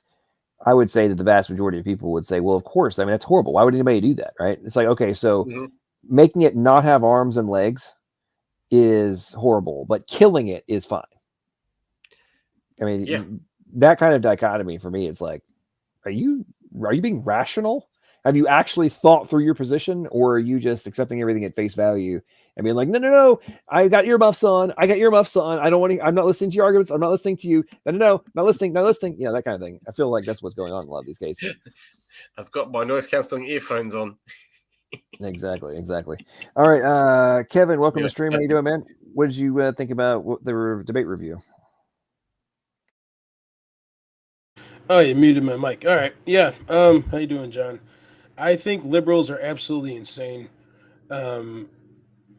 Speaker 1: I would say that the vast majority of people would say, well, of course, I mean, that's horrible. Why would anybody do that? Right. It's like, okay, so making it not have arms and legs is horrible, but killing it is fine. I mean, that kind of dichotomy for me, it's like, are you being rational? Have you actually thought through your position, or are you just accepting everything at face value and being like, no, I got earmuffs on. I don't want to, I'm not listening to your arguments. I'm not listening to you. No, not listening. That kind of thing. I feel like that's what's going on in a lot of these cases.
Speaker 6: I've got my noise cancelling earphones on.
Speaker 1: Exactly. All right, Kevin, welcome
Speaker 6: Yeah,
Speaker 1: to stream. How
Speaker 6: that's
Speaker 1: you doing, man? What did you think about the debate review?
Speaker 7: Oh, you muted my mic. All right. Yeah. How you doing, John? I think liberals are absolutely insane. Um,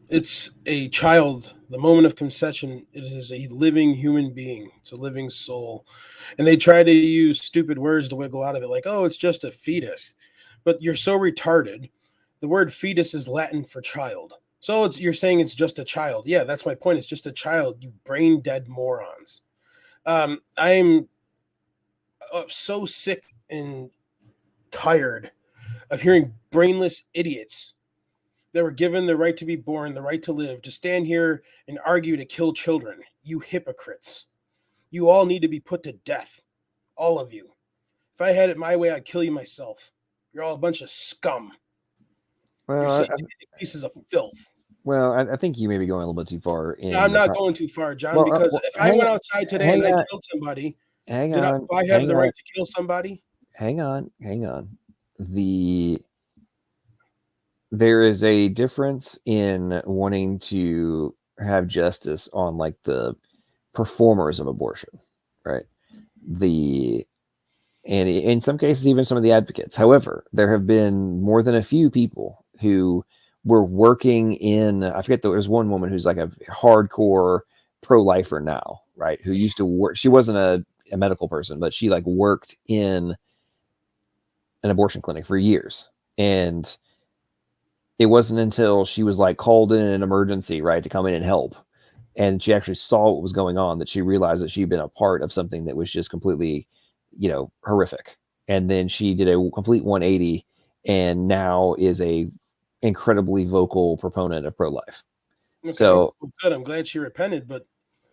Speaker 7: it's a child. The moment of conception, it is a living human being. It's a living soul. And they try to use stupid words to wiggle out of it, like, oh, it's just a fetus. But you're so retarded. The word fetus is Latin for child. So you're saying it's just a child. Yeah, that's my point. It's just a child, you brain dead morons. I'm so sick and tired of hearing brainless idiots that were given the right to be born, the right to live, to stand here and argue to kill children. You hypocrites. You all need to be put to death. All of you. If I had it my way, I'd kill you myself. You're all a bunch of scum. You're
Speaker 1: Well,
Speaker 7: satanic pieces of filth.
Speaker 1: I think you may be going a little bit too far
Speaker 7: Yeah,
Speaker 1: in
Speaker 7: I'm
Speaker 1: the.
Speaker 7: not going too far, John,
Speaker 1: Well,
Speaker 7: because if I
Speaker 1: hang
Speaker 7: went
Speaker 1: on,
Speaker 7: outside today and
Speaker 1: hang
Speaker 7: I
Speaker 1: on,
Speaker 7: killed somebody,
Speaker 1: hang
Speaker 7: do
Speaker 1: on,
Speaker 7: I have
Speaker 1: hang
Speaker 7: the
Speaker 1: on,
Speaker 7: right to kill somebody?
Speaker 1: hang on. There is a difference in wanting to have justice on like the performers of abortion, right? The and in some cases even some of the advocates. However, there have been more than a few people who were working in, I forget, there was one woman who's like a hardcore pro-lifer now, right? Who used to work, she wasn't a medical person, but she like worked in an abortion clinic for years. And it wasn't until she was like called in an emergency, right, to come in and help, and she actually saw what was going on, that she realized that she'd been a part of something that was just completely, horrific. And then she did a complete 180 and now is a incredibly vocal proponent of pro-life.
Speaker 7: Okay,
Speaker 1: So
Speaker 7: well, good. I'm glad she repented, but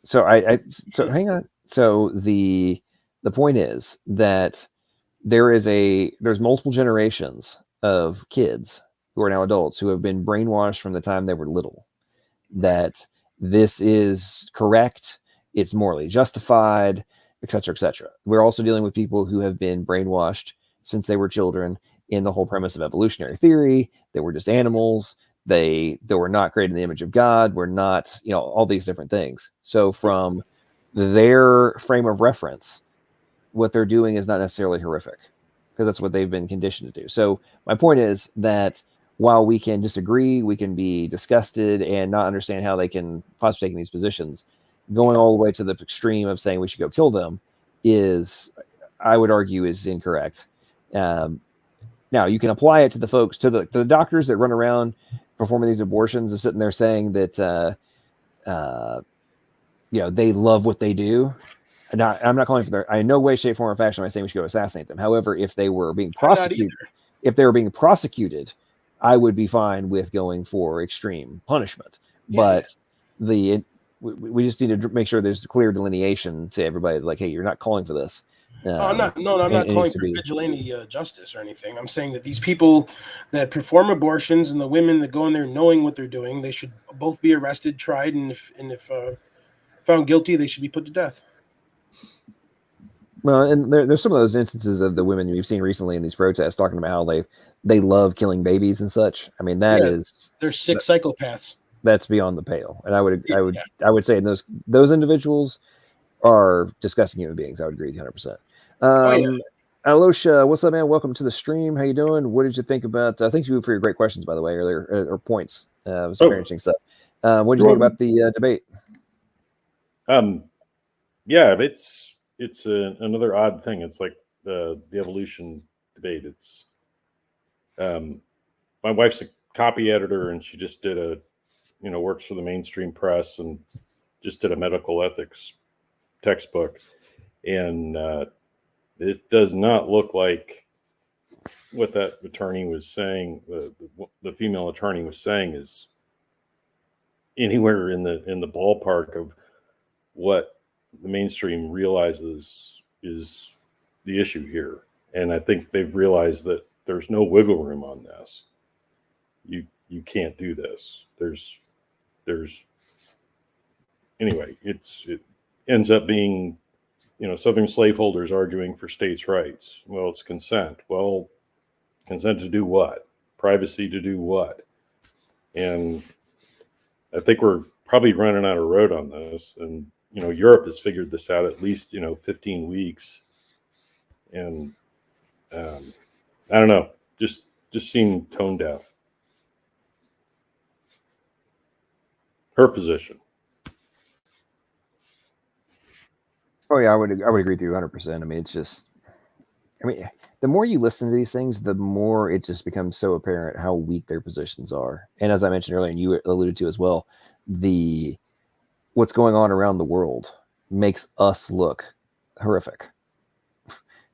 Speaker 1: so hang on. So the point is that there's multiple generations of kids who are now adults who have been brainwashed from the time they were little that this is correct, it's morally justified, etc., etc. We're also dealing with people who have been brainwashed since they were children in the whole premise of evolutionary theory. They were just animals. They were not created in the image of God. We're not, all these different things. So from their frame of reference, what they're doing is not necessarily horrific because that's what they've been conditioned to do. So my point is that while we can disagree, we can be disgusted and not understand how they can possibly take these positions, going all the way to the extreme of saying we should go kill them is, I would argue, is incorrect. Now you can apply it to the folks, to the doctors that run around performing these abortions and sitting there saying that they love what they do. Now, I'm not calling for their. In no way, shape, form, or fashion am I saying we should go assassinate them. However, if they were being
Speaker 7: I'm not either.
Speaker 1: prosecuted, I would be fine with going for extreme punishment.
Speaker 7: Yeah.
Speaker 1: But we just need to make sure there's a clear delineation to everybody. Like, hey, you're not calling for this.
Speaker 7: I'm not. No, I'm not
Speaker 1: it
Speaker 7: calling
Speaker 1: needs to
Speaker 7: for
Speaker 1: be.
Speaker 7: vigilante justice or anything. I'm saying that these people that perform abortions and the women that go in there knowing what they're doing, they should both be arrested, tried, and if found guilty, they should be put to death.
Speaker 1: Well, and there's some of those instances of the women we've seen recently in these protests talking about how they love killing babies and such. I mean,
Speaker 7: They're sick psychopaths.
Speaker 1: that's beyond the pale. And
Speaker 7: Yeah.
Speaker 1: I would say those individuals are disgusting human beings. I would agree with you 100%.
Speaker 7: Oh yeah.
Speaker 1: Alosha, what's up, man? Welcome to the stream. How you doing? What did you think about? Thank you for your great questions, by the way, earlier, or points. It was very interesting stuff. What did you think about the debate?
Speaker 8: Yeah, it's another odd thing. It's like the evolution debate. It's my wife's a copy editor, and she just did works for the mainstream press, and just did a medical ethics textbook, and it does not look like what that attorney was saying. The female attorney was saying is anywhere in the ballpark of what the mainstream realizes is the issue here. And I think they've realized that there's no wiggle room on this. You can't do this. There's anyway, it ends up being, Southern slaveholders arguing for states' rights. Well, it's consent. Well, consent to do what? privacy to do what? And I think we're probably running out of road on this. And, Europe has figured this out at least, 15 weeks. And I don't know, just seem tone deaf. Her position.
Speaker 1: Oh yeah, I would agree with you 100%. I mean, it's just, the more you listen to these things, the more it just becomes so apparent how weak their positions are. And as I mentioned earlier, and you alluded to as well, what's going on around the world makes us look horrific.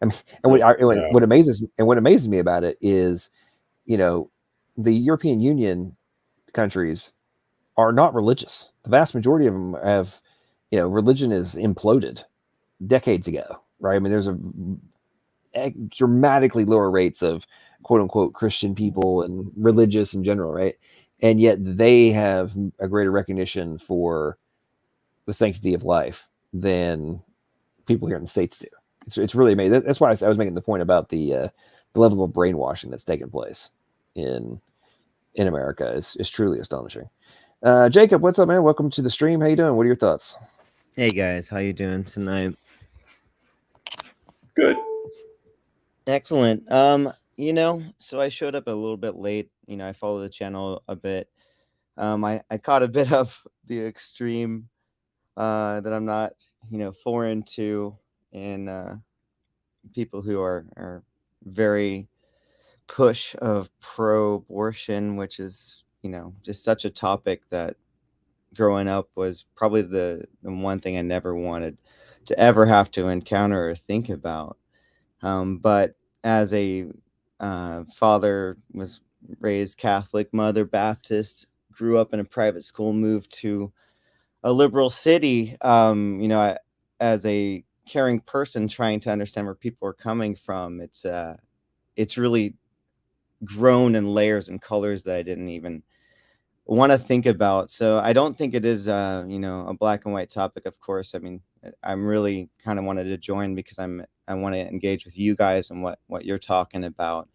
Speaker 1: I mean, and what amazes me about it is, the European Union countries are not religious. The vast majority of them have, religion is imploded decades ago, right? I mean, there's a dramatically lower rates of quote unquote Christian people and religious in general, right? And yet they have a greater recognition for the sanctity of life than people here in the States do. It's really amazing. That's why I was making the point about the level of brainwashing that's taken place in America is truly astonishing. Jacob, what's up, man? Welcome to the stream. How you doing? What are your thoughts?
Speaker 9: Hey guys, how you doing tonight?
Speaker 8: Good.
Speaker 9: Excellent. So I showed up a little bit late. I follow the channel a bit. I caught a bit of the extreme that I'm not, foreign to, and people who are very push of pro-abortion, which is, just such a topic that growing up was probably the one thing I never wanted to ever have to encounter or think about. But as a father, was raised Catholic, mother Baptist, grew up in a private school, moved to a liberal city, as a caring person trying to understand where people are coming from, it's really grown in layers and colors that I didn't even want to think about. So I don't think it is a black and white topic. Of course, I mean, I'm really kind of wanted to join because I want to engage with you guys and what you're talking about.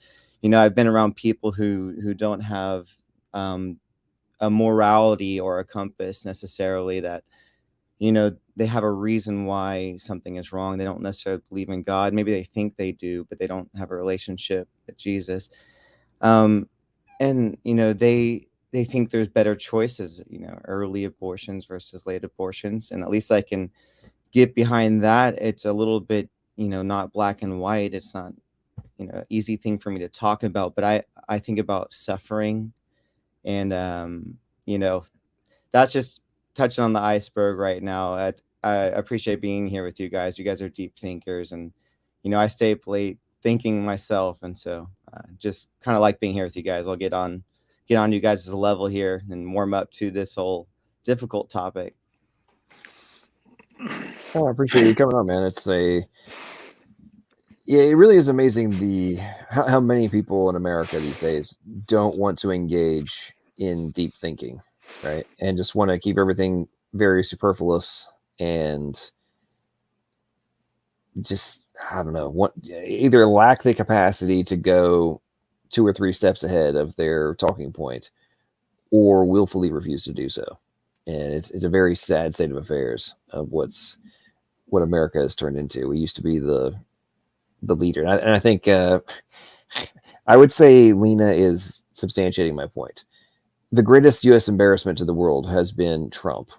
Speaker 9: I've been around people who don't have a morality or a compass necessarily, that they have a reason why something is wrong. They don't necessarily believe in God. Maybe they think they do, but they don't have a relationship with Jesus. And they think there's better choices, early abortions versus late abortions. And at least I can get behind that. It's a little bit, not black and white. It's not, easy thing for me to talk about, but I think about suffering, and, that's just touching on the iceberg right now. I appreciate being here with you guys. You guys are deep thinkers, and, I stay up late thinking myself. And so just kind of like being here with you guys. I'll get on you guys' level here and warm up to this whole difficult topic.
Speaker 1: Oh, I appreciate you coming on, man. It really is amazing how many people in America these days don't want to engage in deep thinking, right? And just want to keep everything very superfluous and just, I don't know, either lack the capacity to go 2 or 3 steps ahead of their talking point, or willfully refuse to do so. And it's a very sad state of affairs of what America has turned into. We used to be the leader, and I think I would say Lena is substantiating my point. The greatest U.S. embarrassment to the world has been Trump.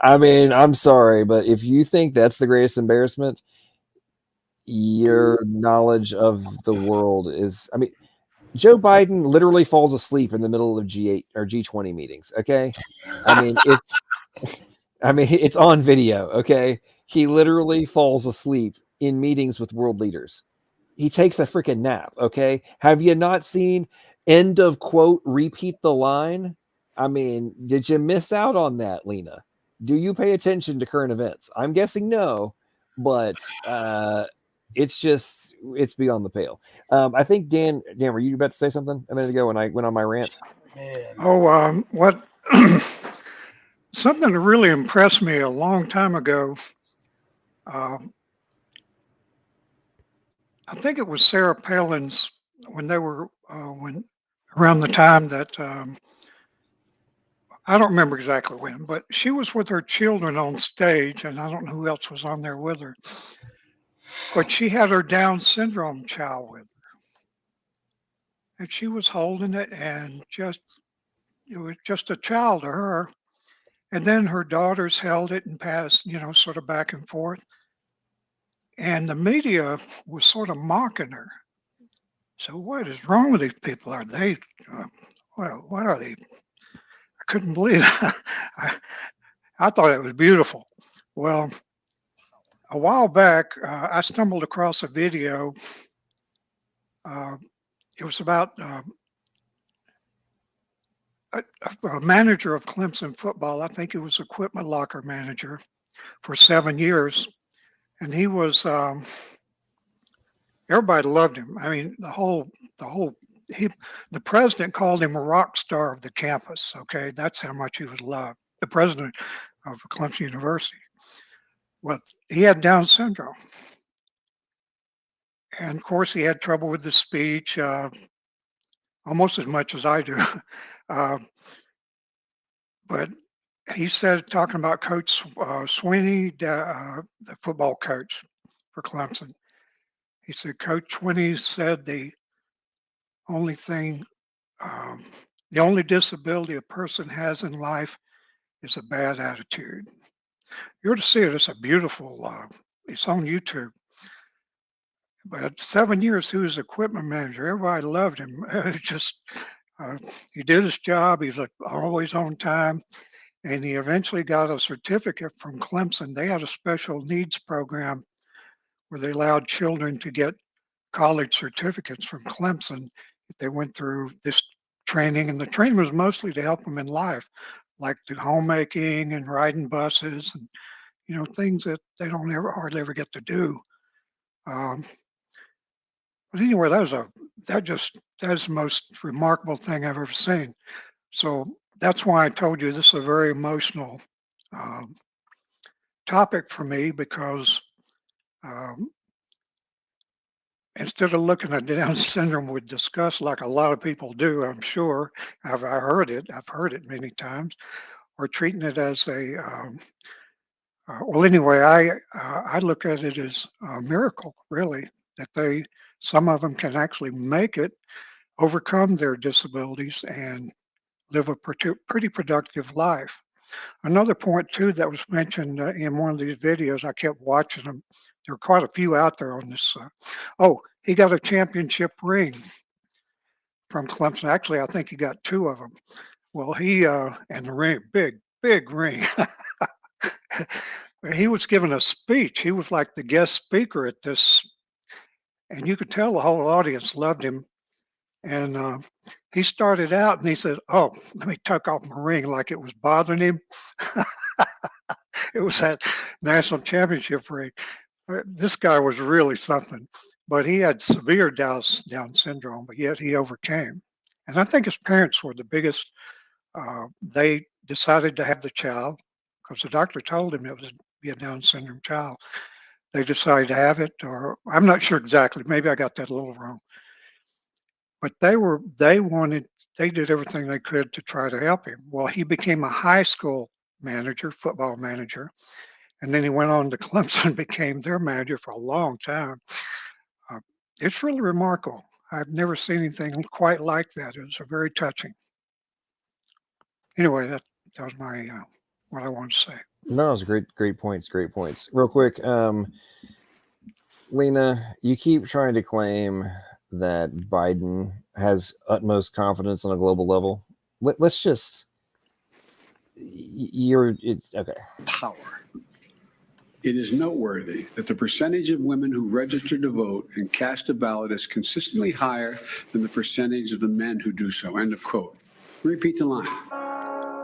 Speaker 1: I mean, I'm sorry, but if you think that's the greatest embarrassment, your knowledge of the world is, I mean, Joe Biden literally falls asleep in the middle of G8 or G20 meetings. Okay. I mean, it's on video. Okay. He literally falls asleep in meetings with world leaders. He takes a freaking nap. Okay. Have you not seen end of quote, repeat the line? I mean, did you miss out on that, Lena? Do you pay attention to current events? I'm guessing no, but it's beyond the pale. I think Dan, were you about to say something a minute ago when I went on my rant?
Speaker 5: Man. What something that really impressed me a long time ago. I think it was Sarah Palin's when they were when around the time that I don't remember exactly when, but she was with her children on stage, and I don't know who else was on there with her. But she had her Down syndrome child with her, and she was holding it, and just it was just a child to her. And then her daughters held it and passed, sort of back and forth. And the media was sort of mocking her. So what is wrong with these people? Are they, what are they? I couldn't believe it. I thought it was beautiful. Well, a while back, I stumbled across a video. It was about a manager of Clemson football. I think he was equipment locker manager for 7 years. And he was, everybody loved him. I mean, the president called him a rock star of the campus. Okay. That's how much he was loved. The president of Clemson University. Well, he had Down syndrome. And of course, he had trouble with the speech, almost as much as I do. But he said, talking about Coach Sweeney, the football coach for Clemson, he said, Coach Sweeney said the only thing, the only disability a person has in life is a bad attitude. You're to see it. It's a beautiful, it's on YouTube. But at 7 years, he was equipment manager. Everybody loved him. He did his job. He was always on time. And he eventually got a certificate from Clemson. They had a special needs program where they allowed children to get college certificates from Clemson if they went through this training. And the training was mostly to help them in life, like the homemaking and riding buses and, things that they don't hardly ever get to do. But anyway, that's the most remarkable thing I've ever seen. So that's why I told you this is a very emotional topic for me, because instead of looking at Down syndrome with disgust like a lot of people do, I'm sure I've heard it many times, or treating it as a well, anyway, I look at it as a miracle, really, that some of them can actually make it, overcome their disabilities, and live a pretty productive life. Another point too that was mentioned in one of these videos, I kept watching them. There are quite a few out there on this. He got a championship ring from Clemson. Actually, I think he got 2 of them. Well, and the ring, big ring. He was giving a speech. He was like the guest speaker at this, and you could tell the whole audience loved him. And he started out and he said, "Oh, let me tuck off my ring," like it was bothering him. It was that national championship ring. This guy was really something, but he had severe Down syndrome, but yet he overcame. And I think his parents were the biggest. They decided to have the child because the doctor told him it was be a Down syndrome child. They decided to have it, or I'm not sure exactly. Maybe I got that a little wrong. But they did everything they could to try to help him. Well, he became a high school manager, football manager, and then he went on to Clemson and became their manager for a long time. It's really remarkable. I've never seen anything quite like that. It was very touching. Anyway, that was my what I wanted to say.
Speaker 1: No, it was great points. Real quick, Lena, you keep trying to claim that Biden has utmost confidence on a global level. Let's just, okay.
Speaker 10: Power. It is noteworthy that the percentage of women who register to vote and cast a ballot is consistently higher than the percentage of the men who do so. End of quote. Repeat the line.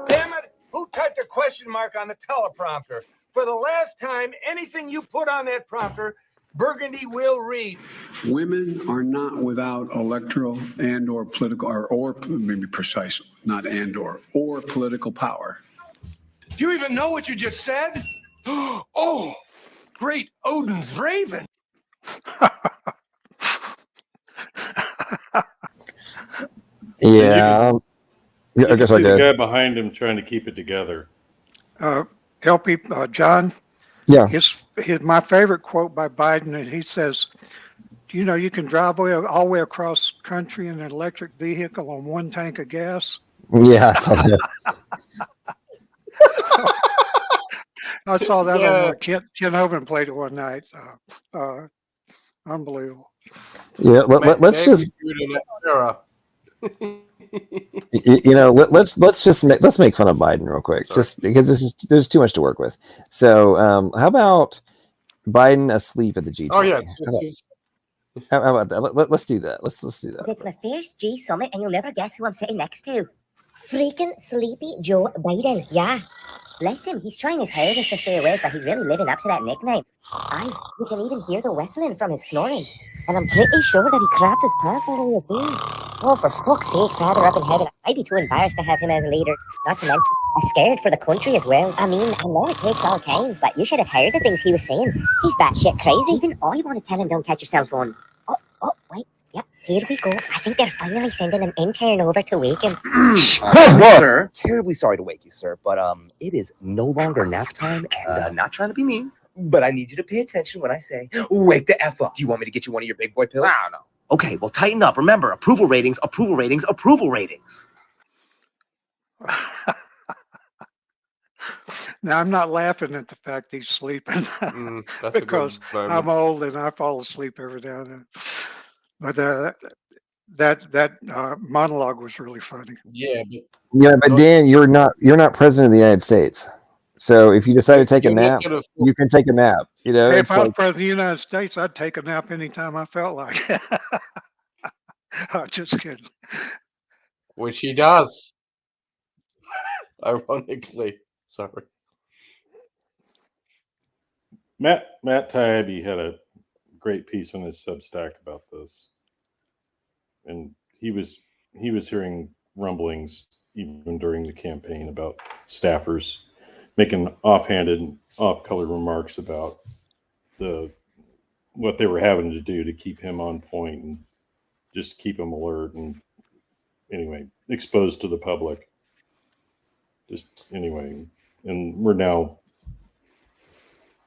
Speaker 11: Damn it! Who typed a question mark on the teleprompter? For the last time, anything you put on that prompter, Burgundy will read.
Speaker 10: Women are not without electoral and or political, or maybe precise, not and or political power.
Speaker 11: Do you even know what you just said? Oh, great Odin's raven.
Speaker 1: Yeah.
Speaker 8: You
Speaker 1: I
Speaker 8: can
Speaker 1: guess
Speaker 8: see
Speaker 1: I
Speaker 8: the
Speaker 1: did.
Speaker 8: guy behind him trying to keep it together.
Speaker 5: LP, John,
Speaker 1: Yeah.
Speaker 5: my favorite quote by Biden, and he says, "Do you know you can drive all the way across country in an electric vehicle on one tank of gas?"
Speaker 1: Yeah. I saw that.
Speaker 5: I saw that
Speaker 6: Yeah.
Speaker 5: on Ken Hovind played it one night. Unbelievable.
Speaker 1: Yeah. Let's
Speaker 6: Maybe
Speaker 1: just
Speaker 6: you're in that era.
Speaker 1: let's make fun of Biden real quick,
Speaker 6: Sorry.
Speaker 1: just because there's too much to work with. So how about Biden asleep at the G20?
Speaker 6: Oh yeah,
Speaker 1: How about that? Let's do that. Let's do that.
Speaker 12: It's my first G summit, and you'll never guess who I'm sitting next to. Freaking sleepy Joe Biden. Yeah. Bless him. He's trying his hardest to stay awake, but he's really living up to that nickname. You can even hear the whistling from his snoring. And I'm pretty sure that he crapped his pants earlier too. Oh, for fuck's sake, Father up in heaven. I'd be too embarrassed to have him as a leader. Not to mention, I'm scared for the country as well. I mean, I know it takes all kinds, but you should have heard the things he was saying. He's batshit crazy. Even I want to tell him don't catch yourself on. Oh, wait. Yeah, here we go. I think they're finally sending an intern over to wake him.
Speaker 13: Sir, terribly sorry to wake you, sir, but it is no longer nap time, and not trying to be mean, but I need you to pay attention when I say wake the F up. Do you want me to get you one of your big boy pills? No. Okay, well, tighten up. Remember, approval ratings, approval ratings, approval ratings.
Speaker 5: Now, I'm not laughing at the fact he's sleeping because I'm old and I fall asleep every now and then. But that monologue was really funny.
Speaker 6: Yeah,
Speaker 1: but Dan, you're not president of the United States. So if you decide to take a nap, you can take a nap. You know,
Speaker 5: Hey, if I was president of the United States, I'd take a nap anytime I felt like it. I'm just kidding.
Speaker 6: which he does. Ironically, sorry.
Speaker 8: Matt Taibbi had a great piece on his Substack about this, and he was hearing rumblings even during the campaign about staffers making offhanded, off-color remarks about what they were having to do to keep him on point and just keep him alert and anyway exposed to the public. Just anyway, and we're now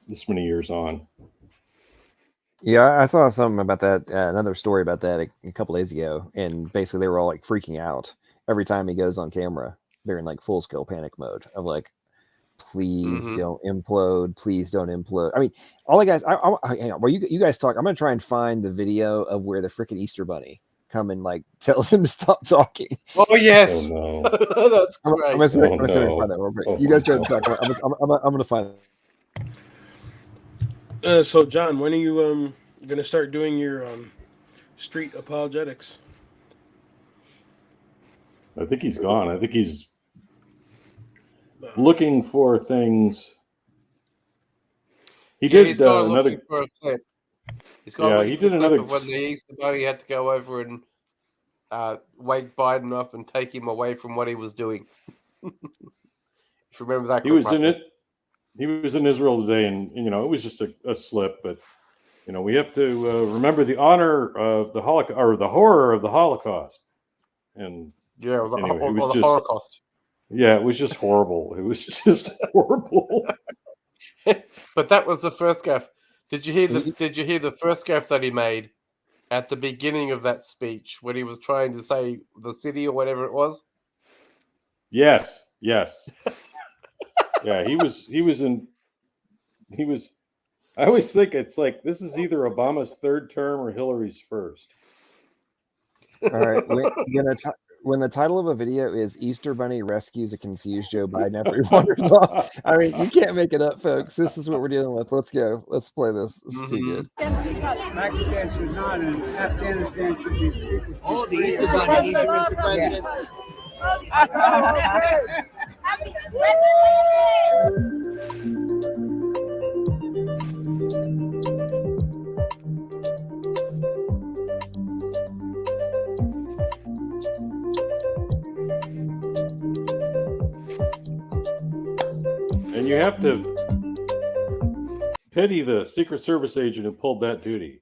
Speaker 8: this many years on.
Speaker 1: Yeah, I saw something about that, another story about that a couple days ago, and basically they were all like freaking out every time he goes on camera. They're in like full scale panic mode of like, please don't implode, please don't implode. I mean, all the guys. Hang on, well, you guys talk. I'm gonna try and find the video of where the freaking Easter Bunny come and like tells him to stop talking.
Speaker 6: Oh yes,
Speaker 8: no.
Speaker 6: That's great.
Speaker 1: I'm gonna find that real quick. You guys go talk. I'm gonna find it.
Speaker 7: So John, when are you gonna start doing your street apologetics?
Speaker 8: I think he's gone. I think he's looking for things. He did
Speaker 6: he's gone
Speaker 8: another.
Speaker 6: looking for a clip. He's gone
Speaker 8: He did
Speaker 6: for a clip
Speaker 8: another.
Speaker 6: of when the Easter Bunny had to go over and wake Biden up and take him away from what he was doing. If you remember that,
Speaker 8: He was in it. He was in Israel today, and it was just a slip. But we have to remember the honor of the Holocaust, or the horror of the Holocaust. And
Speaker 6: yeah,
Speaker 8: anyway, it was
Speaker 6: the
Speaker 8: just
Speaker 6: Holocaust.
Speaker 8: Yeah, it was just horrible. It was just horrible.
Speaker 6: But that was the first gaffe. Did you hear the first gaffe that he made at the beginning of that speech when he was trying to say the city or whatever it was?
Speaker 8: Yes. Yeah, he was. I always think it's like this is either Obama's third term or Hillary's first.
Speaker 1: All right, when the title of a video is Easter Bunny rescues a confused Joe Biden after he wanders off, I mean, you can't make it up, folks. This is what we're dealing with. Let's go. Let's play this. This is too good.
Speaker 14: Pakistan should not, and Afghanistan should be.
Speaker 15: Oh, the Easter Bunny, Mr. President.
Speaker 8: And you have to pity the Secret Service agent who pulled that duty.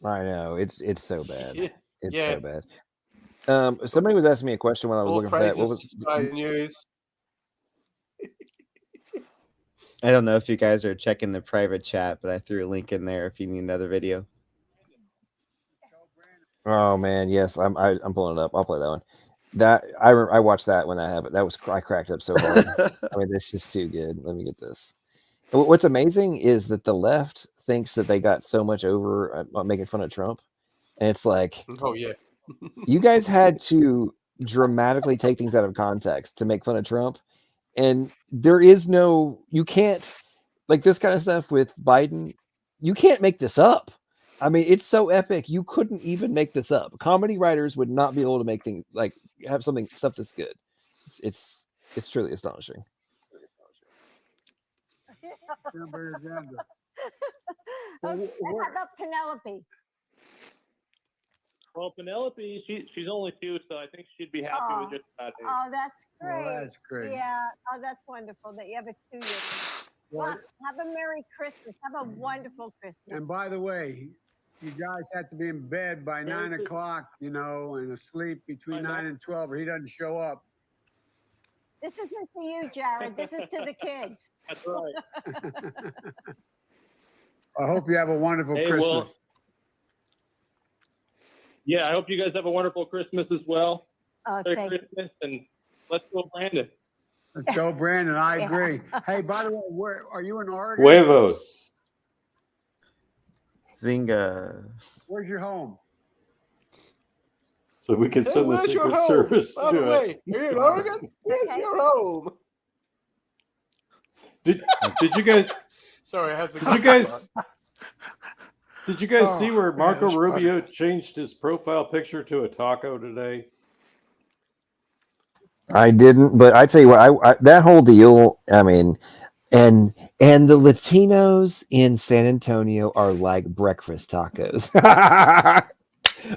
Speaker 1: I know it's so bad.
Speaker 6: Yeah,
Speaker 1: It's
Speaker 6: yeah.
Speaker 1: so bad. Somebody was asking me a question while I was
Speaker 6: All
Speaker 1: looking for that. What
Speaker 6: praises
Speaker 1: was
Speaker 6: to Sky News.
Speaker 9: I don't know if you guys are checking the private chat, but I threw a link in there if you need another video.
Speaker 1: Oh man, yes, I'm pulling it up. I'll play that one. That I watched that when I have it. That was I cracked up so hard. I mean, it's just too good. Let me get this. What's amazing is that the left thinks that they got so much over making fun of Trump, and it's like,
Speaker 6: Oh yeah.
Speaker 1: you guys had to dramatically take things out of context to make fun of Trump, and there is no, you can't, like this kind of stuff with Biden, you can't make this up. I mean, it's so epic. You couldn't even make this up. Comedy writers would not be able to make things like have stuff that's good. It's truly astonishing.
Speaker 14: Okay, let's have up Penelope.
Speaker 16: Well, Penelope, she's only 2, so I think she'd be happy with just about it.
Speaker 14: Oh, that's great.
Speaker 10: Well, that's great.
Speaker 14: Yeah. Oh, that's wonderful that you have a 2-year. Well, have a Merry Christmas. Have a wonderful Christmas.
Speaker 10: And by the way, you guys have to be in bed by 9 o'clock, you know, and asleep between 9 and 12, or he doesn't show up.
Speaker 14: This isn't to you, Jared. This is to the kids.
Speaker 16: That's right.
Speaker 10: I hope you have a wonderful Christmas.
Speaker 16: Well, yeah, I hope you guys have a wonderful Christmas as well. Merry Christmas, and let's go, Brandon.
Speaker 10: Let's go, Brandon. I agree. Hey, by the way, where are you in Oregon?
Speaker 8: Huevos.
Speaker 9: Zinga.
Speaker 10: Where's your home?
Speaker 8: So we can send the
Speaker 6: Where's your
Speaker 8: Secret
Speaker 6: home?
Speaker 8: Service
Speaker 6: By
Speaker 8: to
Speaker 6: the
Speaker 8: it.
Speaker 6: way, you're in Oregon? Where's your home?
Speaker 8: Did you guys?
Speaker 6: Sorry, I have to.
Speaker 8: Did you guys see where Marco
Speaker 5: that's
Speaker 8: Rubio changed his profile picture to a taco today?
Speaker 1: I didn't, but I tell you what, I that whole deal. I mean, and the Latinos in San Antonio are like breakfast tacos.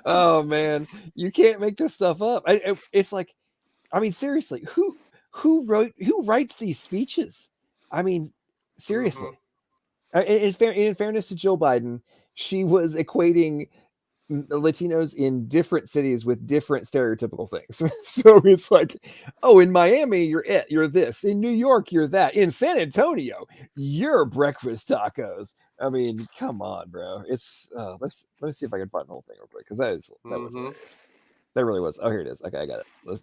Speaker 1: Oh man, you can't make this stuff up. It's like, I mean, seriously, who writes these speeches? I mean, seriously. In fairness to Joe Biden, she was equating Latinos in different cities with different stereotypical things. So it's like, oh, in Miami, you're this. In New York, you're that. In San Antonio, you're breakfast tacos. I mean, come on, bro. It's let me see if I can find the whole thing real quick, because that was hilarious. That really was. Oh, here it is. Okay, I got it.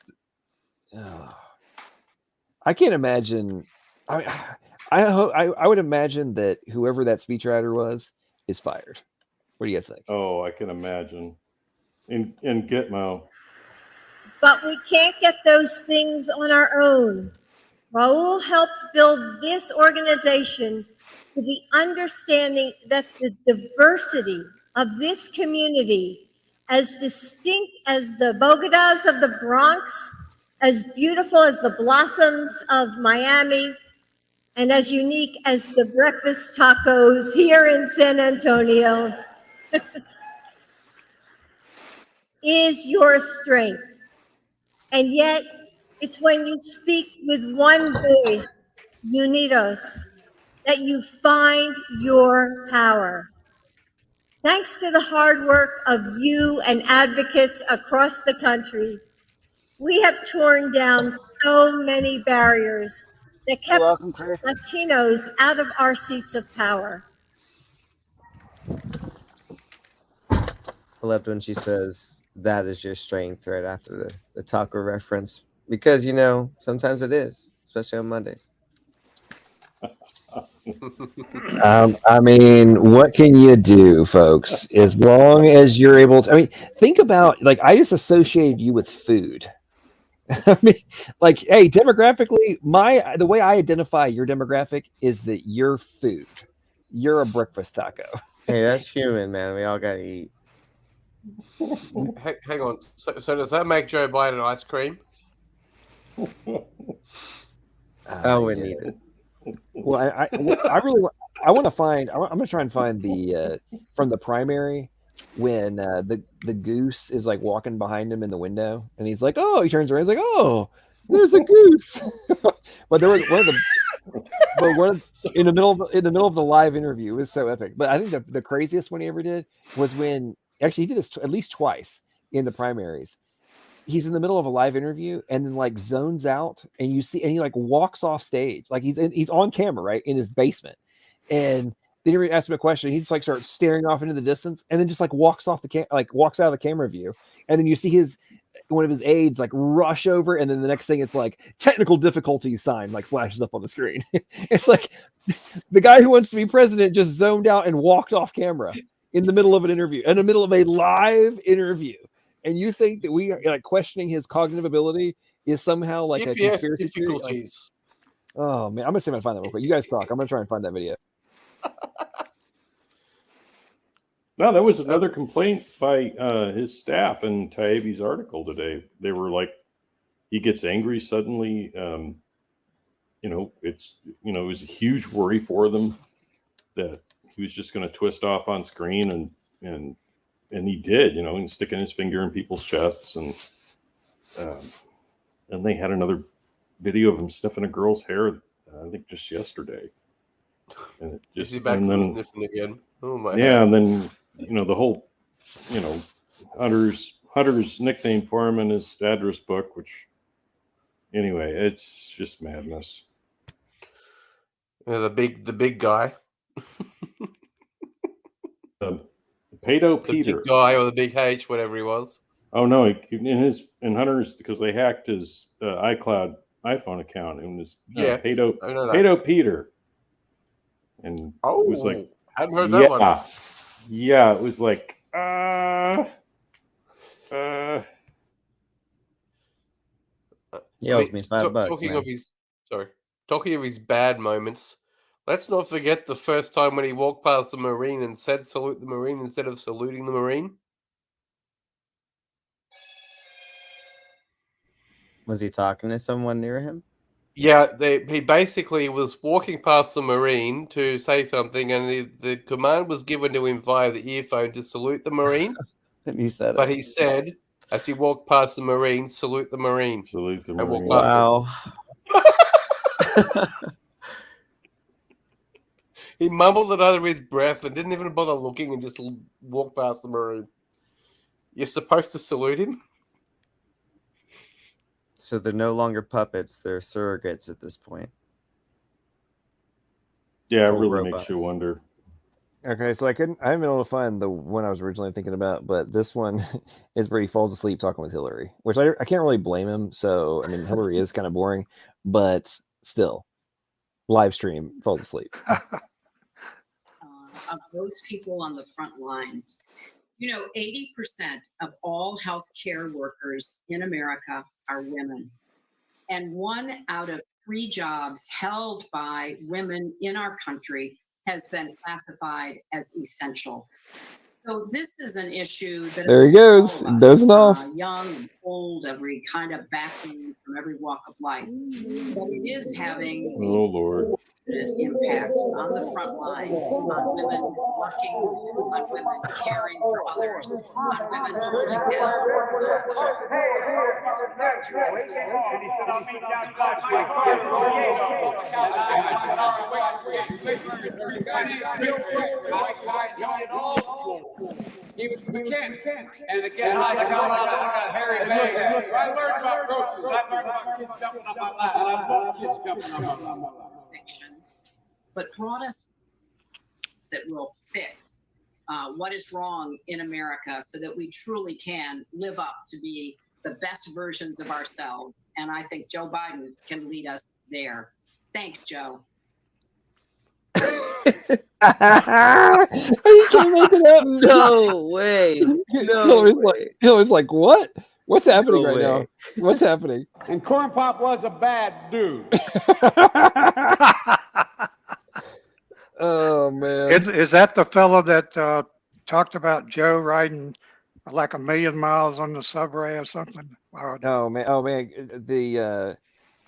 Speaker 1: I can't imagine. I would imagine that whoever that speechwriter was is fired. What do you guys think?
Speaker 8: Oh, I can imagine. In Gitmo.
Speaker 17: But we can't get those things on our own. Raul helped build this organization with the understanding that the diversity of this community, as distinct as the Bogotas of the Bronx, as beautiful as the blossoms of Miami, and as unique as the breakfast tacos here in San Antonio, is your strength. And yet, it's when you speak with one voice, unidos, that you find your power. Thanks to the hard work of you and advocates across the country, we have torn down so many barriers that kept Latinos out of our seats of power.
Speaker 9: I loved when she says, that is your strength, right after the taco reference. Because, you know, sometimes it is, especially on Mondays.
Speaker 1: I mean, what can you do, folks? As long as you're able to, I mean, think about, like, I just associated you with food. I mean, like, hey, demographically, the way I identify your demographic is that you're food. You're a breakfast taco.
Speaker 9: Hey, that's human, man. We all gotta eat.
Speaker 6: Hang on. So does that make Joe Biden ice cream?
Speaker 9: Oh, we need it.
Speaker 1: Well, I really want to find. I'm gonna try and find the from the primary when the goose is like walking behind him in the window, and he's like, "Oh," he turns around, he's like, "Oh, there's a goose." But there was But in the middle of the live interview, it was so epic. But I think the craziest one he ever did was when actually he did this at least twice in the primaries. He's in the middle of a live interview and then like zones out, and you see, and he like walks off stage, like he's on camera, right, in his basement, and they never asked him a question. He just like starts staring off into the distance, and then just like walks off walks out of the camera view, and then you see one of his aides like rush over, and then the next thing it's like technical difficulties sign like flashes up on the screen. It's like the guy who wants to be president just zoned out and walked off camera in the middle of an interview, in the middle of a live interview. And you think that we are like questioning his cognitive ability is somehow like a
Speaker 6: GPS
Speaker 1: conspiracy theory? Like,
Speaker 6: difficulties.
Speaker 1: oh man, I'm gonna see if I can find that real quick. You guys talk. I'm gonna try and find that video.
Speaker 8: No, that was another complaint by his staff in Taibbi's article today. They were like, he gets angry suddenly. It was a huge worry for them that he was just going to twist off on screen, and he did, and sticking his finger in people's chests, and they had another video of him sniffing a girl's hair, I think just yesterday. And it just,
Speaker 6: Is he back
Speaker 8: and
Speaker 6: to
Speaker 8: then,
Speaker 6: sniffing again? Oh my!
Speaker 8: yeah, and then the whole, Hunter's nickname for him in his address book, which anyway, it's just madness.
Speaker 6: Yeah, the big guy.
Speaker 8: Pedo
Speaker 6: The
Speaker 8: Peter.
Speaker 6: big guy or the big H, whatever he was.
Speaker 8: Oh no! In Hunter's, because they hacked his iCloud iPhone account, and was Pedo Peter, and it was like,
Speaker 6: hadn't heard that one.
Speaker 8: Yeah, it was like,
Speaker 9: He owes me $5.
Speaker 6: Talking of his bad moments, let's not forget the first time when he walked past the Marine and said salute the Marine instead of saluting the Marine.
Speaker 9: Was he talking to someone near him?
Speaker 6: Yeah, he basically was walking past the Marine to say something, and the command was given to him via the earphone to salute the Marine.
Speaker 9: And he said
Speaker 6: But he said, as he walked past the Marine, salute the Marine.
Speaker 8: Salute the
Speaker 6: Marine.
Speaker 9: Wow.
Speaker 6: He mumbled it under his breath and didn't even bother looking and just walked past the Marine. You're supposed to salute him?
Speaker 9: So they're no longer puppets, they're surrogates at this point.
Speaker 8: Yeah, it
Speaker 9: Full
Speaker 8: really
Speaker 9: robots.
Speaker 8: makes you wonder.
Speaker 1: Okay, so I haven't been able to find the one I was originally thinking about, but this one is where he falls asleep talking with Hillary, which I can't really blame him. So I mean, Hillary is kind of boring, but still, live stream falls asleep.
Speaker 18: Of those people on the front lines. 80% of all healthcare workers in America are women. And 1 out of 3 jobs held by women in our country has been classified as essential. So this is an issue that
Speaker 1: There he goes, dozing off.
Speaker 18: Young and old, every kind of background from every walk of life. But it is having
Speaker 8: Oh Lord.
Speaker 18: impact on the front lines, on women working, on women caring for others, on women holding down
Speaker 11: He was a mechanic. And again, I got Harry Vegas. I learned about roaches. I learned about kids jumping on my lap. I love kids jumping on my lap.
Speaker 18: But brought us that will fix what is wrong in America so that we truly can live up to be the best versions of ourselves. And I think Joe Biden can lead us there. Thanks, Joe.
Speaker 1: You can't make it up.
Speaker 9: No way.
Speaker 1: Hillary's like, what? What's happening
Speaker 9: No
Speaker 1: right
Speaker 9: way.
Speaker 1: now? What's happening?
Speaker 11: And Corn Pop was a bad dude.
Speaker 1: Oh man.
Speaker 5: Is that the fellow that talked about Joe riding like 1,000,000 miles on the subway or something?
Speaker 1: Oh man, the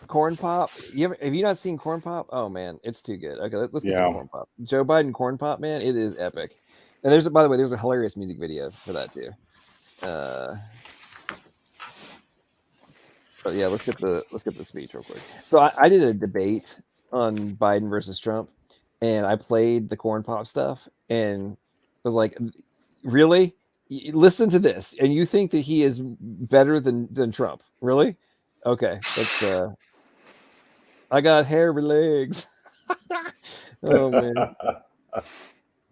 Speaker 1: Corn Pop. Have you not seen Corn Pop? Oh man, it's too good. Okay, let's get some Corn Pop. Joe Biden Corn Pop, man, it is epic. And by the way, there's a hilarious music video for that too. But yeah, let's get the speech real quick. So I did a debate on Biden versus Trump, and I played the corn pop stuff, and was like, really? Listen to this, and you think that he is better than Trump? Really? Okay, let's. I got hairy legs. Oh man,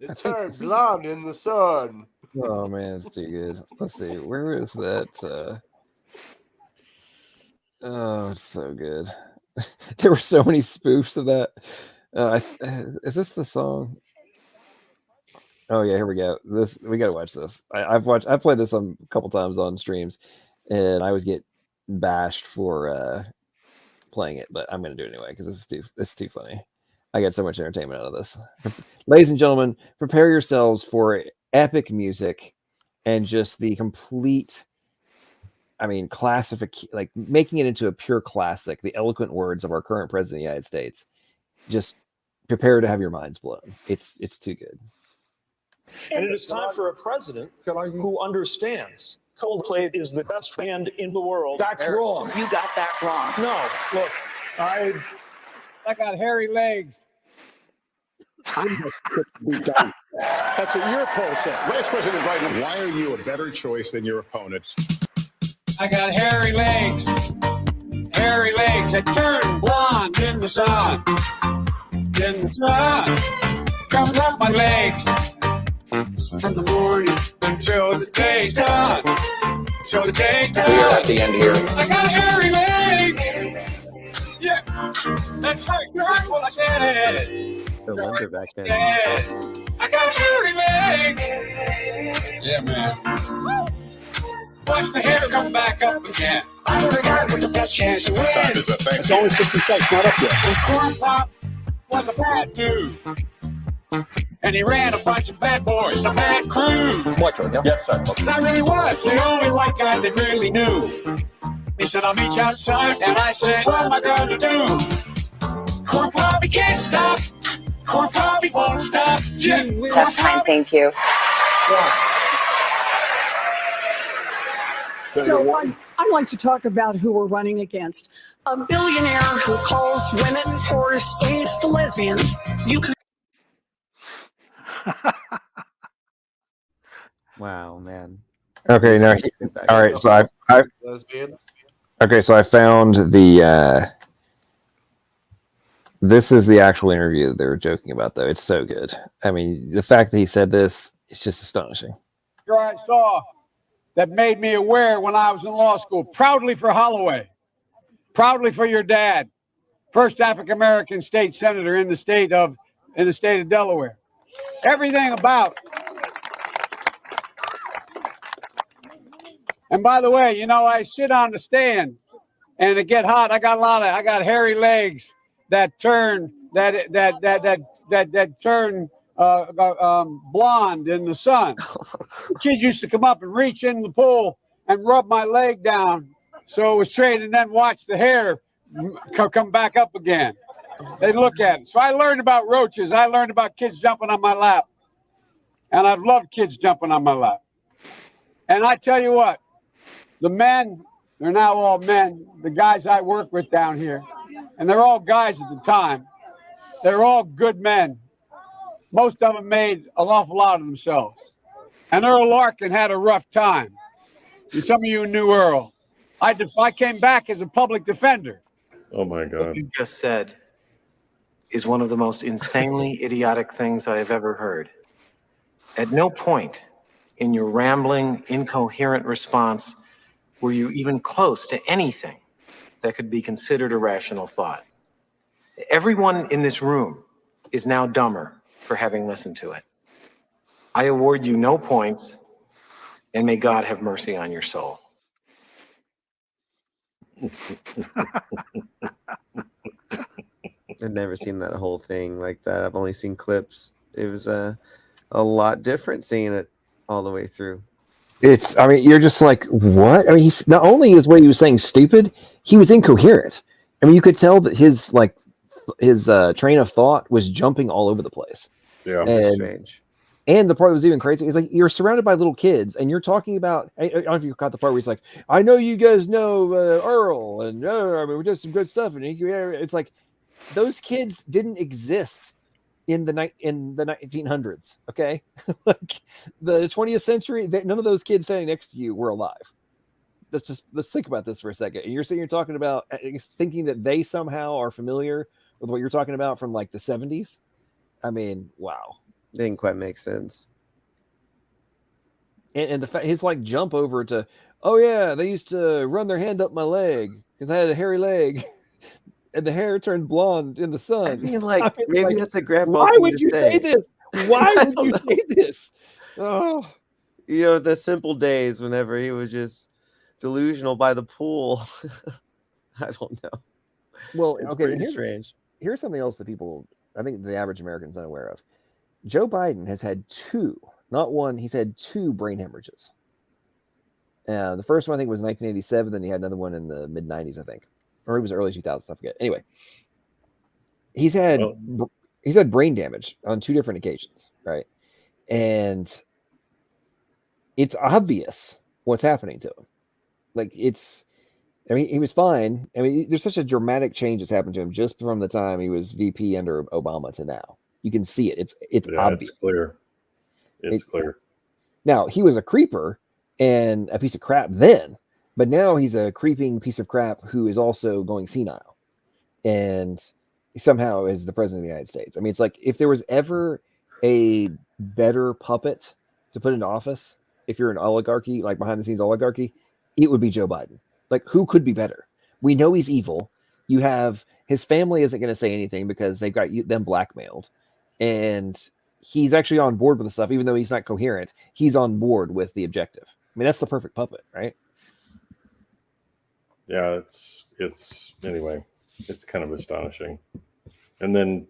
Speaker 19: It turned blonde in the sun.
Speaker 1: oh man, it's too good. Let's see, where is that? Oh, it's so good. There were so many spoofs of that. Is this the song? Oh yeah, here we go. This we gotta watch this. I've played this a couple times on streams, and I always get bashed for playing it, but I'm gonna do it anyway because it's too funny. I get so much entertainment out of this. Ladies and gentlemen, prepare yourselves for epic music and just the complete, I mean, like making it into a pure classic, the eloquent words of our current president of the United States. Just prepare to have your minds blown. It's too good.
Speaker 20: And it is time for a president who understands Coldplay is the best band in the world.
Speaker 11: That's wrong.
Speaker 20: You got that wrong. No, look,
Speaker 11: I got hairy legs.
Speaker 10: I'm just done.
Speaker 20: That's what your poll said.
Speaker 3: Vice President Biden, why are you a better choice than your opponents?
Speaker 11: I got hairy legs that turn blonde in the sun. In the sun, comes up my legs from the morning until the day's done. So the day's done.
Speaker 19: We are at the end here.
Speaker 11: I got hairy legs. Yeah, that's right. You heard what I said.
Speaker 9: So wonder back then.
Speaker 11: I got hairy legs. Yeah, man. Watch the hair come back up again. I'm the guy with the best chance to win.
Speaker 3: Time is up. Thank
Speaker 20: It's
Speaker 3: you.
Speaker 20: only 60 seconds, not up yet.
Speaker 11: And Corn Pop was a bad dude. And he ran a bunch of bad boys, a bad crew.
Speaker 19: Yes, sir.
Speaker 11: I really was the only white guy they really knew. He said, I'll meet you outside. And I said, what am I gonna do? Corn Pop, he can't stop. Corn Pop, he won't stop. Yeah,
Speaker 21: That's fine, thank you.
Speaker 22: So I'd like to talk about who we're running against. A billionaire who calls women whores, gays to lesbians. You could.
Speaker 9: Wow, man.
Speaker 1: Okay, now, all right. So I've
Speaker 19: Lesbian.
Speaker 1: okay. So I found the. This is the actual interview that they were joking about, though. It's so good. I mean, the fact that he said this is just astonishing.
Speaker 11: I saw that made me aware when I was in law school. Proudly for Holloway. Proudly for your dad. First African-American state senator in the state of Delaware. Everything about. And by the way, you know, I sit on the stand and it get hot. I got hairy legs that turn blonde in the sun. The kids used to come up and reach in the pool and rub my leg down so it was straight, and then watch the hair come back up again. They look at it. So I learned about roaches. I learned about kids jumping on my lap. And I've loved kids jumping on my lap. And I tell you what, the men, they're now all men, the guys I work with down here, and they're all guys at the time. They're all good men. Most of them made an awful lot of themselves. And Earl Larkin had a rough time. And some of you knew Earl. I came back as a public defender.
Speaker 8: Oh my God.
Speaker 23: What you just said is one of the most insanely idiotic things I have ever heard. At no point in your rambling, incoherent response were you even close to anything that could be considered a rational thought. Everyone in this room is now dumber for having listened to it. I award you no points, and may God have mercy on your soul.
Speaker 9: I've never seen that whole thing like that. I've only seen clips. It was a lot different seeing it all the way through.
Speaker 1: I mean, you're just like, what? I mean, he's not only is what he was saying stupid, he was incoherent. I mean, you could tell that his train of thought was jumping all over the place.
Speaker 8: Yeah,
Speaker 1: and,
Speaker 9: strange.
Speaker 1: And the part that was even crazy is like you're surrounded by little kids, and you're talking about. I don't know if you caught the part where he's like, "I know you guys know Earl, and I mean, we did some good stuff." And it's like, those kids didn't exist in the 1900s. Okay, like the 20th century, none of those kids standing next to you were alive. Let's think about this for a second. And you're saying you're talking about thinking that they somehow are familiar with what you're talking about from like the 70s. I mean, wow.
Speaker 2: Didn't quite make sense.
Speaker 1: And the fact his like jump over to, oh yeah, they used to run their hand up my leg because I had a hairy leg, and the hair turned blonde in the sun.
Speaker 2: I mean, like maybe that's a grandpa
Speaker 1: Why
Speaker 2: thing
Speaker 1: would
Speaker 2: to
Speaker 1: you say this? Why would you say this? Oh,
Speaker 2: you know, the simple days whenever he was just delusional by the pool. I don't know.
Speaker 1: Well,
Speaker 2: it's
Speaker 1: okay.
Speaker 2: pretty strange.
Speaker 1: Here's something else that people, I think the average American's unaware of. Joe Biden has had two, not one, he's had two brain hemorrhages. The first one I think was 1987, then he had another one in the mid 90s, I think, or it was early 2000s. I forget. Anyway, he's had brain damage on two different occasions, right? And it's obvious what's happening to him. Like I mean, he was fine. I mean, there's such a dramatic change that's happened to him just from the time he was VP under Obama to now. You can see it. It's obvious.
Speaker 8: It's clear. It's clear.
Speaker 1: Now, he was a creeper and a piece of crap then, but now he's a creeping piece of crap who is also going senile and somehow is the president of the United States. I mean, it's like if there was ever a better puppet to put into office, if you're an oligarchy, like behind the scenes oligarchy, it would be Joe Biden. Like, who could be better? We know he's evil. You have his family isn't going to say anything because they've got them blackmailed. And he's actually on board with the stuff, even though he's not coherent. He's on board with the objective. I mean, that's the perfect puppet, right?
Speaker 8: Yeah, it's anyway, it's kind of astonishing. And then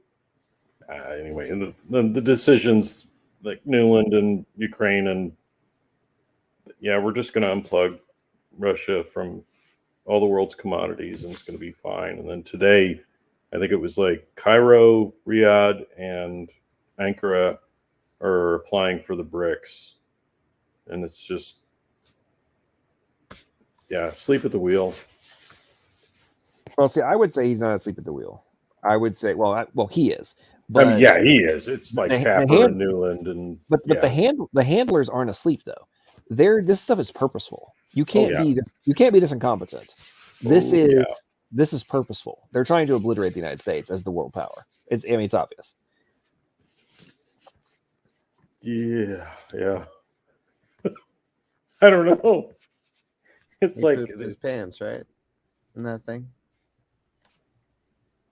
Speaker 8: anyway, and the decisions like Newland and Ukraine, and yeah, we're just going to unplug Russia from all the world's commodities and it's going to be fine. And then today, I think it was like Cairo, Riyadh, and Ankara are applying for the BRICS. And it's just, yeah, sleep at the wheel.
Speaker 1: Well, see, I would say he's not asleep at the wheel. I would say, well, he is. But
Speaker 8: I mean, yeah, he is. It's like Tapper and Newland, and
Speaker 1: but the handlers aren't asleep though. This stuff is purposeful. You can't be this incompetent. This is purposeful. They're trying to obliterate the United States as the world power. It's obvious.
Speaker 8: Yeah. I don't know. It's
Speaker 2: he
Speaker 8: like
Speaker 2: his pants, right? In that thing.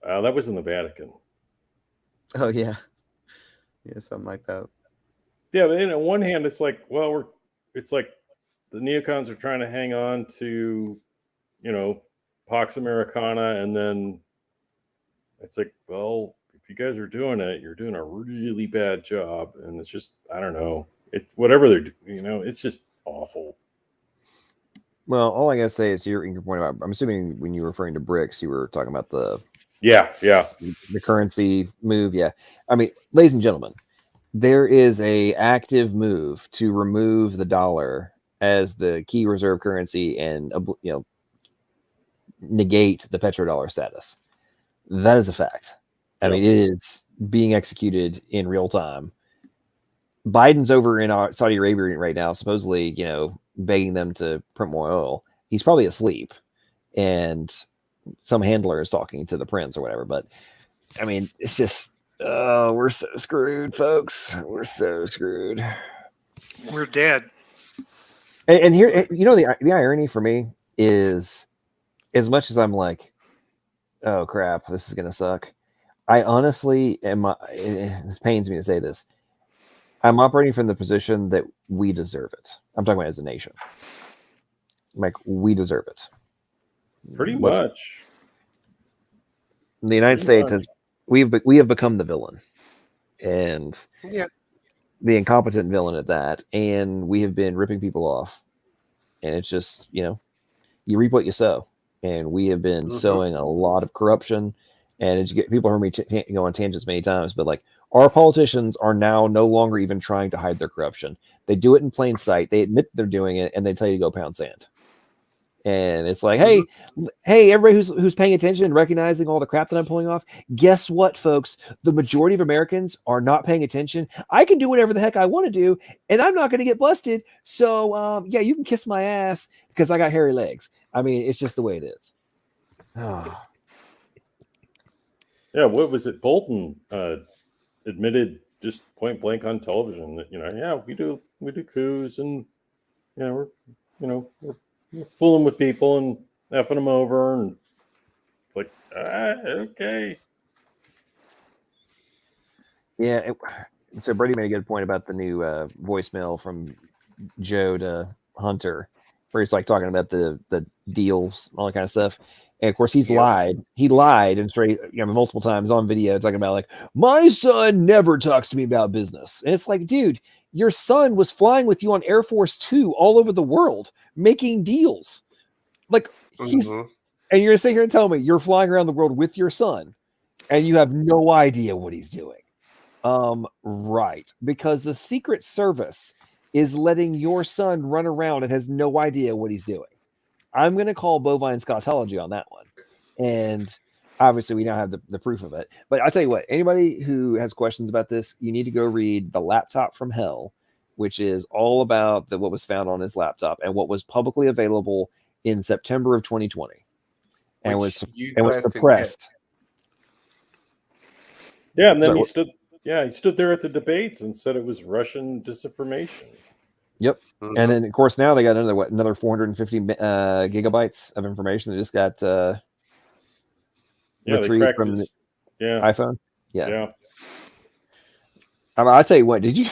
Speaker 8: That was in the Vatican.
Speaker 2: Oh yeah, something like that.
Speaker 8: Yeah, but on one hand, it's like, well, it's like the neocons are trying to hang on to, Pax Americana, and then it's like, well, if you guys are doing it, you're doing a really bad job, and it's just, I don't know, whatever they're doing, it's just awful.
Speaker 1: Well, all I gotta say is your point about, I'm assuming when you were referring to BRICS, you were talking about the currency move. Yeah, I mean, ladies and gentlemen, there is a active move to remove the dollar as the key reserve currency and negate the petrodollar status. That is a fact. I mean, it is being executed in real time. Biden's over in Saudi Arabia right now, supposedly, begging them to print more oil. He's probably asleep, and some handler is talking to the prince or whatever. But I mean, it's just, we're so screwed, folks. We're so screwed.
Speaker 5: We're dead.
Speaker 1: And here, the irony for me is, as much as I'm like, oh crap, this is gonna suck, I honestly am. It pains me to say this. I'm operating from the position that we deserve it. I'm talking about as a nation. Like, we deserve it.
Speaker 8: Pretty much.
Speaker 1: The United States we have become the villain, and the incompetent villain at that, and we have been ripping people off, and it's just, you reap what you sow, and we have been sowing a lot of corruption, and people heard me go on tangents many times, but like, our politicians are now no longer even trying to hide their corruption. They do it in plain sight. They admit they're doing it, and they tell you to go pound sand. And it's like, hey, everybody who's paying attention and recognizing all the crap that I'm pulling off, guess what, folks? The majority of Americans are not paying attention. I can do whatever the heck I want to do, and I'm not going to get busted. So, yeah, you can kiss my ass because I got hairy legs. I mean, it's just the way it is. Oh.
Speaker 8: Yeah, what was it? Bolton admitted just point blank on television that, yeah, we do coups, and we're fooling with people and effing them over, and it's like, okay.
Speaker 1: Yeah. So Brady made a good point about the new voicemail from Joe to Hunter, where he's like talking about the deals, all that kind of stuff. And of course, he's lied. He lied and straight, multiple times on video, talking about like, my son never talks to me about business. And it's like, dude, your son was flying with you on Air Force 2 all over the world, making deals. Like, and you're gonna sit here and tell me you're flying around the world with your son, and you have no idea what he's doing. Right, because the Secret Service is letting your son run around and has no idea what he's doing. I'm going to call bovine scotology on that one. And obviously we now have the proof of it. But I'll tell you what, anybody who has questions about this, you need to go read The Laptop from Hell, which is all about what was found on his laptop and what was publicly available in September of 2020. And was suppressed.
Speaker 8: Yeah, and then he stood there at the debates and said it was Russian disinformation.
Speaker 1: Yep. And then, of course, now they got another 450 gigabytes of information. They just got retrieved from the iPhone. Yeah. I'll tell you what, did you?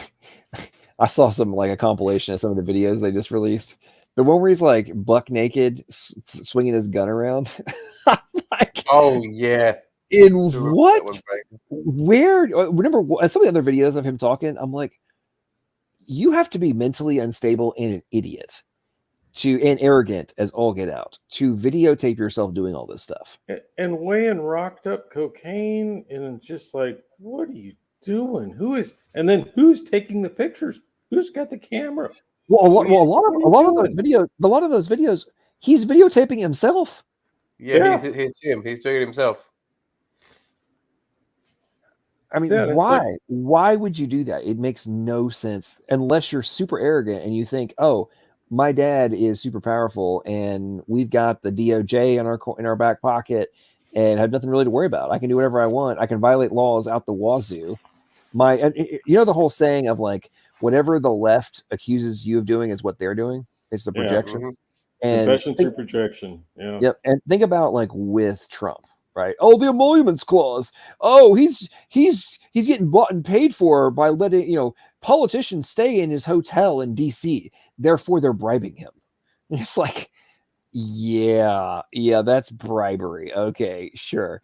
Speaker 1: I saw a compilation of some of the videos they just released. The one where he's like buck naked, swinging his gun around.
Speaker 2: Oh, yeah.
Speaker 1: In what? Where? Remember some of the other videos of him talking? I'm like, you have to be mentally unstable and an idiot and arrogant as all get out to videotape yourself doing all this stuff.
Speaker 8: And weighing rocked up cocaine, and just like, what are you doing? Who's taking the pictures? Who's got the camera?
Speaker 1: Well, a lot of those videos, he's videotaping himself.
Speaker 2: Yeah. It's him. He's doing it himself.
Speaker 1: I mean, why? Why would you do that? It makes no sense unless you're super arrogant and you think, "Oh, my dad is super powerful, and we've got the DOJ in our back pocket, and have nothing really to worry about. I can do whatever I want. I can violate laws out the wazoo." The whole saying of like, whatever the left accuses you of doing is what they're doing. It's the projection. And
Speaker 8: confession through projection. Yeah.
Speaker 1: Yep. And think about with Trump. Right. Oh, the emoluments clause. Oh, he's getting bought and paid for by letting politicians stay in his hotel in D.C. Therefore, they're bribing him. It's like, yeah, that's bribery. Okay, sure.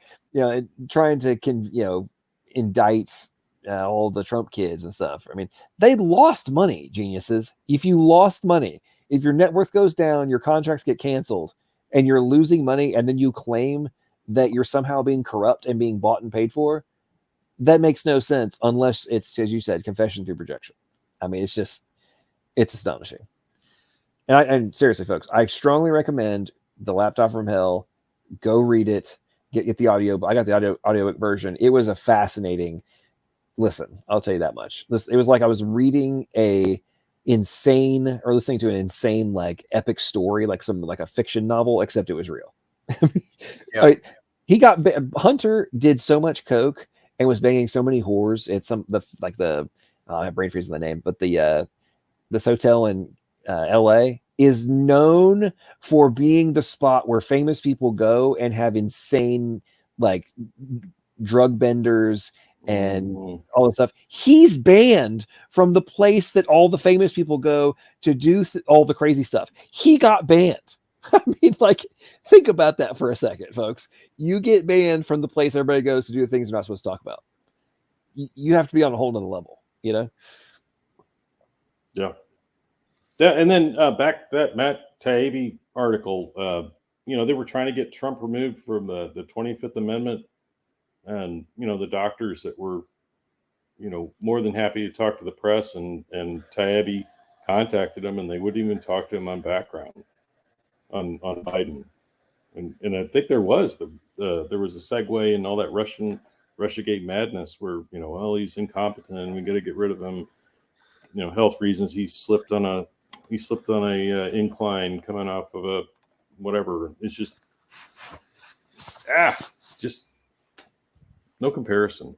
Speaker 1: Trying to indict all the Trump kids and stuff. I mean, they lost money, geniuses. If you lost money, if your net worth goes down, your contracts get canceled, and you're losing money, and then you claim that you're somehow being corrupt and being bought and paid for, that makes no sense unless it's, as you said, confession through projection. I mean, it's astonishing. And seriously, folks, I strongly recommend The Laptop from Hell. Go read it. Get the audio. I got the audiobook version. It was a fascinating listen. I'll tell you that much. It was like I was reading listening to an insane epic story, like a fiction novel, except it was real. Yeah. Hunter did so much coke and was banging so many whores at I have brain freeze in the name, but this hotel in LA is known for being the spot where famous people go and have insane drug benders and all that stuff. He's banned from the place that all the famous people go to do all the crazy stuff. He got banned. I mean, think about that for a second, folks. You get banned from the place everybody goes to do the things they're not supposed to talk about. You have to be on a whole nother level,
Speaker 8: Yeah. And then back that Matt Taibbi article, they were trying to get Trump removed from the 25th Amendment, and the doctors that were more than happy to talk to the press, and Taibbi contacted them, and they wouldn't even talk to him on background. on Biden, and I think there was a segue and all that Russiagate madness where well, he's incompetent and we got to get rid of him. Health reasons. He slipped on a incline coming off of a whatever. It's just no comparison.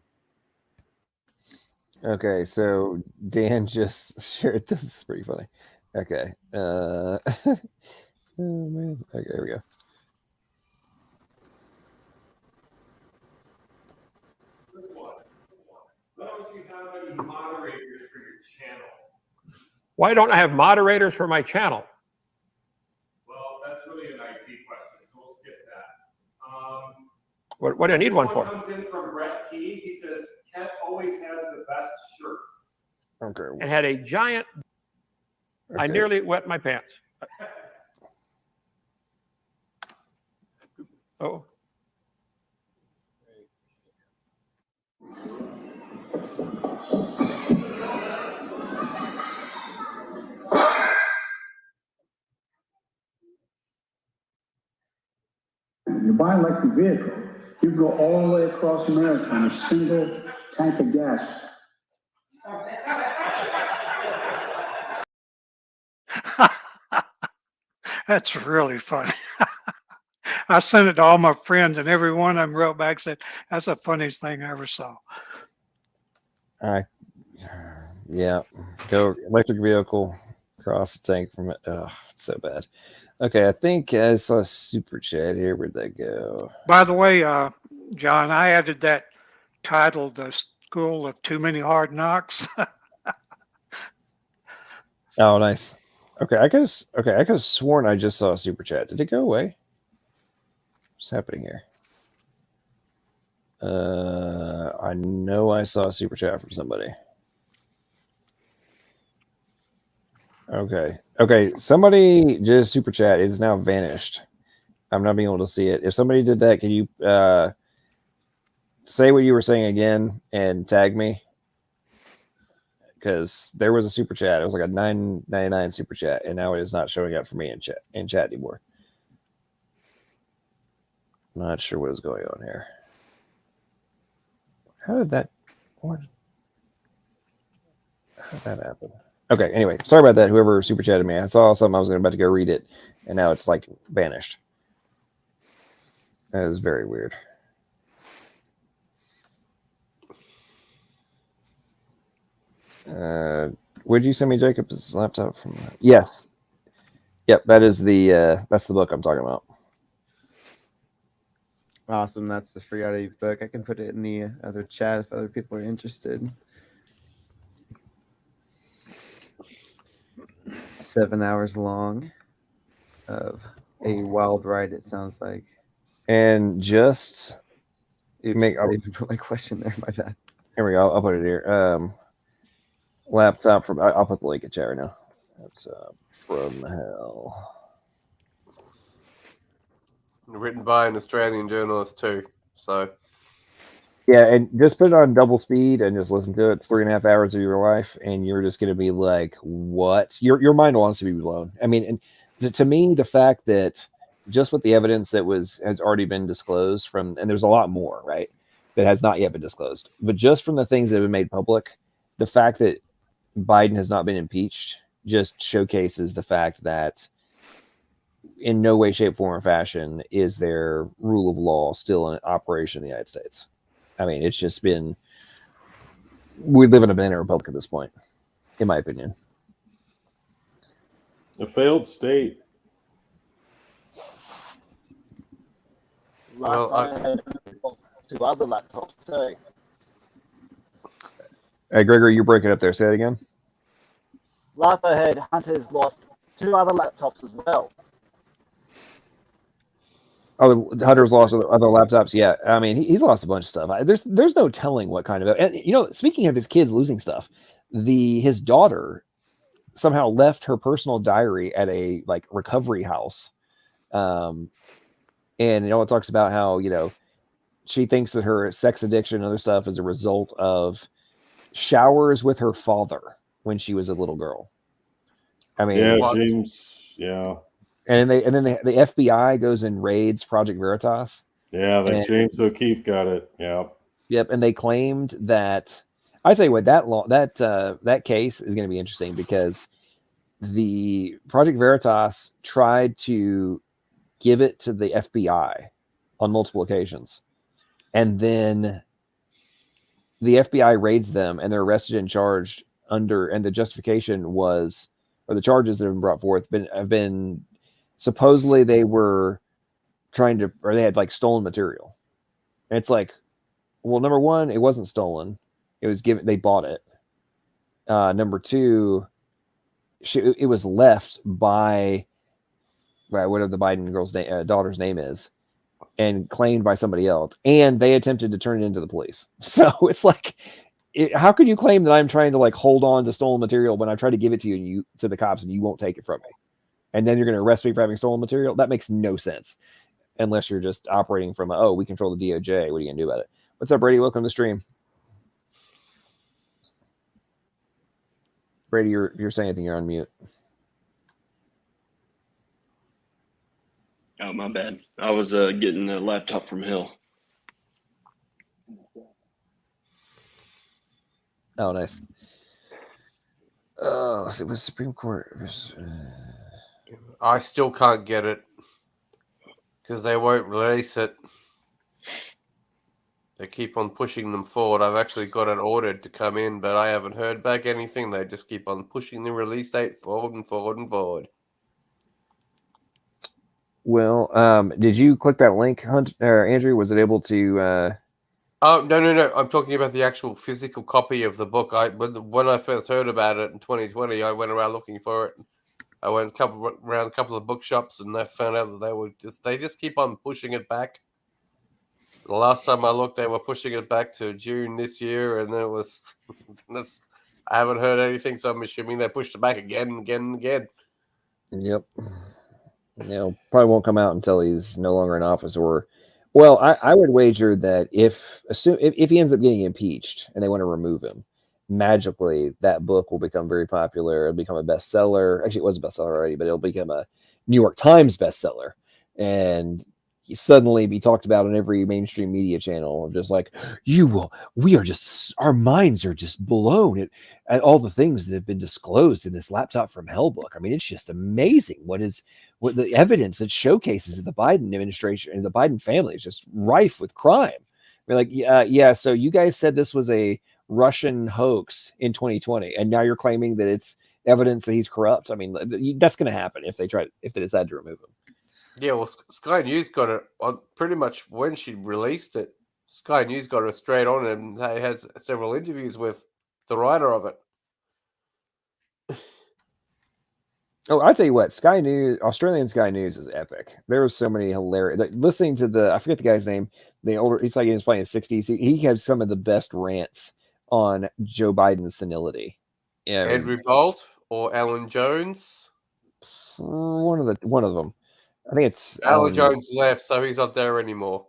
Speaker 1: Okay, so Dan just shared this. Is pretty funny. Okay. Oh man. Okay, here we go.
Speaker 4: Why don't you have any moderators for your channel?
Speaker 12: Why don't I have moderators for my channel?
Speaker 4: Well, that's really an IT question, so we'll skip that.
Speaker 12: What do I need one for?
Speaker 4: This one comes in from Brett Key. He says, Ket always has the best shirts.
Speaker 1: Okay.
Speaker 12: And had a giant... Okay. I nearly wet my pants. Oh.
Speaker 10: You buy an electric vehicle, you go all the way across America on a single tank of gas.
Speaker 5: That's really funny. I sent it to all my friends, and every one of them wrote back and said, "That's the funniest thing I ever saw."
Speaker 1: Yeah, go electric vehicle, cross the tank from it. Oh, it's so bad. Okay, I think I saw a super chat here. Where'd that go?
Speaker 5: By the way, John, I added that title, "The School of Too Many Hard Knocks."
Speaker 1: Oh, nice. Okay, I could have sworn I just saw a super chat. Did it go away? What's happening here? I know I saw a super chat from somebody. Okay. Somebody just super chat. It is now vanished. I'm not being able to see it. If somebody did that, can you say what you were saying again and tag me? Because there was a super chat. It was like a $9.99 super chat, and now it is not showing up for me in chat anymore. Not sure what is going on here. How did that happen? Okay, anyway, sorry about that. Whoever super chatted me, I saw something. I was about to go read it, and now it's like vanished. That is very weird. Would you send me Jacob's laptop from? Yes. Yep, that's the book I'm talking about.
Speaker 9: Awesome. That's the free audio book. I can put it in the other chat if other people are interested. 7 hours long of a wild ride, it sounds like.
Speaker 1: And just
Speaker 9: I put my question there. My bad.
Speaker 1: Here we go. I'll put it here. Laptop from. I'll put the link in chat right now. Laptop from hell.
Speaker 2: Written by an Australian journalist too. So
Speaker 1: yeah, and just put it on double speed and just listen to it. It's 3.5 hours of your life, and you're just going to be like, "What?" Your mind will honestly be blown. I mean, and to me, the fact that just with the evidence that has already been disclosed from, and there's a lot more, right, that has not yet been disclosed, but just from the things that have been made public, the fact that Biden has not been impeached just showcases the fact that in no way, shape, form, or fashion is there rule of law still in operation in the United States. I mean, it's just been, we live in a banana republic at this point, in my opinion.
Speaker 8: A failed state.
Speaker 21: Well, I had 2 other laptops too.
Speaker 1: Hey, Gregory, you're breaking up there. Say that again.
Speaker 21: Last I heard, Hunter's lost 2 other laptops as well.
Speaker 1: Oh, Hunter's lost other laptops. Yeah, I mean, he's lost a bunch of stuff. There's no telling what kind of. And speaking of his kids losing stuff, his daughter somehow left her personal diary at a recovery house, and it talks about how she thinks that her sex addiction and other stuff is a result of showers with her father when she was a little girl. I mean,
Speaker 8: yeah, James. Yeah.
Speaker 1: And then the FBI goes and raids Project Veritas.
Speaker 8: Yeah, like James O'Keefe got it. Yeah.
Speaker 1: Yep, and they claimed that. I tell you what, that case is going to be interesting because the Project Veritas tried to give it to the FBI on multiple occasions, and then the FBI raids them, and they're arrested and charged under. And the justification was, or the charges that have been brought forth, have been supposedly they were trying to, or they had like stolen material. And it's like, well, number one, it wasn't stolen; it was given. They bought it. Number two, it was left by whatever the Biden girl's daughter's name is, and claimed by somebody else, and they attempted to turn it into the police. So it's like, how can you claim that I'm trying to like hold on to stolen material when I try to give it to you to the cops and you won't take it from me, and then you're going to arrest me for having stolen material? That makes no sense unless you're just operating from we control the DOJ. What are you going to do about it? What's up, Brady? Welcome to the stream. Brady, you're saying anything, you're on mute.
Speaker 7: Oh, my bad. I was getting the laptop from Hill.
Speaker 1: Oh, nice. It was Supreme Court.
Speaker 6: I still can't get it because they won't release it. They keep on pushing them forward. I've actually got it ordered to come in, but I haven't heard back anything. They just keep on pushing the release date forward and forward and forward.
Speaker 1: Well, did you click that link, Andrew? Was it able to?
Speaker 6: Oh, no. I'm talking about the actual physical copy of the book. When I first heard about it in 2020, I went around looking for it. I went around a couple of bookshops, and I found out that they just keep on pushing it back. The last time I looked, they were pushing it back to June this year, and then it was. I haven't heard anything, so I'm assuming they pushed it back again and again and again.
Speaker 1: Yep. Probably won't come out until he's no longer in office, or, well, I would wager that if he ends up getting impeached and they want to remove him, magically that book will become very popular. It'll become a bestseller. Actually, it was a bestseller already, but it'll become a New York Times bestseller, and suddenly be talked about on every mainstream media channel. Just like, our minds are just blown at all the things that have been disclosed in this laptop from hell book. I mean, it's just amazing what the evidence that showcases that the Biden administration and the Biden family is just rife with crime. We're like, yeah. So you guys said this was a Russian hoax in 2020, and now you're claiming that it's evidence that he's corrupt. I mean, that's going to happen if they decide to remove him.
Speaker 6: Yeah, well, Sky News got it on pretty much when she released it. Sky News got it straight on, and they had several interviews with the writer of it.
Speaker 1: Oh, I'll tell you what, Sky News, Australian Sky News is epic. There are so many hilarious. Listening to I forget the guy's name. He's like, he's playing in the 60s. He has some of the best rants on Joe Biden's senility.
Speaker 6: Andrew Bolt or Alan Jones?
Speaker 1: One of them. I think it's
Speaker 6: Alan Jones left, so he's not there anymore.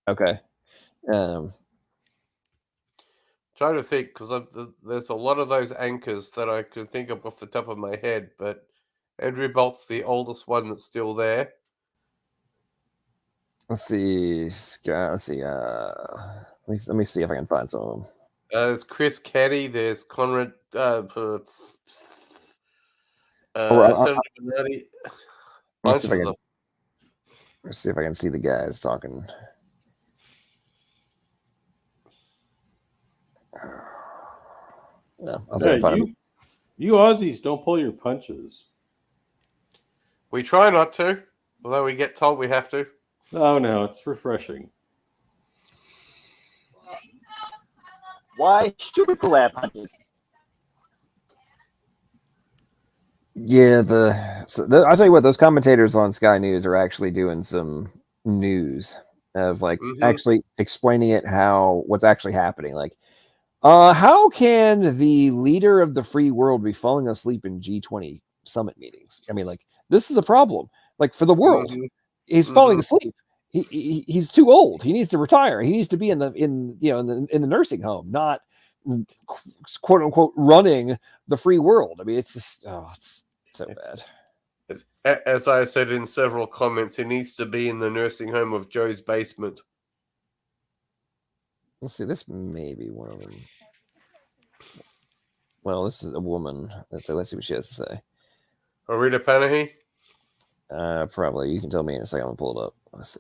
Speaker 1: Okay.
Speaker 6: Trying to think, because there's a lot of those anchors that I can think of off the top of my head, but Andrew Bolt's the oldest one that's still there.
Speaker 1: Let's see. Let me see if I can find some of them.
Speaker 6: There's Chris Kenny. There's Conrad.
Speaker 1: Let's see if I can see the guys talking. No, I'll try to find them.
Speaker 8: You Aussies don't pull your punches.
Speaker 6: We try not to, although we get told we have to.
Speaker 8: Oh no, it's refreshing.
Speaker 21: Why should we pull our punches?
Speaker 1: Yeah, I'll tell you what, those commentators on Sky News are actually doing some news of like actually explaining it, what's actually happening. Like, how can the leader of the free world be falling asleep in G20 summit meetings? I mean, like, this is a problem. Like, for the world, he's falling asleep. He's too old. He needs to retire. He needs to be in the nursing home, not quote unquote running the free world. I mean, it's just it's so bad.
Speaker 6: As I said in several comments, he needs to be in the nursing home of Joe's basement.
Speaker 1: Let's see. This may be one of them. Well, this is a woman. Let's see what she has to say.
Speaker 6: Rita Panahi?
Speaker 1: Probably. You can tell me in a second. I'm gonna pull it up. Let's see.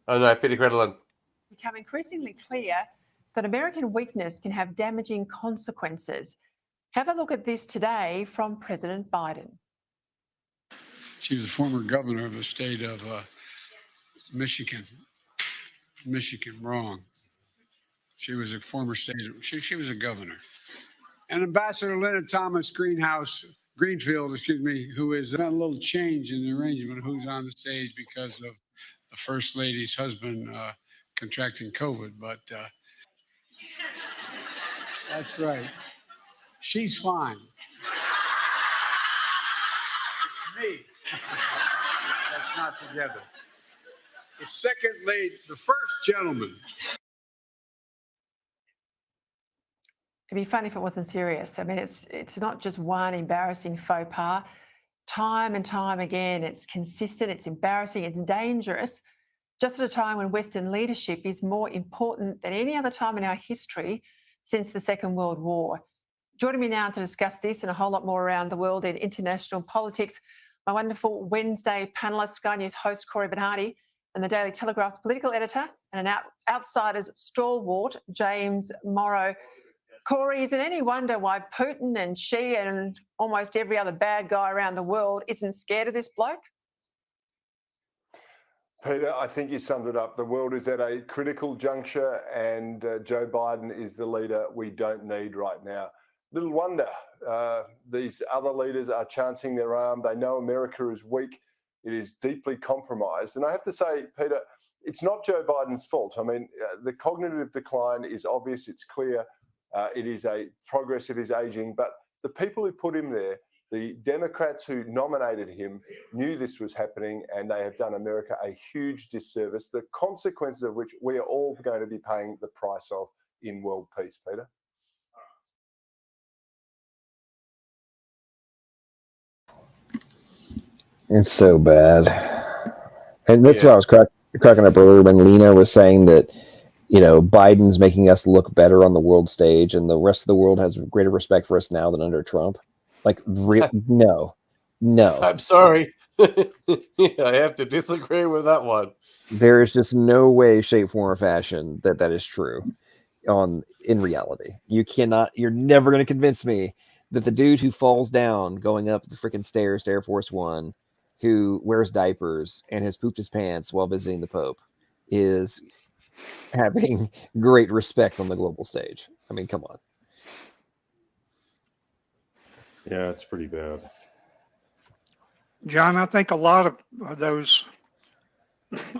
Speaker 6: Oh no, Peter Credlin.
Speaker 13: Become increasingly clear that American weakness can have damaging consequences. Have a look at this today from President Biden.
Speaker 10: She was a former governor of the state of Michigan. Michigan, wrong. She was a former state. She was a governor. And Ambassador Leonard Thomas Greenfield, who has done a little change in the arrangement of who's on the stage because of the First Lady's husband contracting COVID. But that's right. She's fine. It's me. That's not together. The second lady, the first gentleman.
Speaker 13: It'd be funny if it wasn't serious. I mean, it's not just one embarrassing faux pas. Time and time again, it's consistent, it's embarrassing, it's dangerous, just at a time when Western leadership is more important than any other time in our history since the Second World War. Joining me now to discuss this and a whole lot more around the world in international politics, my wonderful Wednesday panellist, Sky News host Corey Bernardi, and the Daily Telegraph's political editor and an outsider's stalwart, James Morrow. Corey, is it any wonder why Putin and Xi and almost every other bad guy around the world isn't scared of this bloke?
Speaker 14: Peter, I think you summed it up. The world is at a critical juncture and Joe Biden is the leader we don't need right now. Little wonder these other leaders are chancing their arm. They know America is weak. It is deeply compromised. And I have to say, Peter, it's not Joe Biden's fault. I mean, the cognitive decline is obvious. It's clear. It is a progress of his aging. But the people who put him there, the Democrats who nominated him, knew this was happening, and they have done America a huge disservice, the consequences of which we are all going to be paying the price of in world peace, Peter.
Speaker 1: It's so bad. And that's why I was cracking up earlier when Lena was saying that, you know, Biden's making us look better on the world stage and the rest of the world has greater respect for us now than under Trump. Like, no.
Speaker 6: I'm sorry. I have to disagree with that one.
Speaker 1: There is just no way, shape, form, or fashion that is true in reality. You're never going to convince me that the dude who falls down going up the freaking stairs to Air Force One, who wears diapers and has pooped his pants while visiting the Pope, is having great respect on the global stage. I mean, come on.
Speaker 8: Yeah, it's pretty bad.
Speaker 5: John, I think a lot of those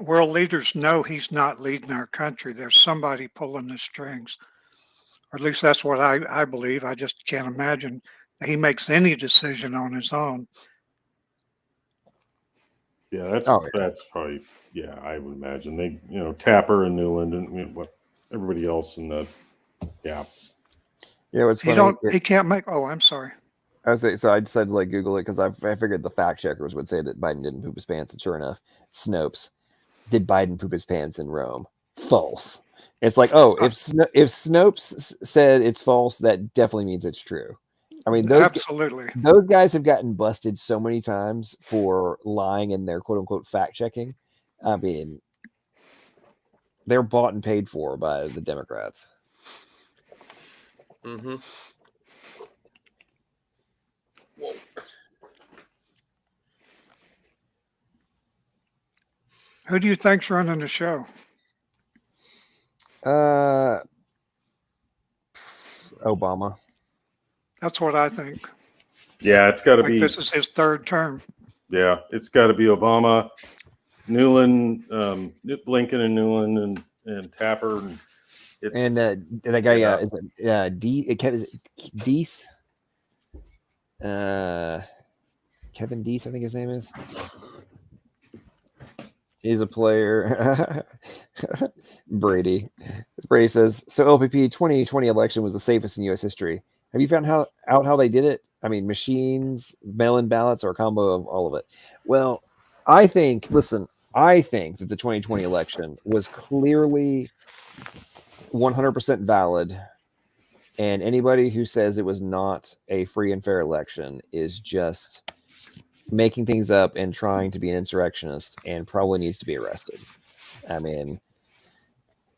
Speaker 5: world leaders know he's not leading our country. There's somebody pulling the strings. Or at least that's what I believe. I just can't imagine he makes any decision on his own.
Speaker 8: Yeah, that's probably, I would imagine. They, Tapper and Newland and everybody else in the,
Speaker 1: Yeah, it's funny.
Speaker 5: He can't make, I'm sorry.
Speaker 1: I decided to Google it because I figured the fact checkers would say that Biden didn't poop his pants, and sure enough, Snopes, did Biden poop his pants in Rome? False. It's like, if Snopes said it's false, that definitely means it's true. I mean,
Speaker 5: absolutely.
Speaker 1: Those guys have gotten busted so many times for lying in their quote unquote fact checking. I mean, they're bought and paid for by the Democrats.
Speaker 6: Mm-hmm. Whoa.
Speaker 5: Who do you think's running the show?
Speaker 1: Obama.
Speaker 5: That's what I think.
Speaker 8: Yeah, it's got to be.
Speaker 5: This is his third term.
Speaker 8: Yeah, it's got to be Obama, Newland, Blinken, and Newland, and Tapper,
Speaker 1: and that guy. Is it Deese? Kevin Deese, I think his name is. He's a player. Brady says, so LPP 2020 election was the safest in U.S. history. Have you found out how they did it? I mean, machines, mail-in ballots, or a combo of all of it? Well, I think that the 2020 election was clearly 100% valid, and anybody who says it was not a free and fair election is just making things up and trying to be an insurrectionist, and probably needs to be arrested. I mean,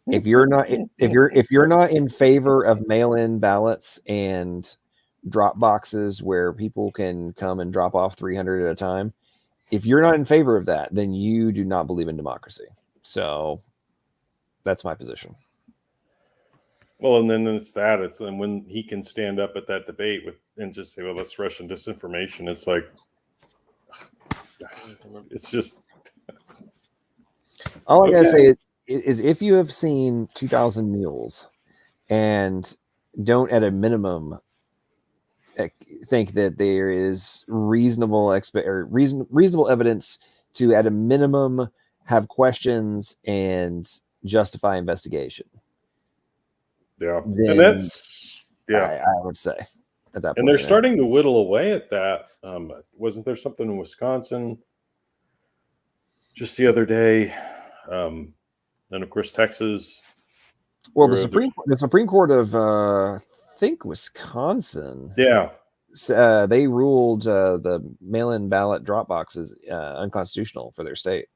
Speaker 1: if you're not in favor of mail-in ballots and drop boxes where people can come and drop off 300 at a time, if you're not in favor of that, then you do not believe in democracy. So that's my position.
Speaker 8: Well, and then it's and when he can stand up at that debate and just say, well, that's Russian disinformation. It's like, it's just.
Speaker 1: All I gotta say is if you have seen 2,000 Mules and don't at a minimum think that there is reasonable evidence to at a minimum have questions and justify investigation.
Speaker 8: Yeah,
Speaker 1: then
Speaker 8: and that's
Speaker 1: I would say at that point.
Speaker 8: And they're starting to whittle away at that. Wasn't there something in Wisconsin just the other day? And of course, Texas.
Speaker 1: Well, the Supreme Court of I think Wisconsin.
Speaker 8: Yeah.
Speaker 1: They ruled the mail-in ballot drop boxes unconstitutional for their state.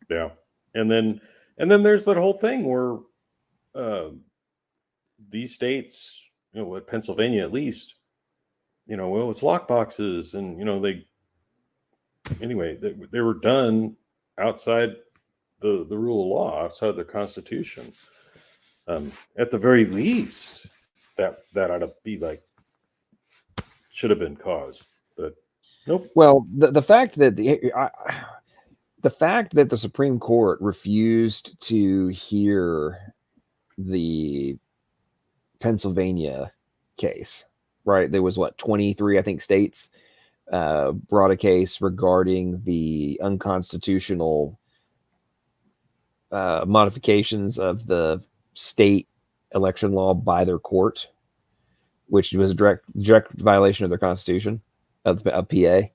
Speaker 8: Yeah, and then there's that whole thing where these states, at Pennsylvania at least, well, it's lock boxes, and they were done outside the rule of law, outside the Constitution. At the very least, that ought to be should have been caused, but nope.
Speaker 1: Well, the fact that the Supreme Court refused to hear the Pennsylvania case, right? There was 23, I think, states brought a case regarding the unconstitutional modifications of the state election law by their court, which was a direct violation of their constitution of PA. And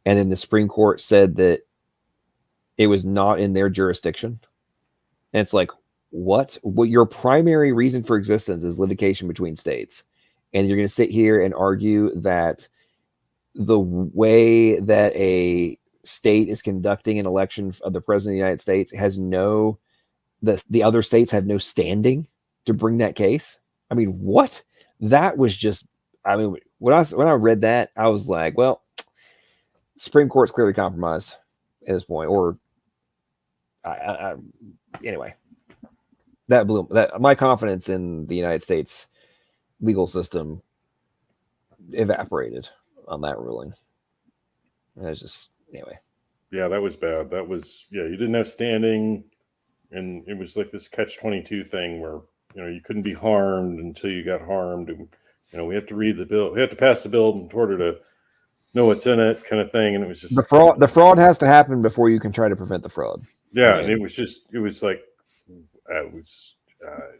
Speaker 1: then the Supreme Court said that it was not in their jurisdiction. And it's like, what? Well, your primary reason for existence is litigation between states. And you're going to sit here and argue that the way that a state is conducting an election of the president of the United States has the other states have no standing to bring that case. I mean, what? That was just, when I read that, I was like, well, Supreme Court's clearly compromised at this point. Or anyway, that blew my confidence in the United States legal system evaporated on that ruling. And it was just, anyway.
Speaker 8: Yeah, that was bad. That was, you didn't have standing, and it was like this catch-22 thing where, you couldn't be harmed until you got harmed. And, we have to read the bill. We have to pass the bill in order to know what's in it, kind of thing. And it was just
Speaker 1: the fraud has to happen before you can try to prevent the fraud.
Speaker 8: Yeah, right? And it was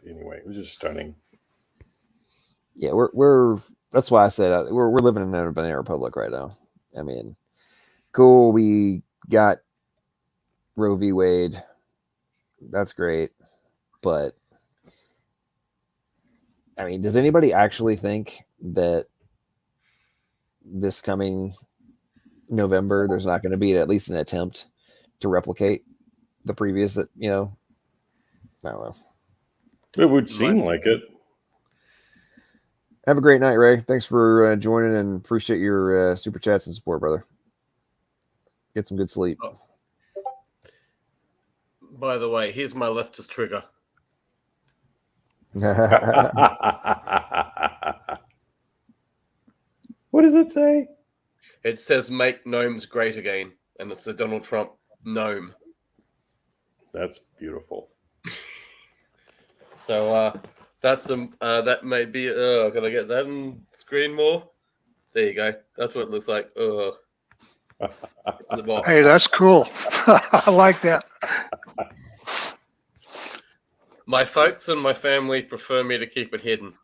Speaker 8: anyway, it was just stunning.
Speaker 1: Yeah, we're that's why I said we're living in a banana republic right now. I mean, cool, we got Roe v. Wade. That's great, but I mean, does anybody actually think that this coming November there's not going to be at least an attempt to replicate the previous? I don't know.
Speaker 8: It would seem like it.
Speaker 1: Have a great night, Ray. Thanks for joining, and appreciate your super chats and support, brother. Get some good sleep.
Speaker 6: Oh. By the way, here's my leftist trigger.
Speaker 8: What does it say?
Speaker 6: It says "Make gnomes great again," and it's the Donald Trump gnome.
Speaker 8: That's beautiful.
Speaker 6: So that's that may be. Can I get that on screen more? There you go. That's what it looks like.
Speaker 5: Hey, that's cool. I like that.
Speaker 6: My folks and my family prefer me to keep it hidden.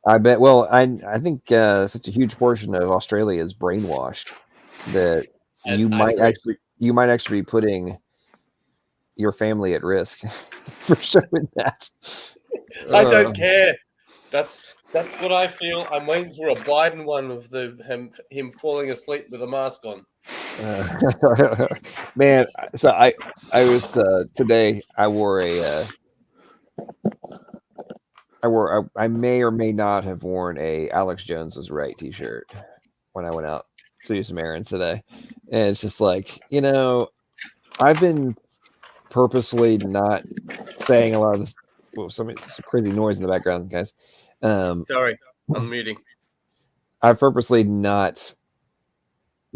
Speaker 1: I bet. Well, I think such a huge portion of Australia is brainwashed that you might actually be putting your family at risk for showing that.
Speaker 6: I don't care. That's what I feel. I'm waiting for a Biden one of him falling asleep with a mask on.
Speaker 1: Man, so I was today. I wore a. I may or may not have worn a Alex Jones was right T-shirt when I went out to do some errands today, and it's just like, I've been purposely not saying a lot of this. Well, some crazy noise in the background, guys.
Speaker 6: Sorry, I'm muting.
Speaker 1: I've purposely not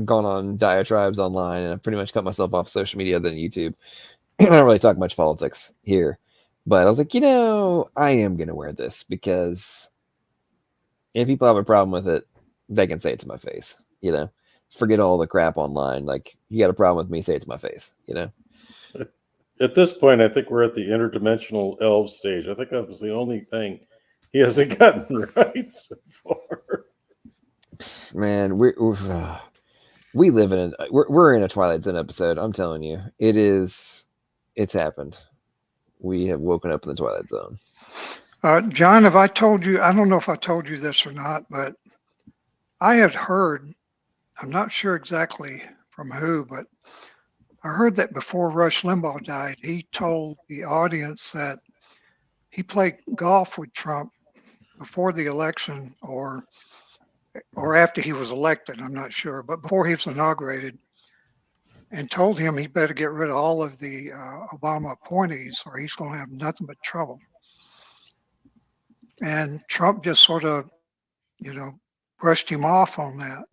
Speaker 1: gone on diatribes online, and I've pretty much cut myself off social media other than YouTube. I don't really talk much politics here, but I was like, I am going to wear this because if people have a problem with it, they can say it to my face, forget all the crap online. Like, you got a problem with me, say it to my face,
Speaker 8: At this point, I think we're at the interdimensional elf stage. I think that was the only thing he hasn't gotten right so far.
Speaker 1: Man, we live in we're in a Twilight Zone episode. I'm telling you, it's happened. We have woken up in the Twilight Zone.
Speaker 5: John, have I told you? I don't know if I told you this or not, but I had heard. I'm not sure exactly from who, but I heard that before Rush Limbaugh died, he told the audience that he played golf with Trump before the election or after he was elected. I'm not sure, but before he was inaugurated, and told him he better get rid of all of the Obama appointees or he's going to have nothing but trouble. And Trump just sort of, brushed him off on that.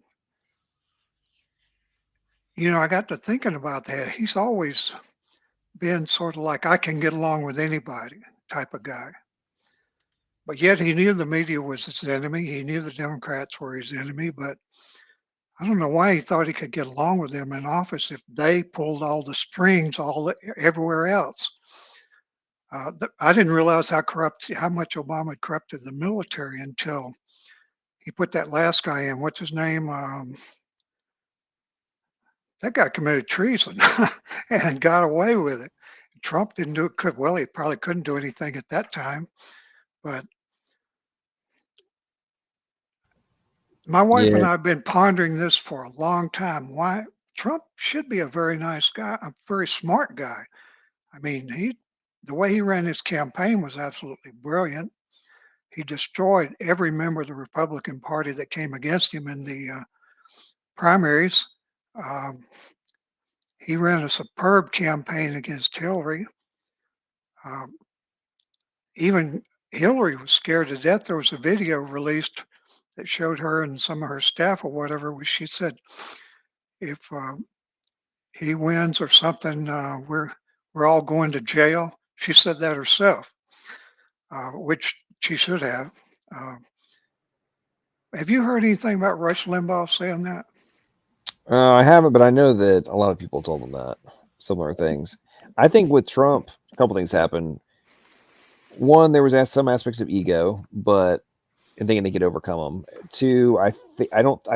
Speaker 5: I got to thinking about that. He's always been sort of like, I can get along with anybody type of guy. But yet he knew the media was his enemy. He knew the Democrats were his enemy, but I don't know why he thought he could get along with them in office if they pulled all the strings everywhere else. I didn't realize how much Obama had corrupted the military until he put that last guy in. What's his name? That guy committed treason and got away with it. Trump didn't do it. Well, he probably couldn't do anything at that time, but my wife and I have been pondering this for a long time. Why Trump should be a very nice guy, a very smart guy. I mean, the way he ran his campaign was absolutely brilliant. He destroyed every member of the Republican Party that came against him in the primaries. He ran a superb campaign against Hillary. Even Hillary was scared to death. There was a video released that showed her and some of her staff or whatever, where she said, if he wins or something, we're all going to jail. She said that herself, which she should have. Have you heard anything about Rush Limbaugh saying that?
Speaker 1: I haven't, but I know that a lot of people told him that similar things. I think with Trump, a couple things happened. One, there was some aspects of ego, but and thinking they could overcome them. Two, I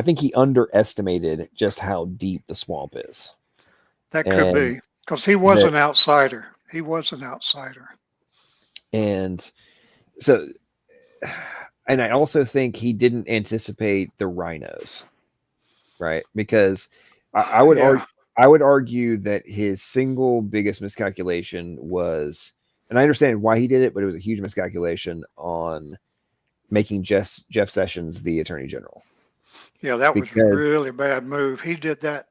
Speaker 1: think he underestimated just how deep the swamp is.
Speaker 5: That could be because he was an outsider. He was an outsider.
Speaker 1: And so, and I also think he didn't anticipate the rhinos, right? Because I would argue that his single biggest miscalculation was, and I understand why he did it, but it was a huge miscalculation on making Jeff Sessions the Attorney General.
Speaker 5: Yeah, that was a really bad move. He did that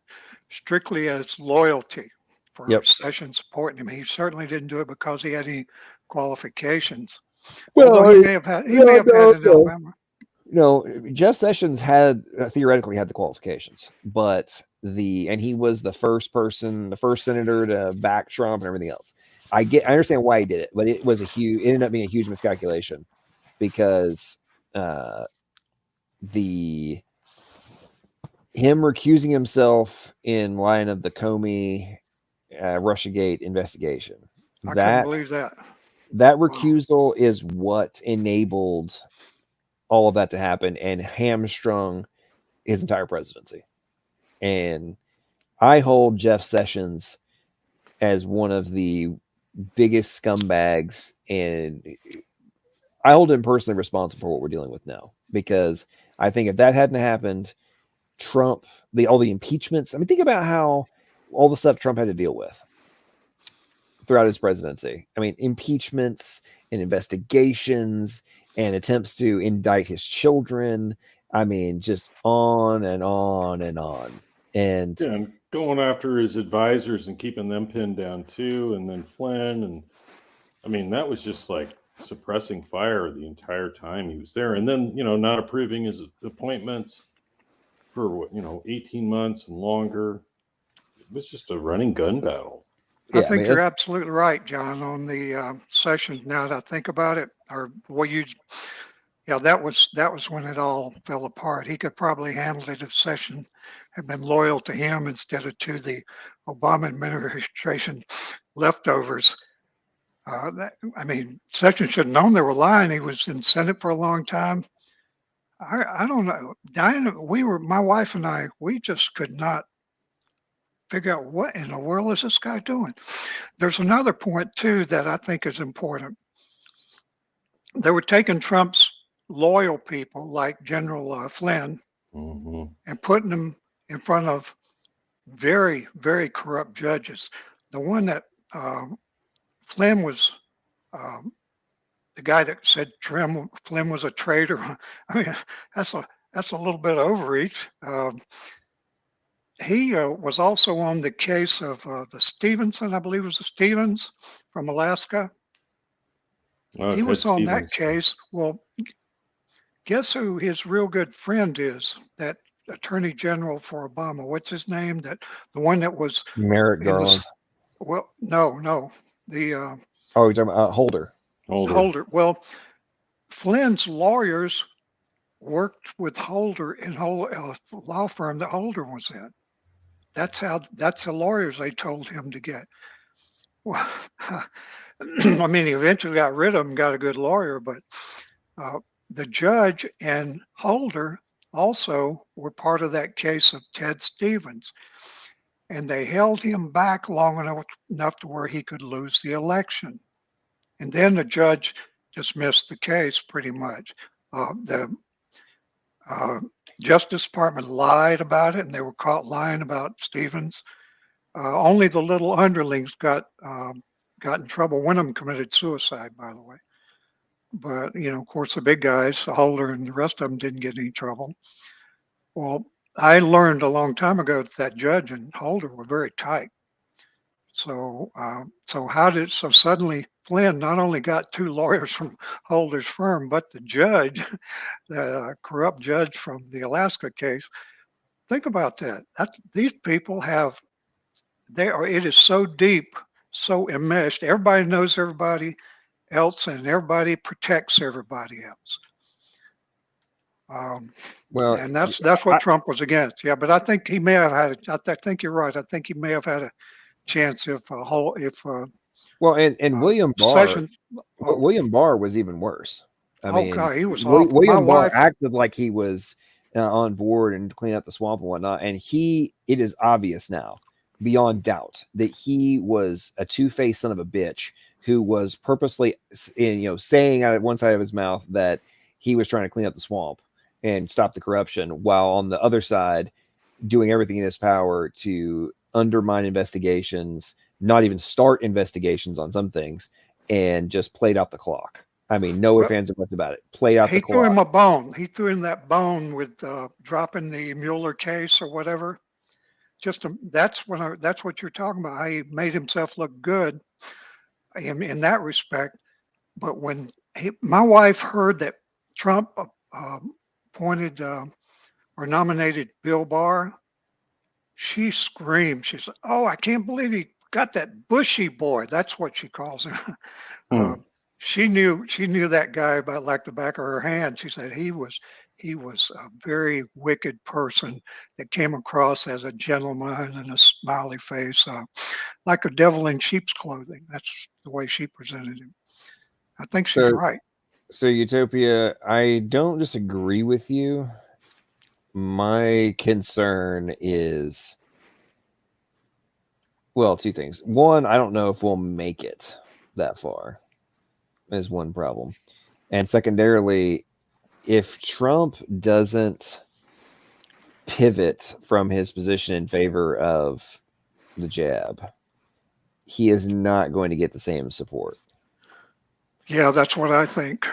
Speaker 5: strictly as loyalty for Sessions supporting him. He certainly didn't do it because he had any qualifications. Well, he may have had in Alabama.
Speaker 1: Jeff Sessions theoretically had the qualifications, but he was the first senator to back Trump and everything else. I understand why he did it, but it ended up being a huge miscalculation because him recusing himself in line of the Comey Russiagate investigation.
Speaker 5: I couldn't believe that.
Speaker 1: That recusal is what enabled all of that to happen and hamstrung his entire presidency. And I hold Jeff Sessions as one of the biggest scumbags, and I hold him personally responsible for what we're dealing with now, because I think if that hadn't happened, Trump, all the impeachments, I mean, think about how all the stuff Trump had to deal with throughout his presidency. I mean, impeachments and investigations and attempts to indict his children. I mean, just on and on and on. And
Speaker 8: yeah, and going after his advisors and keeping them pinned down too, and then Flynn, and I mean, that was just like suppressing fire the entire time he was there. And then, not approving his appointments for 18 months and longer. It was just a running gun battle.
Speaker 5: I think you're absolutely right, John, on the Sessions. Now that I think about it, or that was when it all fell apart. He could probably handle it if Sessions had been loyal to him instead of to the Obama administration leftovers. Sessions should have known they were lying. He was in Senate for a long time. I don't know. Diana, my wife and I, we just could not figure out what in the world is this guy doing. There's another point too that I think is important. They were taking Trump's loyal people like General Flynn and putting them in front of very, very corrupt judges. The one that Flynn was the guy that said Flynn was a traitor. I mean, that's a little bit overreach. He was also on the case of the Stevenson, I believe it was the Stevens from Alaska. He was on that case. Well, guess who his real good friend is? That Attorney General for Obama. What's his name? The one that was
Speaker 1: Merrick Garland.
Speaker 5: No.
Speaker 1: You're talking about Holder.
Speaker 5: Holder. Well, Flynn's lawyers worked with Holder in a law firm that Holder was in. That's the lawyers they told him to get. Well, I mean, he eventually got rid of him, got a good lawyer, but the judge and Holder also were part of that case of Ted Stevens. And they held him back long enough to where he could lose the election. And then the judge dismissed the case pretty much. The Justice Department lied about it, and they were caught lying about Stevens. Only the little underlings got in trouble. One of them committed suicide, by the way. But, of course, the big guys, Holder and the rest of them, didn't get any trouble. Well, I learned a long time ago that judge and Holder were very tight. So suddenly Flynn not only got two lawyers from Holder's firm, but the judge, the corrupt judge from the Alaska case. Think about that. These people it is so deep, so enmeshed. Everybody knows everybody else, and everybody protects everybody else. And that's what Trump was against. Yeah, but I think he may have had. I think you're right. I think he may have had a chance if
Speaker 1: William Barr. William Barr was even worse. I mean,
Speaker 5: God, he was awful.
Speaker 1: William Barr acted like he was on board and clean up the swamp and whatnot, and it is obvious now, beyond doubt, that he was a two-faced son of a bitch who was purposely, saying out of one side of his mouth that he was trying to clean up the swamp and stop the corruption, while on the other side doing everything in his power to undermine investigations, not even start investigations on some things, and just played out the clock. I mean, no ifs, ands, or buts about it. Played out the clock.
Speaker 5: He threw him a bone. He threw him that bone with dropping the Mueller case or whatever. That's what you're talking about. How he made himself look good in that respect. But when my wife heard that Trump appointed or nominated Bill Barr, she screamed. She said, "Oh, I can't believe he got that bushy boy." That's what she calls him. She knew that guy about like the back of her hand. She said he was a very wicked person that came across as a gentleman and a smiley face, like a devil in sheep's clothing. That's the way she presented him. I think she's right.
Speaker 1: So, Utopia, I don't disagree with you. My concern is, well, two things. One, I don't know if we'll make it that far, is one problem. And secondarily, if Trump doesn't pivot from his position in favor of the jab, he is not going to get the same support.
Speaker 5: Yeah, that's what I think.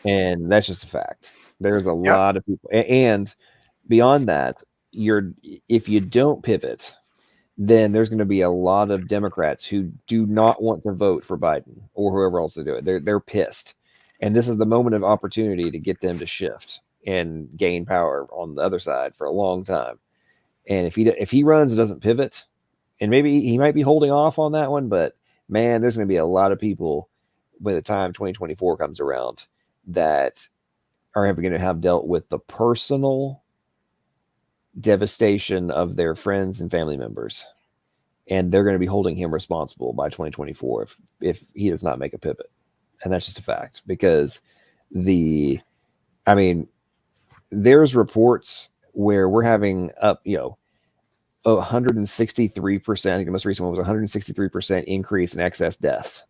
Speaker 1: And that's just a fact. There's a lot of people, and beyond that, if you don't pivot, then there's going to be a lot of Democrats who do not want to vote for Biden or whoever else they do it. They're pissed, and this is the moment of opportunity to get them to shift and gain power on the other side for a long time. And if he runs and doesn't pivot, and maybe he might be holding off on that one, but man, there's going to be a lot of people by the time 2024 comes around that are going to have dealt with the personal devastation of their friends and family members, and they're going to be holding him responsible by 2024 if he does not make a pivot. And that's just a fact, because there's reports where we're having up 163%. I think the most recent one was 163% increase in excess deaths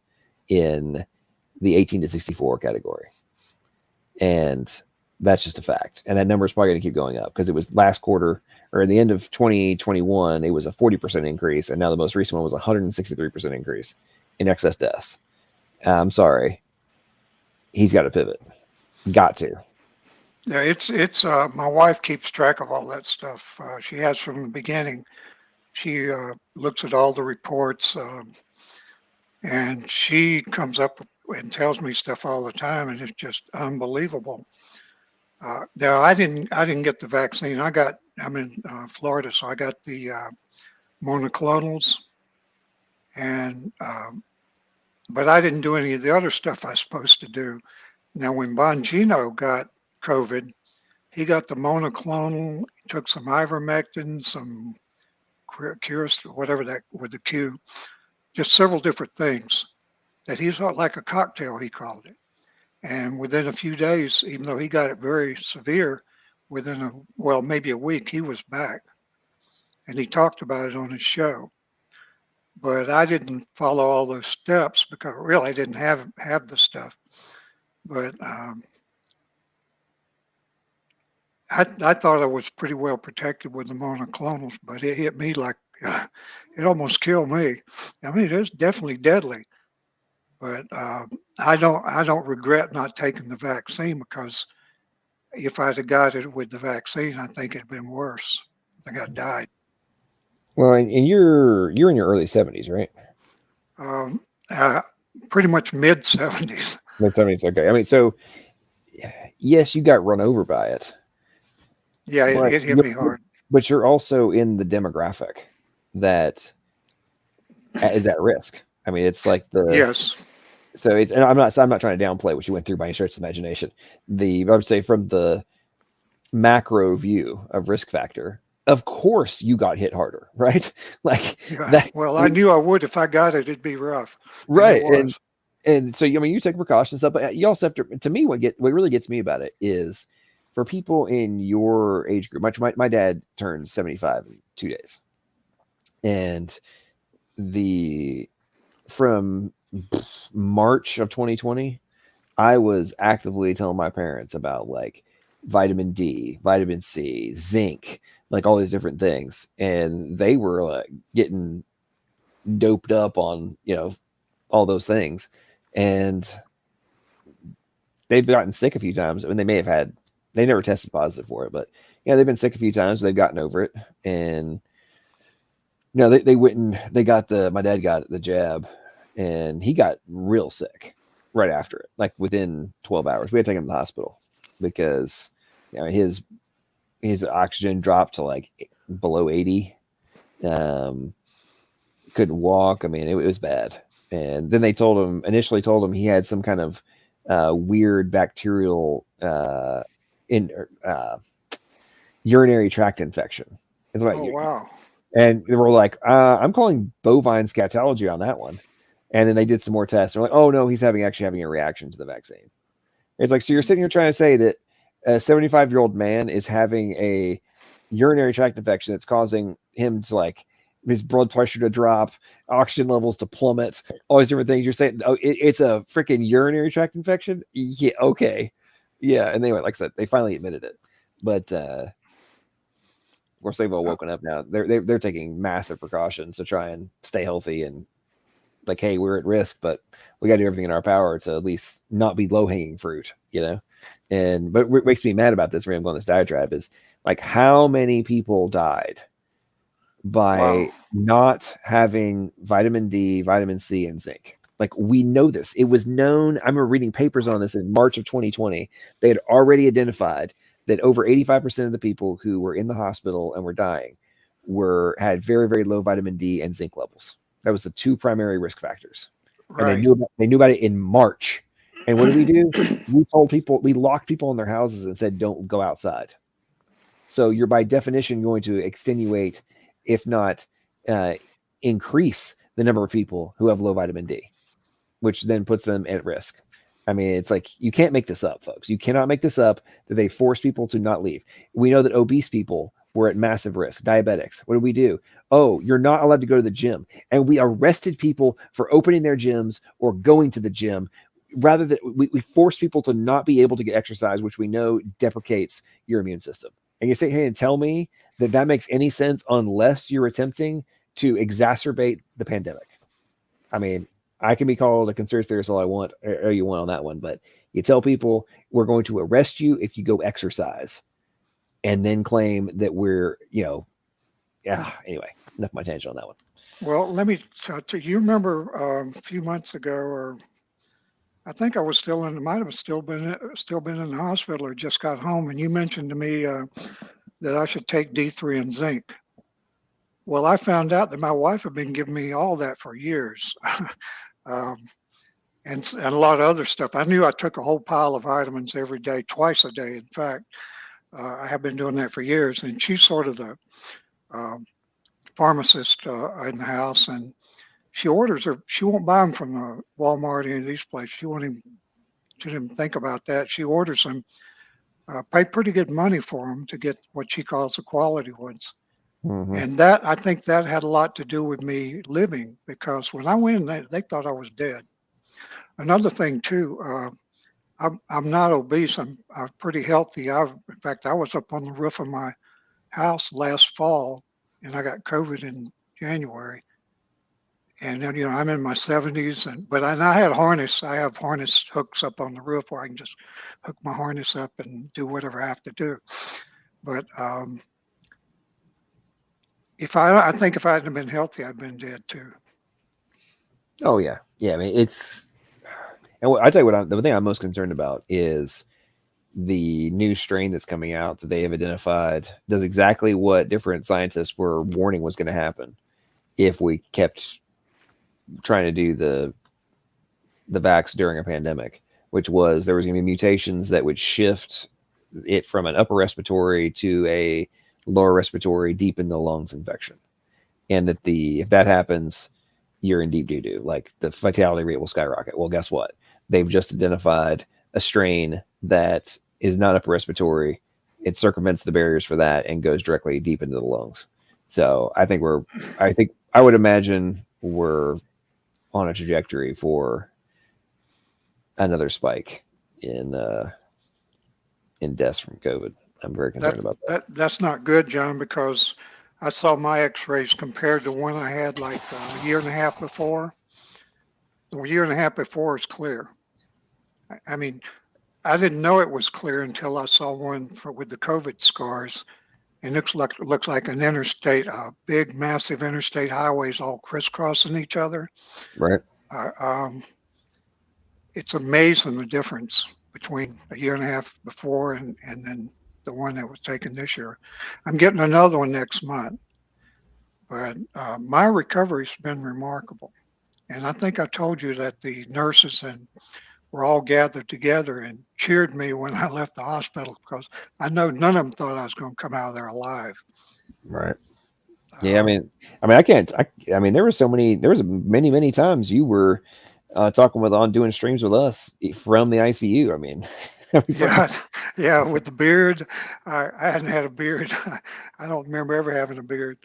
Speaker 1: in the 18 to 64 category. And that's just a fact. And that number is probably going to keep going up, because it was last quarter, or at the end of 2021, it was a 40% increase. And now the most recent one was 163% increase in excess deaths. I'm sorry. He's got to pivot. Got to.
Speaker 5: Yeah, it's my wife keeps track of all that stuff. She has from the beginning. She looks at all the reports, and she comes up and tells me stuff all the time, and it's just unbelievable. Now I didn't get the vaccine. I'm in Florida, so I got the monoclonals, and but I didn't do any of the other stuff I was supposed to do. Now, when Bongino got COVID, he got the monoclonal, took some ivermectin, some Curist, whatever that with the Q, just several different things that he's like a cocktail, he called it. And within a few days, even though he got it very severe, within maybe a week, he was back. And he talked about it on his show. But I didn't follow all those steps because really I didn't have the stuff. But I thought I was pretty well protected with the monoclonals, but it hit me like it almost killed me. I mean, it's definitely deadly. But I don't regret not taking the vaccine, because if I'd have got it with the vaccine, I think it'd been worse. I think I died.
Speaker 1: Well, and you're in your early 70s, right?
Speaker 5: Pretty much mid 70s.
Speaker 1: Mid 70s, okay. I mean, so yes, you got run over by it.
Speaker 5: Yeah, it hit me hard.
Speaker 1: But you're also in the demographic that is at risk. I mean, it's like
Speaker 5: yes.
Speaker 1: So it's, and I'm not trying to downplay what you went through by any stretch of the imagination. I would say from the macro view of risk factor, of course you got hit harder, right? Like that.
Speaker 5: Well, I knew I would. If I got it, it'd be rough.
Speaker 1: Right. And so, I mean, you take precautions up, but you also have to me, what really gets me about it is for people in your age group. My dad turned 75 in 2 days. And from March of 2020, I was actively telling my parents about like vitamin D, vitamin C, zinc, like all these different things. And they were like getting doped up on, all those things. And they've gotten sick a few times. I mean, they never tested positive for it, but they've been sick a few times, but they've gotten over it. And they went and my dad got the jab, and he got real sick right after it, like within 12 hours. We had to take him to the hospital because his oxygen dropped to like below 80. Couldn't walk. I mean, it was bad. And then they initially told him he had some kind of weird bacterial urinary tract infection.
Speaker 5: Wow.
Speaker 1: And they were like, I'm calling bovine scatology on that one. And then they did some more tests. They're like, oh no, he's actually having a reaction to the vaccine. It's like, so you're sitting here trying to say that a 75-year-old man is having a urinary tract infection that's causing him to, like, his blood pressure to drop, oxygen levels to plummet, all these different things. You're saying, oh, it's a freaking urinary tract infection? Yeah, okay. Yeah, and they went, like I said, they finally admitted it. But of course, they've all woken up now. They're taking massive precautions to try and stay healthy, and like, hey, we're at risk, but we got to do everything in our power to at least not be low hanging fruit, you know. And but what makes me mad about this, I'm going this diatribe, is like how many people died by not having vitamin D, vitamin C, and zinc. Like, we know this. It was known. I remember reading papers on this in March of 2020. They had already identified that over 85% of the people who were in the hospital and were dying had very, very low vitamin D and zinc levels. That was the two primary risk factors.
Speaker 5: Right.
Speaker 1: And they knew about it in March. And what did we do? We told people, we locked people in their houses and said, don't go outside. So you're by definition going to extenuate, if not increase, the number of people who have low vitamin D, which then puts them at risk. I mean, it's like, you can't make this up, folks. You cannot make this up that they force people to not leave. We know that obese people were at massive risk. Diabetics. What did we do? Oh, you're not allowed to go to the gym. And we arrested people for opening their gyms or going to the gym. Rather than we force people to not be able to get exercise, which we know deprecates your immune system. And you sit here and tell me that makes any sense unless you're attempting to exacerbate the pandemic. I mean, I can be called a conspiracy theorist all I want, or you want on that one, but you tell people we're going to arrest you if you go exercise, and then claim that we're, anyway, enough of my tangent on that one.
Speaker 5: Well, let me tell you, you remember a few months ago, or I think I was might have still been in the hospital or just got home, and you mentioned to me that I should take D3 and zinc. Well, I found out that my wife had been giving me all that for years. And a lot of other stuff. I knew I took a whole pile of vitamins every day, twice a day. In fact, I have been doing that for years. And she's sort of the pharmacist in the house, and she orders her. She won't buy them from Walmart or any of these places. She didn't even think about that. She orders them, pay pretty good money for them to get what she calls the quality ones.
Speaker 1: Mm-hmm.
Speaker 5: And that, I think that had a lot to do with me living, because when I went in, they thought I was dead. Another thing too, I'm not obese. I'm pretty healthy. In fact, I was up on the roof of my house last fall, and I got COVID in January. And then, I'm in my 70s, but I had harness. I have harness hooks up on the roof where I can just hook my harness up and do whatever I have to do. But I think if I hadn't been healthy, I'd been dead too.
Speaker 1: Oh yeah. I mean, and I tell you what, the thing I'm most concerned about is the new strain that's coming out that they have identified does exactly what different scientists were warning was going to happen if we kept trying to do the vax during a pandemic, which was there was going to be mutations that would shift it from an upper respiratory to a lower respiratory deep in the lungs infection. And that if that happens, you're in deep doo-doo. Like, the fatality rate will skyrocket. Well, guess what? They've just identified a strain that is not upper respiratory. It circumvents the barriers for that and goes directly deep into the lungs. So I would imagine we're on a trajectory for another spike in deaths from COVID. I'm very concerned about that.
Speaker 5: That's not good, John, because I saw my x-rays compared to one I had like a year and a half before. The year and a half before is clear. I mean, I didn't know it was clear until I saw one with the COVID scars. And it looks like an interstate, big, massive interstate highways all crisscrossing each other.
Speaker 1: Right.
Speaker 5: It's amazing the difference between a year and a half before and then the one that was taken this year. I'm getting another one next month. But my recovery's been remarkable. And I think I told you that the nurses were all gathered together and cheered me when I left the hospital, because I know none of them thought I was going to come out of there alive.
Speaker 1: Right. Yeah. I mean, there was many times you were talking on doing streams with us from the ICU. I mean,
Speaker 5: yeah, with the beard. I hadn't had a beard. I don't remember ever having a beard.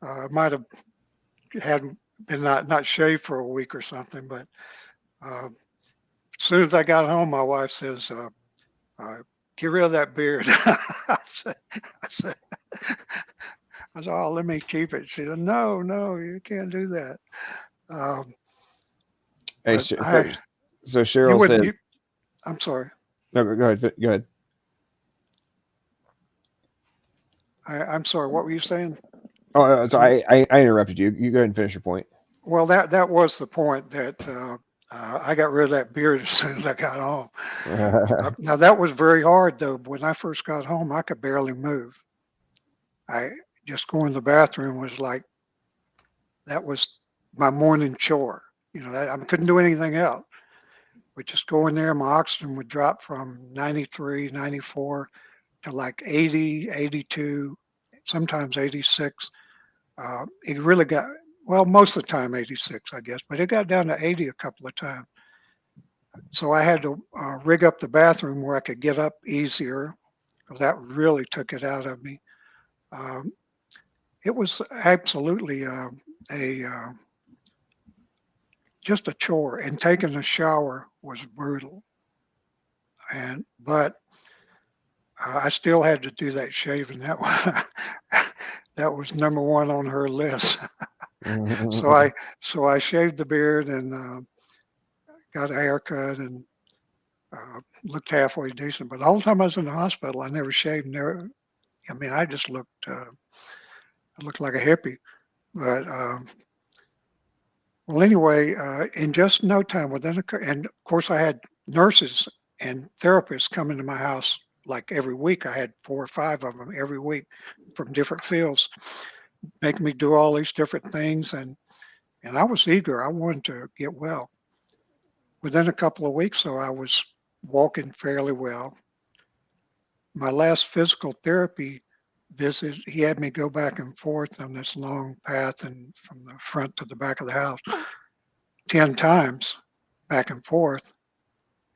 Speaker 5: I might have had been not shaved for a week or something, but as soon as I got home, my wife says, get rid of that beard. I said, oh, let me keep it. She said, no, you can't do that.
Speaker 1: Hey, so Cheryl said,
Speaker 5: I'm sorry.
Speaker 1: No, go ahead.
Speaker 5: I'm sorry. What were you saying?
Speaker 1: Oh, so I interrupted you. You go ahead and finish your point.
Speaker 5: Well, that was the point, that I got rid of that beard as soon as I got home. Now that was very hard though. When I first got home, I could barely move. I just going to the bathroom was like, that was my morning chore. I couldn't do anything else. But just go in there, my oxygen would drop from 93, 94 to like 80, 82, sometimes 86. It really got, well, most of the time 86, I guess, but it got down to 80 a couple of times. So I had to rig up the bathroom where I could get up easier, because that really took it out of me. It was absolutely just a chore, and taking a shower was brutal. But I still had to do that shaving. That was number one on her list. So I shaved the beard and got a haircut and looked halfway decent. But the whole time I was in the hospital, I never shaved. I just looked like a hippie. But well, anyway, in just no time, and of course I had nurses and therapists come into my house like every week. I had 4 or 5 of them every week from different fields, making me do all these different things. And I was eager. I wanted to get well. Within a couple of weeks, though, I was walking fairly well. My last physical therapy visit, he had me go back and forth on this long path and from the front to the back of the house 10 times back and forth.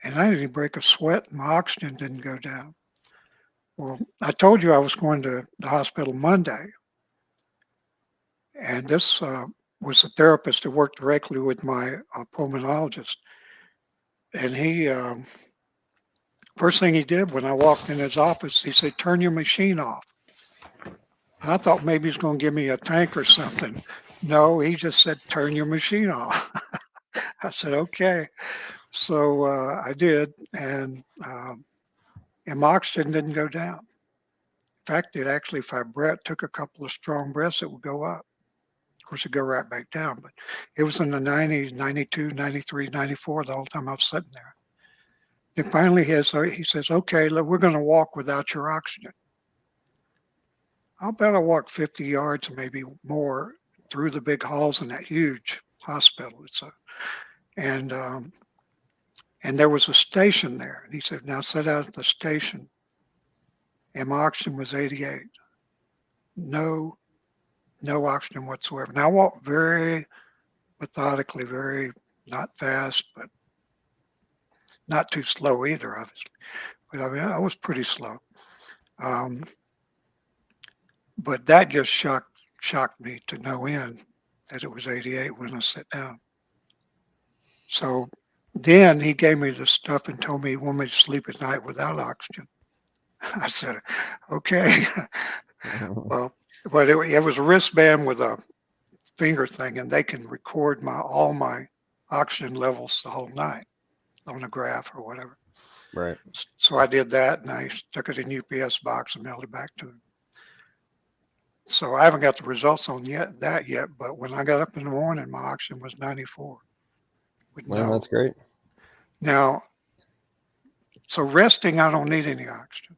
Speaker 5: And I didn't break a sweat, and my oxygen didn't go down. Well, I told you I was going to the hospital Monday. And this was a therapist who worked directly with my pulmonologist. And he, first thing he did when I walked in his office, he said, turn your machine off. And I thought maybe he's going to give me a tank or something. No, he just said, turn your machine off. I said, okay. So I did, and my oxygen didn't go down. In fact, it actually, if I took a couple of strong breaths, it would go up. Of course, it'd go right back down, but it was in the 90s, 92, 93, 94 the whole time I was sitting there. Then finally he says, okay, look, we're going to walk without your oxygen. I'll bet I walked 50 yards, maybe more, through the big halls in that huge hospital. And there was a station there. And he said, now sit out at the station. And my oxygen was 88. No oxygen whatsoever. Now I walked very methodically, very not fast, but not too slow either, obviously. But I was pretty slow. But that just shocked me to no end that it was 88 when I sat down. So then he gave me the stuff and told me he wanted me to sleep at night without oxygen. I said, okay. Well, but it was a wristband with a finger thing, and they can record all my oxygen levels the whole night on a graph or whatever.
Speaker 1: Right.
Speaker 5: So I did that, and I stuck it in UPS box and mailed it back to him. So I haven't got the results on that yet, but when I got up in the morning, my oxygen was 94.
Speaker 1: Well, that's great.
Speaker 5: Now, so resting, I don't need any oxygen.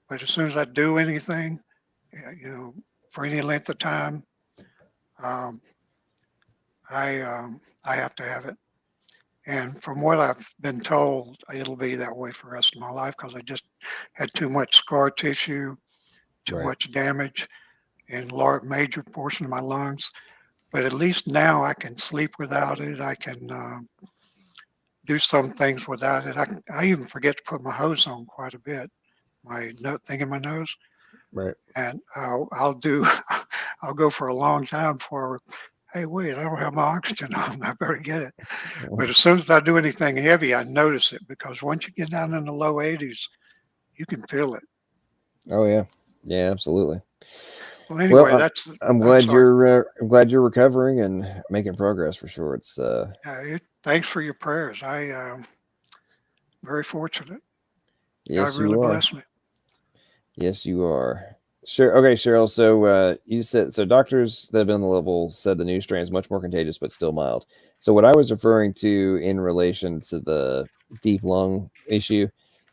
Speaker 5: But as soon as I do anything, for any length of time, I have to have it. And from what I've been told, it'll be that way for the rest of my life because I just had too much scar tissue, too much damage in major portion of my lungs. But at least now I can sleep without it. I can do some things without it. I even forget to put my hose on quite a bit, my thing in my nose,
Speaker 1: Right.
Speaker 5: and I'll do I'll go for a long time before. Hey, wait! I don't have my oxygen on. I better get it. But as soon as I do anything heavy, I notice it because once you get down in the low 80s, you can feel it.
Speaker 1: Oh yeah, yeah, absolutely.
Speaker 5: Well, anyway,
Speaker 1: I'm glad you're recovering and making progress for sure. It's
Speaker 5: thanks for your prayers. I very fortunate.
Speaker 1: yes,
Speaker 5: God really
Speaker 1: you are.
Speaker 5: bless me.
Speaker 1: Yes, you are. Sure. Okay, Cheryl. So you said doctors that have been on the level said the new strain is much more contagious, but still mild. So what I was referring to in relation to the deep lung issue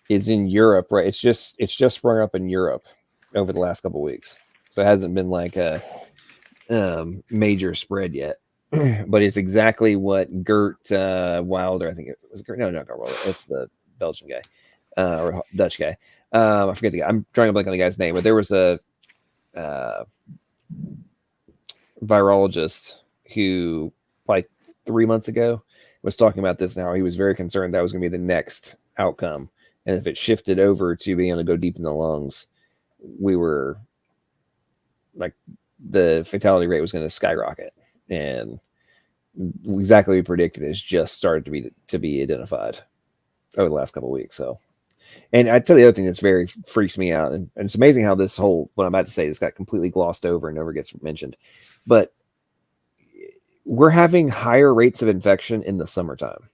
Speaker 1: is in Europe, right? It's just sprung up in Europe over the last couple of weeks, so it hasn't been like a major spread yet. But it's exactly what Gert Wilder, I think it was Gert. No, not Gert Wilder. It's the Belgian guy or Dutch guy. I forget the guy. I'm drawing a blank on the guy's name, but there was a virologist who, like 3 months ago, was talking about this. Now he was very concerned that was going to be the next outcome, and if it shifted over to being able to go deep in the lungs, we were like the fatality rate was going to skyrocket, and exactly what we predicted has just started to be identified over the last couple of weeks. So. And I tell you the other thing that's very freaks me out, and it's amazing how this whole what I'm about to say just got completely glossed over and never gets mentioned. But we're having higher rates of infection in the summertime.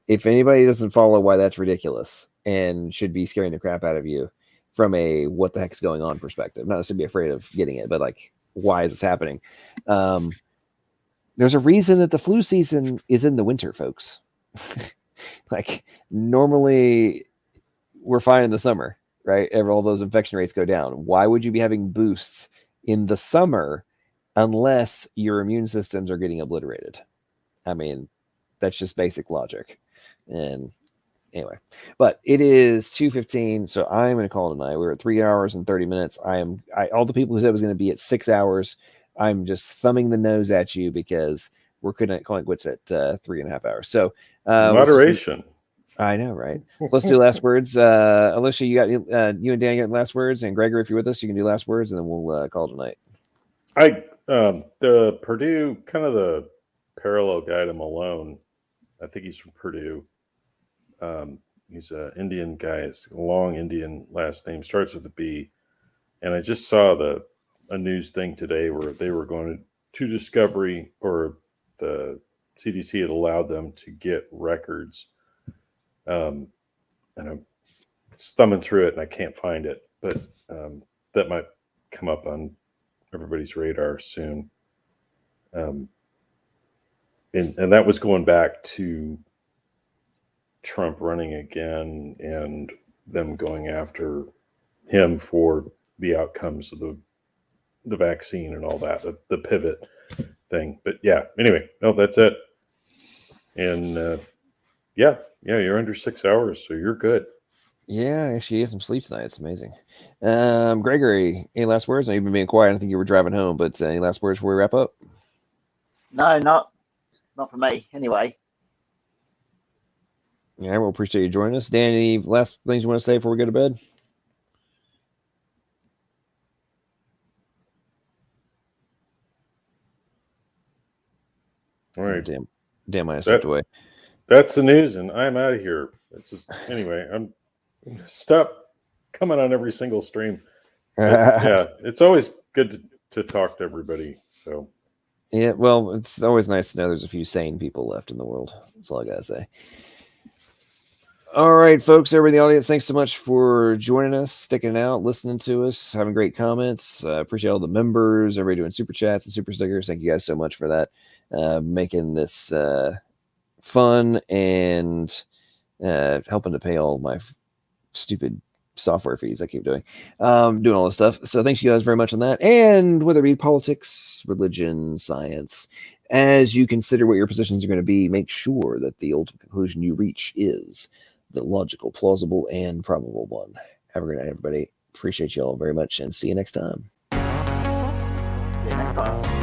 Speaker 1: If anybody doesn't follow why that's ridiculous and should be scaring the crap out of you from a what the heck's going on perspective, not to be afraid of getting it, but like why is this happening? There's a reason that the flu season is in the winter, folks. Like normally we're fine in the summer, right? All those infection rates go down. Why would you be having boosts in the summer unless your immune systems are getting obliterated? I mean, that's just basic logic. And anyway, but it is 2:15, so I'm going to call it tonight. We're at 3 hours and 30 minutes. All the people who said it was going to be at 6 hours, I'm just thumbing the nose at you because we're calling quits at 3.5 hours. So
Speaker 8: moderation.
Speaker 1: I know, right? So let's do last words. Alicia, you got you and Dan got last words, and Gregory, if you're with us, you can do last words, and then we'll call it tonight.
Speaker 8: The Purdue, kind of the parallel guy to Malone. I think he's from Purdue. He's an Indian guy. It's a long Indian last name, starts with a B. And I just saw a news thing today where they were going to Discovery, or the CDC had allowed them to get records. And I'm thumbing through it and I can't find it, but that might come up on everybody's radar soon. And that was going back to Trump running again and them going after him for the outcomes of the vaccine and all that, the pivot thing. But yeah, anyway, no, that's it. And yeah, you're under 6 hours, so you're good.
Speaker 1: Yeah, actually, you get some sleep tonight. It's amazing. Gregory, any last words? I know you've been being quiet. I think you were driving home, but any last words before we wrap up?
Speaker 21: No, not for me. Anyway.
Speaker 1: Yeah, we'll appreciate you joining us. Dan, any last things you want to say before we go to bed?
Speaker 8: All right.
Speaker 1: Damn, I stepped away.
Speaker 8: That's the news, and I'm out of here. Anyway, I'm gonna stop coming on every single stream. But, yeah, it's always good to talk to everybody. So
Speaker 1: yeah, well, it's always nice to know there's a few sane people left in the world. That's all I gotta say. All right, folks, everybody in the audience, thanks so much for joining us, sticking out, listening to us, having great comments. Appreciate all the members, everybody doing super chats and super stickers. Thank you guys so much for that. Making this fun and helping to pay all my stupid software fees I keep doing all this stuff. So thanks you guys very much on that. And whether it be politics, religion, science, as you consider what your positions are going to be, make sure that the ultimate conclusion you reach is the logical, plausible, and probable one. Have a great night, everybody. Appreciate you all very much, and see you next time.
Speaker 21: See you next time.